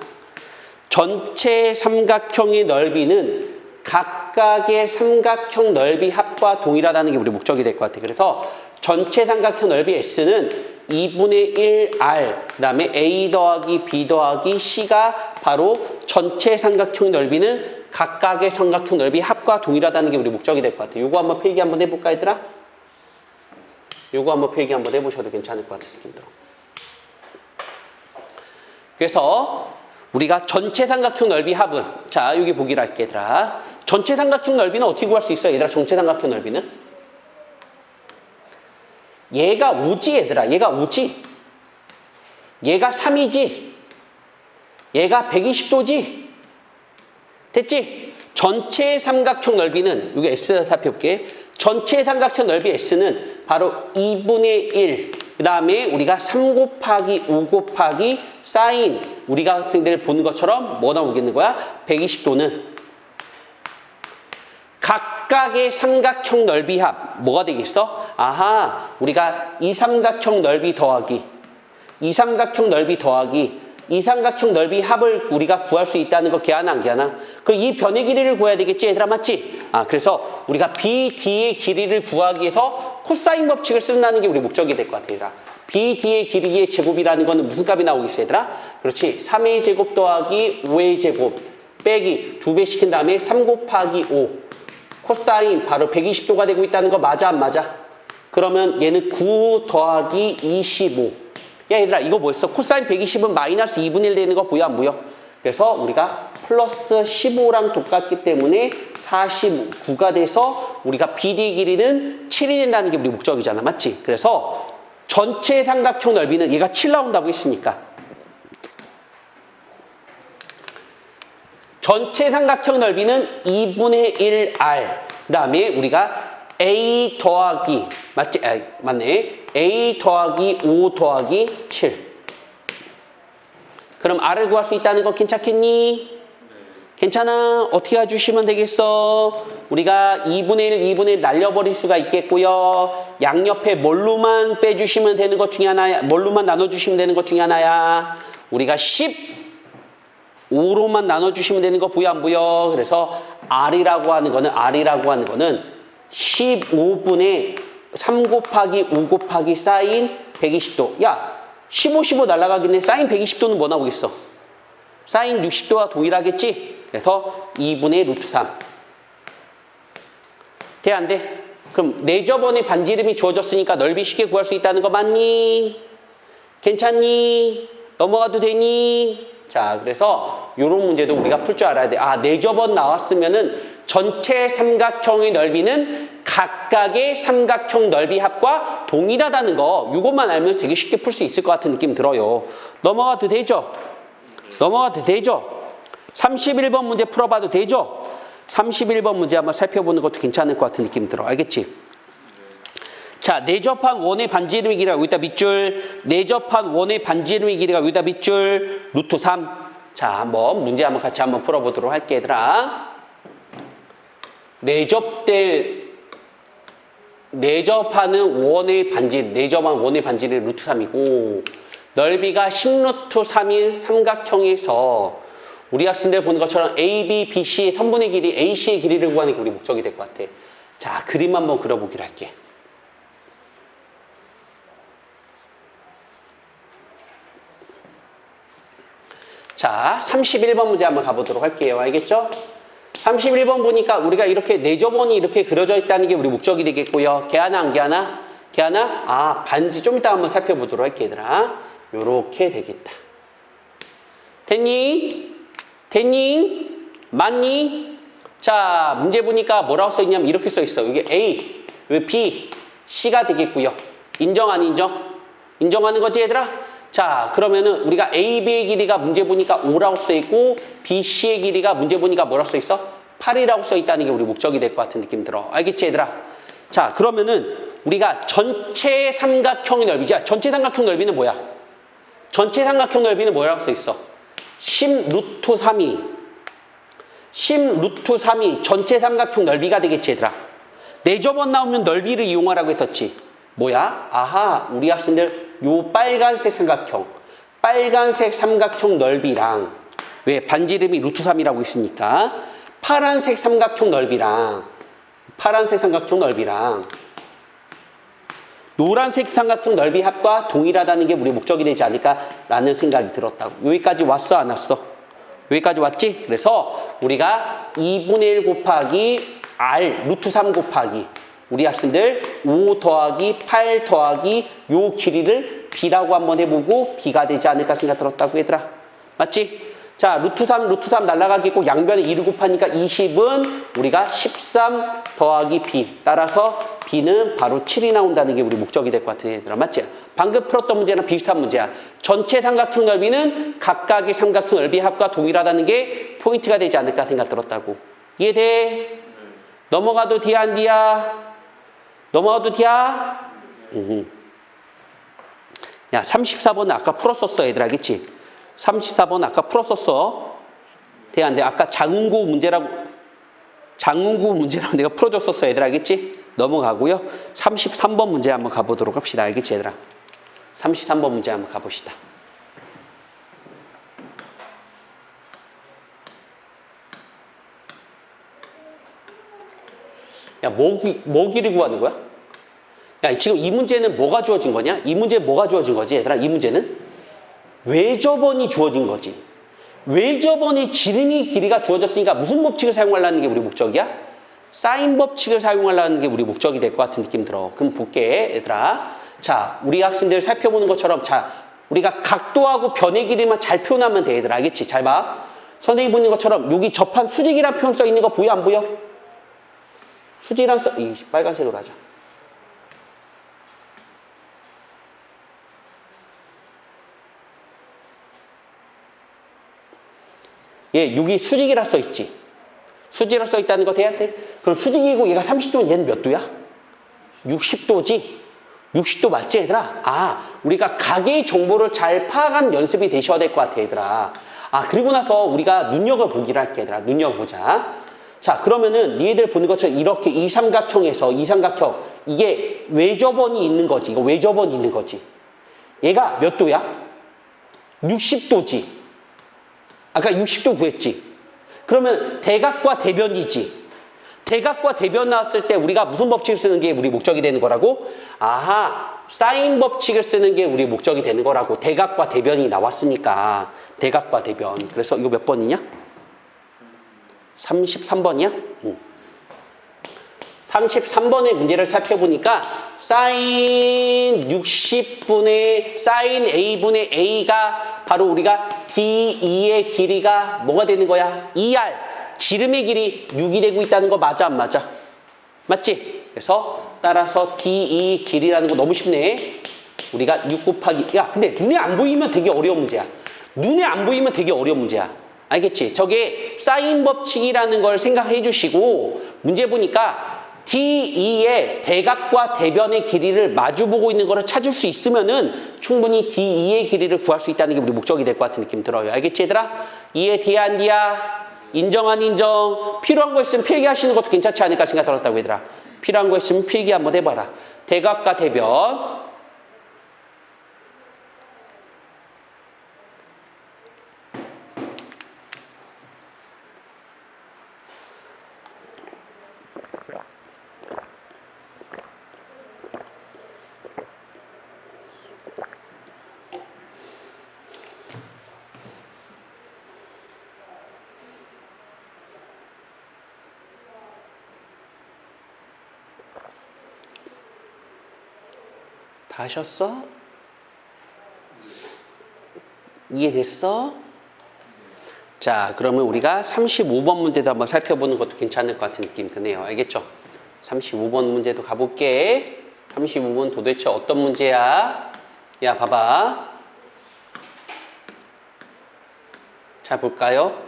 전체 삼각형의 넓이는 각각의 삼각형 넓이 합과 동일하다는 게 우리 목적이 될 것 같아. 그래서 전체 삼각형 넓이 S는 2분의 1R, 그 다음에 A 더하기 B 더하기 C가 바로 전체 삼각형 넓이는 각각의 삼각형 넓이 합과 동일하다는 게 우리 목적이 될 것 같아. 요거 한번 필기 한번 해볼까, 얘들아? 요거 한번 필기 한번 해보셔도 괜찮을 것 같은 느낌 들어. 그래서 우리가 전체 삼각형 넓이 합은, 자, 여기 보기로 할게, 얘들아. 전체 삼각형 넓이는 어떻게 구할 수 있어요, 얘들아? 전체 삼각형 넓이는? 얘가 5지, 얘들아. 얘가 5지. 얘가 3이지. 얘가 120도지. 됐지? 전체 삼각형 넓이는, 여기 S 살펴볼게. 전체 삼각형 넓이 S는 바로 2분의 1. 그 다음에 우리가 3 곱하기 5 곱하기 사인, 우리가 학생들 보는 것처럼 뭐 나오겠는 거야? 120도는 각각의 삼각형 넓이 합, 뭐가 되겠어? 아하, 우리가 이 삼각형 넓이 더하기 이 삼각형 넓이 더하기 이 삼각형 넓이 합을 우리가 구할 수 있다는 거 개하나 안 개하나? 그럼 이 변의 길이를 구해야 되겠지, 얘들아, 맞지? 그래서 우리가 BD의 길이를 구하기 위해서 코사인 법칙을 쓴다는 게 우리 목적이 될 것 같아, 얘들아. BD의 길이의 제곱이라는 거는 무슨 값이 나오겠어, 얘들아? 그렇지. 3의 제곱 더하기 5의 제곱 빼기 2배 시킨 다음에 3 곱하기 5 코사인 바로 120도가 되고 있다는 거 맞아, 안 맞아? 그러면 얘는 9 더하기 25. 야, 얘들아, 이거 뭐였어? 코사인 120은 마이너스 2분의 1 되는 거 보여, 안 보여? 그래서 우리가 플러스 15랑 똑같기 때문에 49가 돼서 우리가 BD의 길이는 7이 된다는 게 우리 목적이잖아, 맞지? 그래서 전체 삼각형 넓이는 얘가 7 나온다고 했으니까 전체 삼각형 넓이는 2분의 1R, 그 다음에 우리가 A 더하기, 맞지? 맞네. A 더하기 5 더하기 7. 그럼 R을 구할 수 있다는 거 괜찮겠니? 괜찮아. 어떻게 해주시면 되겠어? 우리가 2분의 1, 2분의 1 날려버릴 수가 있겠고요. 양옆에 뭘로만 빼주시면 되는 것 중에 하나야. 뭘로만 나눠주시면 되는 것 중에 하나야. 우리가 15로만 나눠주시면 되는 거 보여 안 보여? 그래서 R이라고 하는 거는 15분의 3 곱하기 5 곱하기 사인 120도. 야, 15, 15 날아가겠네. 사인 120도는 뭐 나오겠어? 사인 60도와 동일하겠지? 그래서 2분의 루트 3. 돼, 안 돼? 그럼 내저번에 반지름이 주어졌으니까 넓이 쉽게 구할 수 있다는 거 맞니? 괜찮니? 넘어가도 되니? 자, 그래서 이런 문제도 우리가 풀 줄 알아야 돼. 아, 내저번 나왔으면은 전체 삼각형의 넓이는 각각의 삼각형 넓이 합과 동일하다는 거, 이것만 알면 되게 쉽게 풀 수 있을 것 같은 느낌 들어요. 넘어가도 되죠? 넘어가도 되죠? 31번 문제 풀어봐도 되죠? 31번 문제 한번 살펴보는 것도 괜찮을 것 같은 느낌 들어. 알겠지? 자, 내접한 원의 반지름의 길이가 여기다 밑줄. 내접한 원의 반지름의 길이가 여기다 밑줄. 루트 3. 자, 한번 문제 한번 같이 한번 풀어보도록 할게, 얘들아. 내접하는 원의 반지름, 내접한 원의 반지름이 루트 3이고, 넓이가 10루트 3인 삼각형에서 우리 학생들 보는 것처럼 A, B, B, C의 선분의 길이, A, C의 길이를 구하는 게 우리 목적이 될 것 같아. 자, 그림 한번 그려보기로 할게. 자, 31번 문제 한번 가보도록 할게요. 알겠죠? 31번 보니까 우리가 이렇게 내저번이 이렇게 그려져 있다는 게 우리 목적이 되겠고요. 개하나 안 개하나? 개하나? 아, 반지 좀 이따 한번 살펴보도록 할게, 얘들아. 요렇게 되겠다. 됐니? 됐니? 맞니? 자, 문제 보니까 뭐라고 써있냐면 이렇게 써있어. 이게 A, 왜 B, C가 되겠고요. 인정 안 인정? 인정하는 거지, 얘들아? 자, 그러면은 우리가 A, B의 길이가 문제 보니까 5라고 써있고 B, C의 길이가 문제 보니까 뭐라고 써있어? 8이라고 써있다는 게 우리 목적이 될 것 같은 느낌 들어. 알겠지, 얘들아? 자, 그러면은 우리가 전체 삼각형의 넓이지. 전체 삼각형 넓이는 뭐야? 전체 삼각형 넓이는 뭐라고 써있어? 10루트 3이 10루트 3이 전체 삼각형 넓이가 되겠지, 얘들아. 내저번 나오면 넓이를 이용하라고 했었지. 뭐야? 아하, 우리 학생들 요 빨간색 삼각형 넓이랑, 왜? 반지름이 루트 3이라고 했으니까 파란색 삼각형 넓이랑 노란색 삼각형 넓이 합과 동일하다는 게 우리 목적이 되지 않을까라는 생각이 들었다고. 여기까지 왔어, 안 왔어? 여기까지 왔지? 그래서 우리가 2분의 1 곱하기 R 루트 3 곱하기 우리 학생들 5 더하기 8 더하기 요 길이를 B라고 한번 해보고 B가 되지 않을까 생각 들었다고, 얘들아. 맞지? 자, 루트 3 날라가겠고 양변에 2를 곱하니까 20은 우리가 13 더하기 B. 따라서 B는 바로 7이 나온다는 게 우리 목적이 될 것 같은, 얘들아. 맞지? 방금 풀었던 문제랑 비슷한 문제야. 전체 삼각형 넓이는 각각의 삼각형 넓이 합과 동일하다는 게 포인트가 되지 않을까 생각 들었다고. 이해돼? 넘어가도 뒤야 안 뒤야? 넘어가도 뒤야? 야, 34번은 아까 풀었었어, 얘들아. 알겠지? 34번은 아까 풀었었어. 돼, 안 돼? 아까 장운구 문제라고 내가 풀어줬었어, 얘들아. 알겠지? 넘어가고요. 33번 문제 한번 가보도록 합시다. 알겠지, 얘들아? 33번 문제 한번 가봅시다. 야, 뭐 길이 구하는 거야? 야, 지금 이 문제는 뭐가 주어진 거냐? 이 문제 뭐가 주어진 거지, 얘들아? 이 문제는 외접원이 주어진 거지. 외접원의 지름이 길이가 주어졌으니까 무슨 법칙을 사용하려는 게 우리 목적이야? 사인 법칙을 사용하려는 게 우리 목적이 될 것 같은 느낌 들어. 그럼 볼게, 얘들아. 자, 우리 학생들 살펴보는 것처럼, 자, 우리가 각도하고 변의 길이만 잘 표현하면 돼, 얘들아. 알겠지? 잘 봐. 선생님 보는 것처럼 여기 접한 수직이란 표현 써 있는 거 보여, 안 보여? 수직이란 이 빨간색으로 하자. 예, 여기 수직이라 써 있지. 수직이라 써 있다는 거 돼야 돼? 그럼 수직이고 얘가 30도면 얘는 몇 도야? 60도지? 60도 맞지, 얘들아? 아, 우리가 각의 정보를 잘 파악한 연습이 되셔야 될 것 같아, 얘들아. 아, 그리고 나서 우리가 눈여겨보기로 할게, 얘들아. 눈여겨보자. 자, 그러면은 니네들 보는 것처럼 이렇게 이 삼각형에서 이 삼각형, 이게 외접원이 있는 거지. 이거 외접원이 있는 거지. 얘가 몇 도야? 60도지. 아까 60도 구했지. 그러면 대각과 대변이지. 대각과 대변 나왔을 때 우리가 무슨 법칙을 쓰는 게 우리 목적이 되는 거라고? 아하, 사인 법칙을 쓰는 게 우리 목적이 되는 거라고. 대각과 대변이 나왔으니까. 대각과 대변. 그래서 이거 몇 번이냐? 33번이야? 33번의 문제를 살펴보니까 사인 60분의 사인 A분의 A가 바로 우리가 D2의 길이가 뭐가 되는 거야? 2R. 지름의 길이 6이 되고 있다는 거 맞아, 안 맞아? 맞지? 그래서 따라서 D2 길이라는 거 너무 쉽네. 우리가 6 곱하기, 야, 근데 눈에 안 보이면 되게 어려운 문제야. 눈에 안 보이면 되게 어려운 문제야. 알겠지? 저게 사인 법칙이라는 걸 생각해 주시고, 문제 보니까 D2의 대각과 대변의 길이를 마주보고 있는 거를 찾을 수 있으면은 충분히 D2의 길이를 구할 수 있다는 게 우리 목적이 될 것 같은 느낌 들어요. 알겠지, 얘들아? 이해, 뒤에 안 뒤야? 인정, 안 인정? 필요한 거 있으면 필기하시는 것도 괜찮지 않을까 생각 들었다고, 얘들아. 필요한 거 있으면 필기 한번 해봐라. 대각과 대변. 다 하셨어? 이해됐어? 자, 그러면 우리가 35번 문제도 한번 살펴보는 것도 괜찮을 것 같은 느낌 드네요. 알겠죠? 35번 문제도 가볼게. 35번 도대체 어떤 문제야? 야, 봐봐. 자, 볼까요?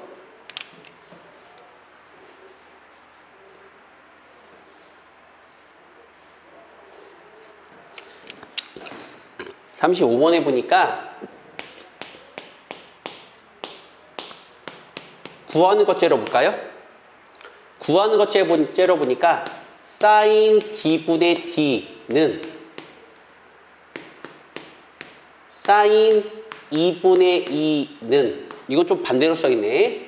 35번에 보니까 구하는 것 째려볼까요? 구하는 것 째려보니까 사인 D분의 D는 사인 2분의 2는 이건 좀 반대로 써있네.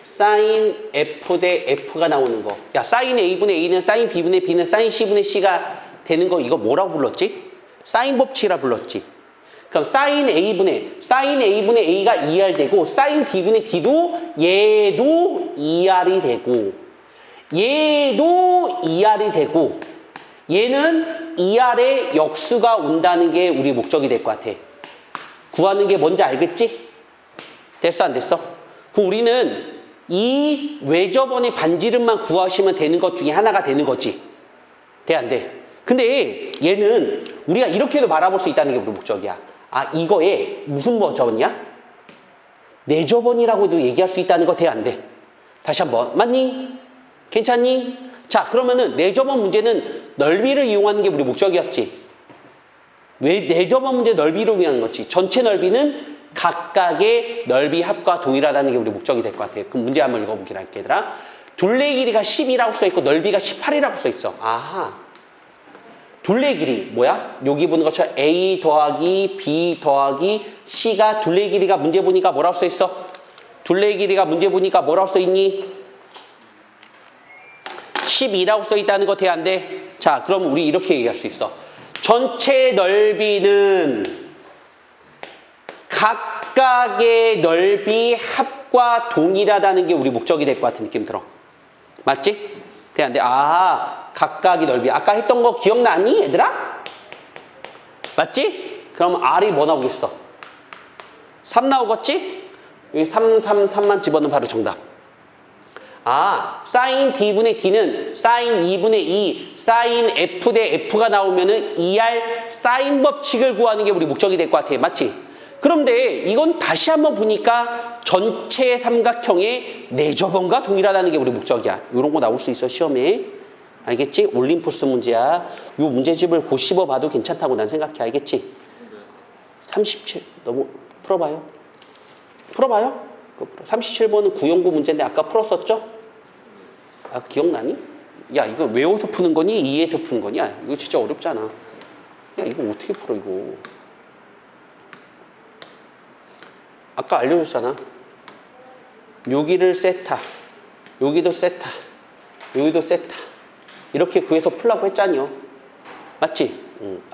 사인 F 대 F가 나오는 거. 야, 사인 A분의 A는 사인 B분의 B는 사인 C분의 C가 되는 거 이거 뭐라고 불렀지? 사인 법칙이라 불렀지. 그럼 사인 A분의 A가 2R 되고 사인 D분의 D도 얘도 2R이 되고 얘도 2R이 되고 얘는 2R의 역수가 온다는 게 우리 목적이 될 것 같아. 구하는 게 뭔지 알겠지? 됐어, 안 됐어? 그럼 우리는 이 외접원의 반지름만 구하시면 되는 것 중에 하나가 되는 거지. 돼, 안 돼? 근데 얘는 우리가 이렇게도 바라볼 수 있다는 게 우리 목적이야. 아, 이거에 무슨 저번이야? 내저번이라고도 얘기할 수 있다는 거 돼, 안 돼? 다시 한번. 맞니? 괜찮니? 자, 그러면은 내저번 문제는 넓이를 이용하는 게 우리 목적이었지. 왜 내저번 문제 넓이를 이용하는 거지? 전체 넓이는 각각의 넓이 합과 동일하다는 게 우리 목적이 될 것 같아요. 그럼 문제 한번 읽어보기로 할게, 얘들아. 둘레 길이가 10이라고 써있고 넓이가 18이라고 써있어. 아하. 둘레 길이 뭐야? 여기 보는 것처럼 A 더하기 B 더하기 C가 둘레 길이가 문제 보니까 뭐라고 써있어? 둘레 길이가 문제 보니까 뭐라고 써있니? 12라고 써있다는 거 돼, 안 돼? 자, 그럼 우리 이렇게 얘기할 수 있어. 전체 넓이는 각각의 넓이 합과 동일하다는 게 우리 목적이 될 것 같은 느낌 들어. 맞지? 돼, 안 돼? 아, 각각의 넓이. 아까 했던 거 기억나니, 얘들아? 맞지? 그럼 R이 뭐 나오겠어? 3 나오겠지? 여기 3, 3, 3만 집어넣으면 바로 정답. 아, 사인 D분의 D는 사인 2분의 2, 사인 F 대 F가 나오면은 2R 사인 법칙을 구하는 게 우리 목적이 될 것 같아. 맞지? 그런데 이건 다시 한번 보니까 전체 삼각형의 내저번과 동일하다는 게 우리 목적이야. 이런 거 나올 수 있어, 시험에. 알겠지? 올림포스 문제야. 이 문제집을 곧 씹어봐도 괜찮다고 난 생각해. 알겠지? 37 너무 풀어봐요. 풀어봐요. 그거 37번은 구형구 문제인데 아까 풀었었죠? 아, 기억나니? 야, 이거 외워서 푸는 거니? 이해해서 푸는 거냐? 이거 진짜 어렵잖아. 야, 이거 어떻게 풀어, 이거. 아까 알려줬잖아. 여기를 세타, 여기도 세타, 여기도 세타. 이렇게 구해서 풀라고 했잖여. 맞지?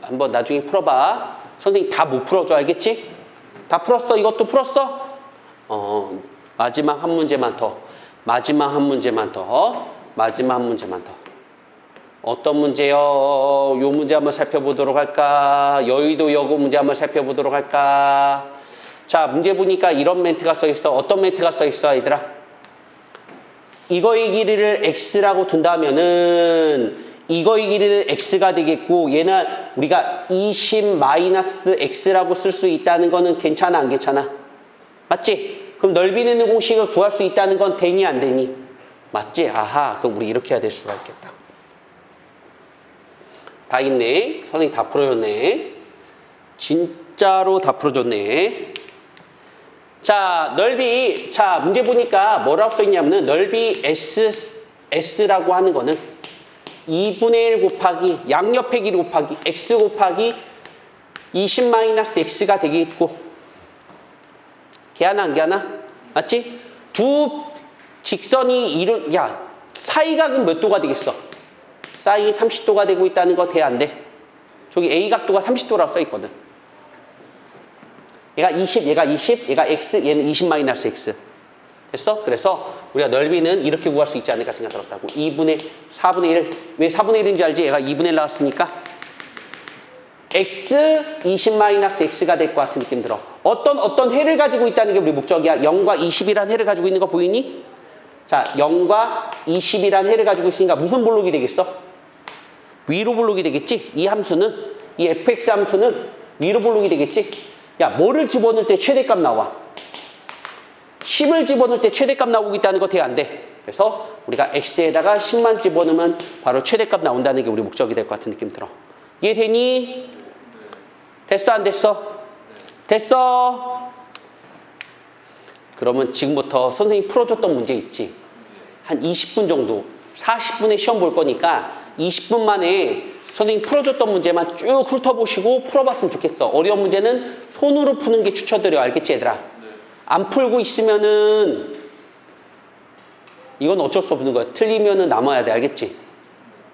한번 나중에 풀어봐. 선생님 다 못 풀어줘, 알겠지? 다 풀었어? 이것도 풀었어? 마지막 한 문제만 더. 마지막 한 문제만 더. 마지막 한 문제만 더. 어떤 문제요? 요 문제 한번 살펴보도록 할까? 여의도 여고 문제 한번 살펴보도록 할까? 자, 문제 보니까 이런 멘트가 써 있어. 어떤 멘트가 써 있어, 얘들아? 이거의 길이를 x라고 둔다면은 이거의 길이는 x가 되겠고 얘는 우리가 20-x라고 쓸 수 있다는 거는 괜찮아, 안 괜찮아? 맞지? 그럼 넓이 내는 공식을 구할 수 있다는 건 되니 안 되니? 맞지? 아하, 그럼 우리 이렇게 해야 될 수가 있겠다. 다 있네. 선생님 다 풀어줬네. 진짜로 다 풀어줬네. 자, 넓이, 자, 문제 보니까 뭐라고 써있냐면은 넓이 S라고 하는 거는 2분의 1 곱하기 양옆의 길이 곱하기 X 곱하기 20-X가 되겠고, 걔하나 안 걔하나? 맞지? 두 직선이 야, 사이각은 몇 도가 되겠어? 사인이 30도가 되고 있다는 거 돼, 안 돼? 저기 A각도가 30도라고 써있거든. 얘가 20, 얘가 20, 얘가 X, 얘는 20-X. 됐어? 그래서 우리가 넓이는 이렇게 구할 수 있지 않을까 생각했다고. 4분의 1. 왜 4분의 1인지 알지? 얘가 2분의 1 나왔으니까. X, 20-X가 될 것 같은 느낌 들어. 어떤 해를 가지고 있다는 게 우리 목적이야. 0과 20이라는 해를 가지고 있는 거 보이니? 자, 0과 20이라는 해를 가지고 있으니까 무슨 볼록이 되겠어? 위로 볼록이 되겠지? 이 함수는, 이 fx 함수는 위로 볼록이 되겠지? 야, 뭐를 집어넣을 때 최대값 나와? 10을 집어넣을 때 최대값 나오고 있다는 거 돼, 안 돼? 그래서 우리가 x에다가 10만 집어넣으면 바로 최대값 나온다는 게 우리 목적이 될 것 같은 느낌 들어. 이해되니? 됐어, 안 됐어? 됐어? 그러면 지금부터 선생님이 풀어줬던 문제 있지? 한 20분 정도, 40분에 시험 볼 거니까 20분 만에 선생님 풀어줬던 문제만 쭉 훑어보시고 풀어봤으면 좋겠어. 어려운 문제는 손으로 푸는 게 추천드려. 알겠지, 얘들아? 안 풀고 있으면은 이건 어쩔 수 없는 거야. 틀리면은 남아야 돼. 알겠지?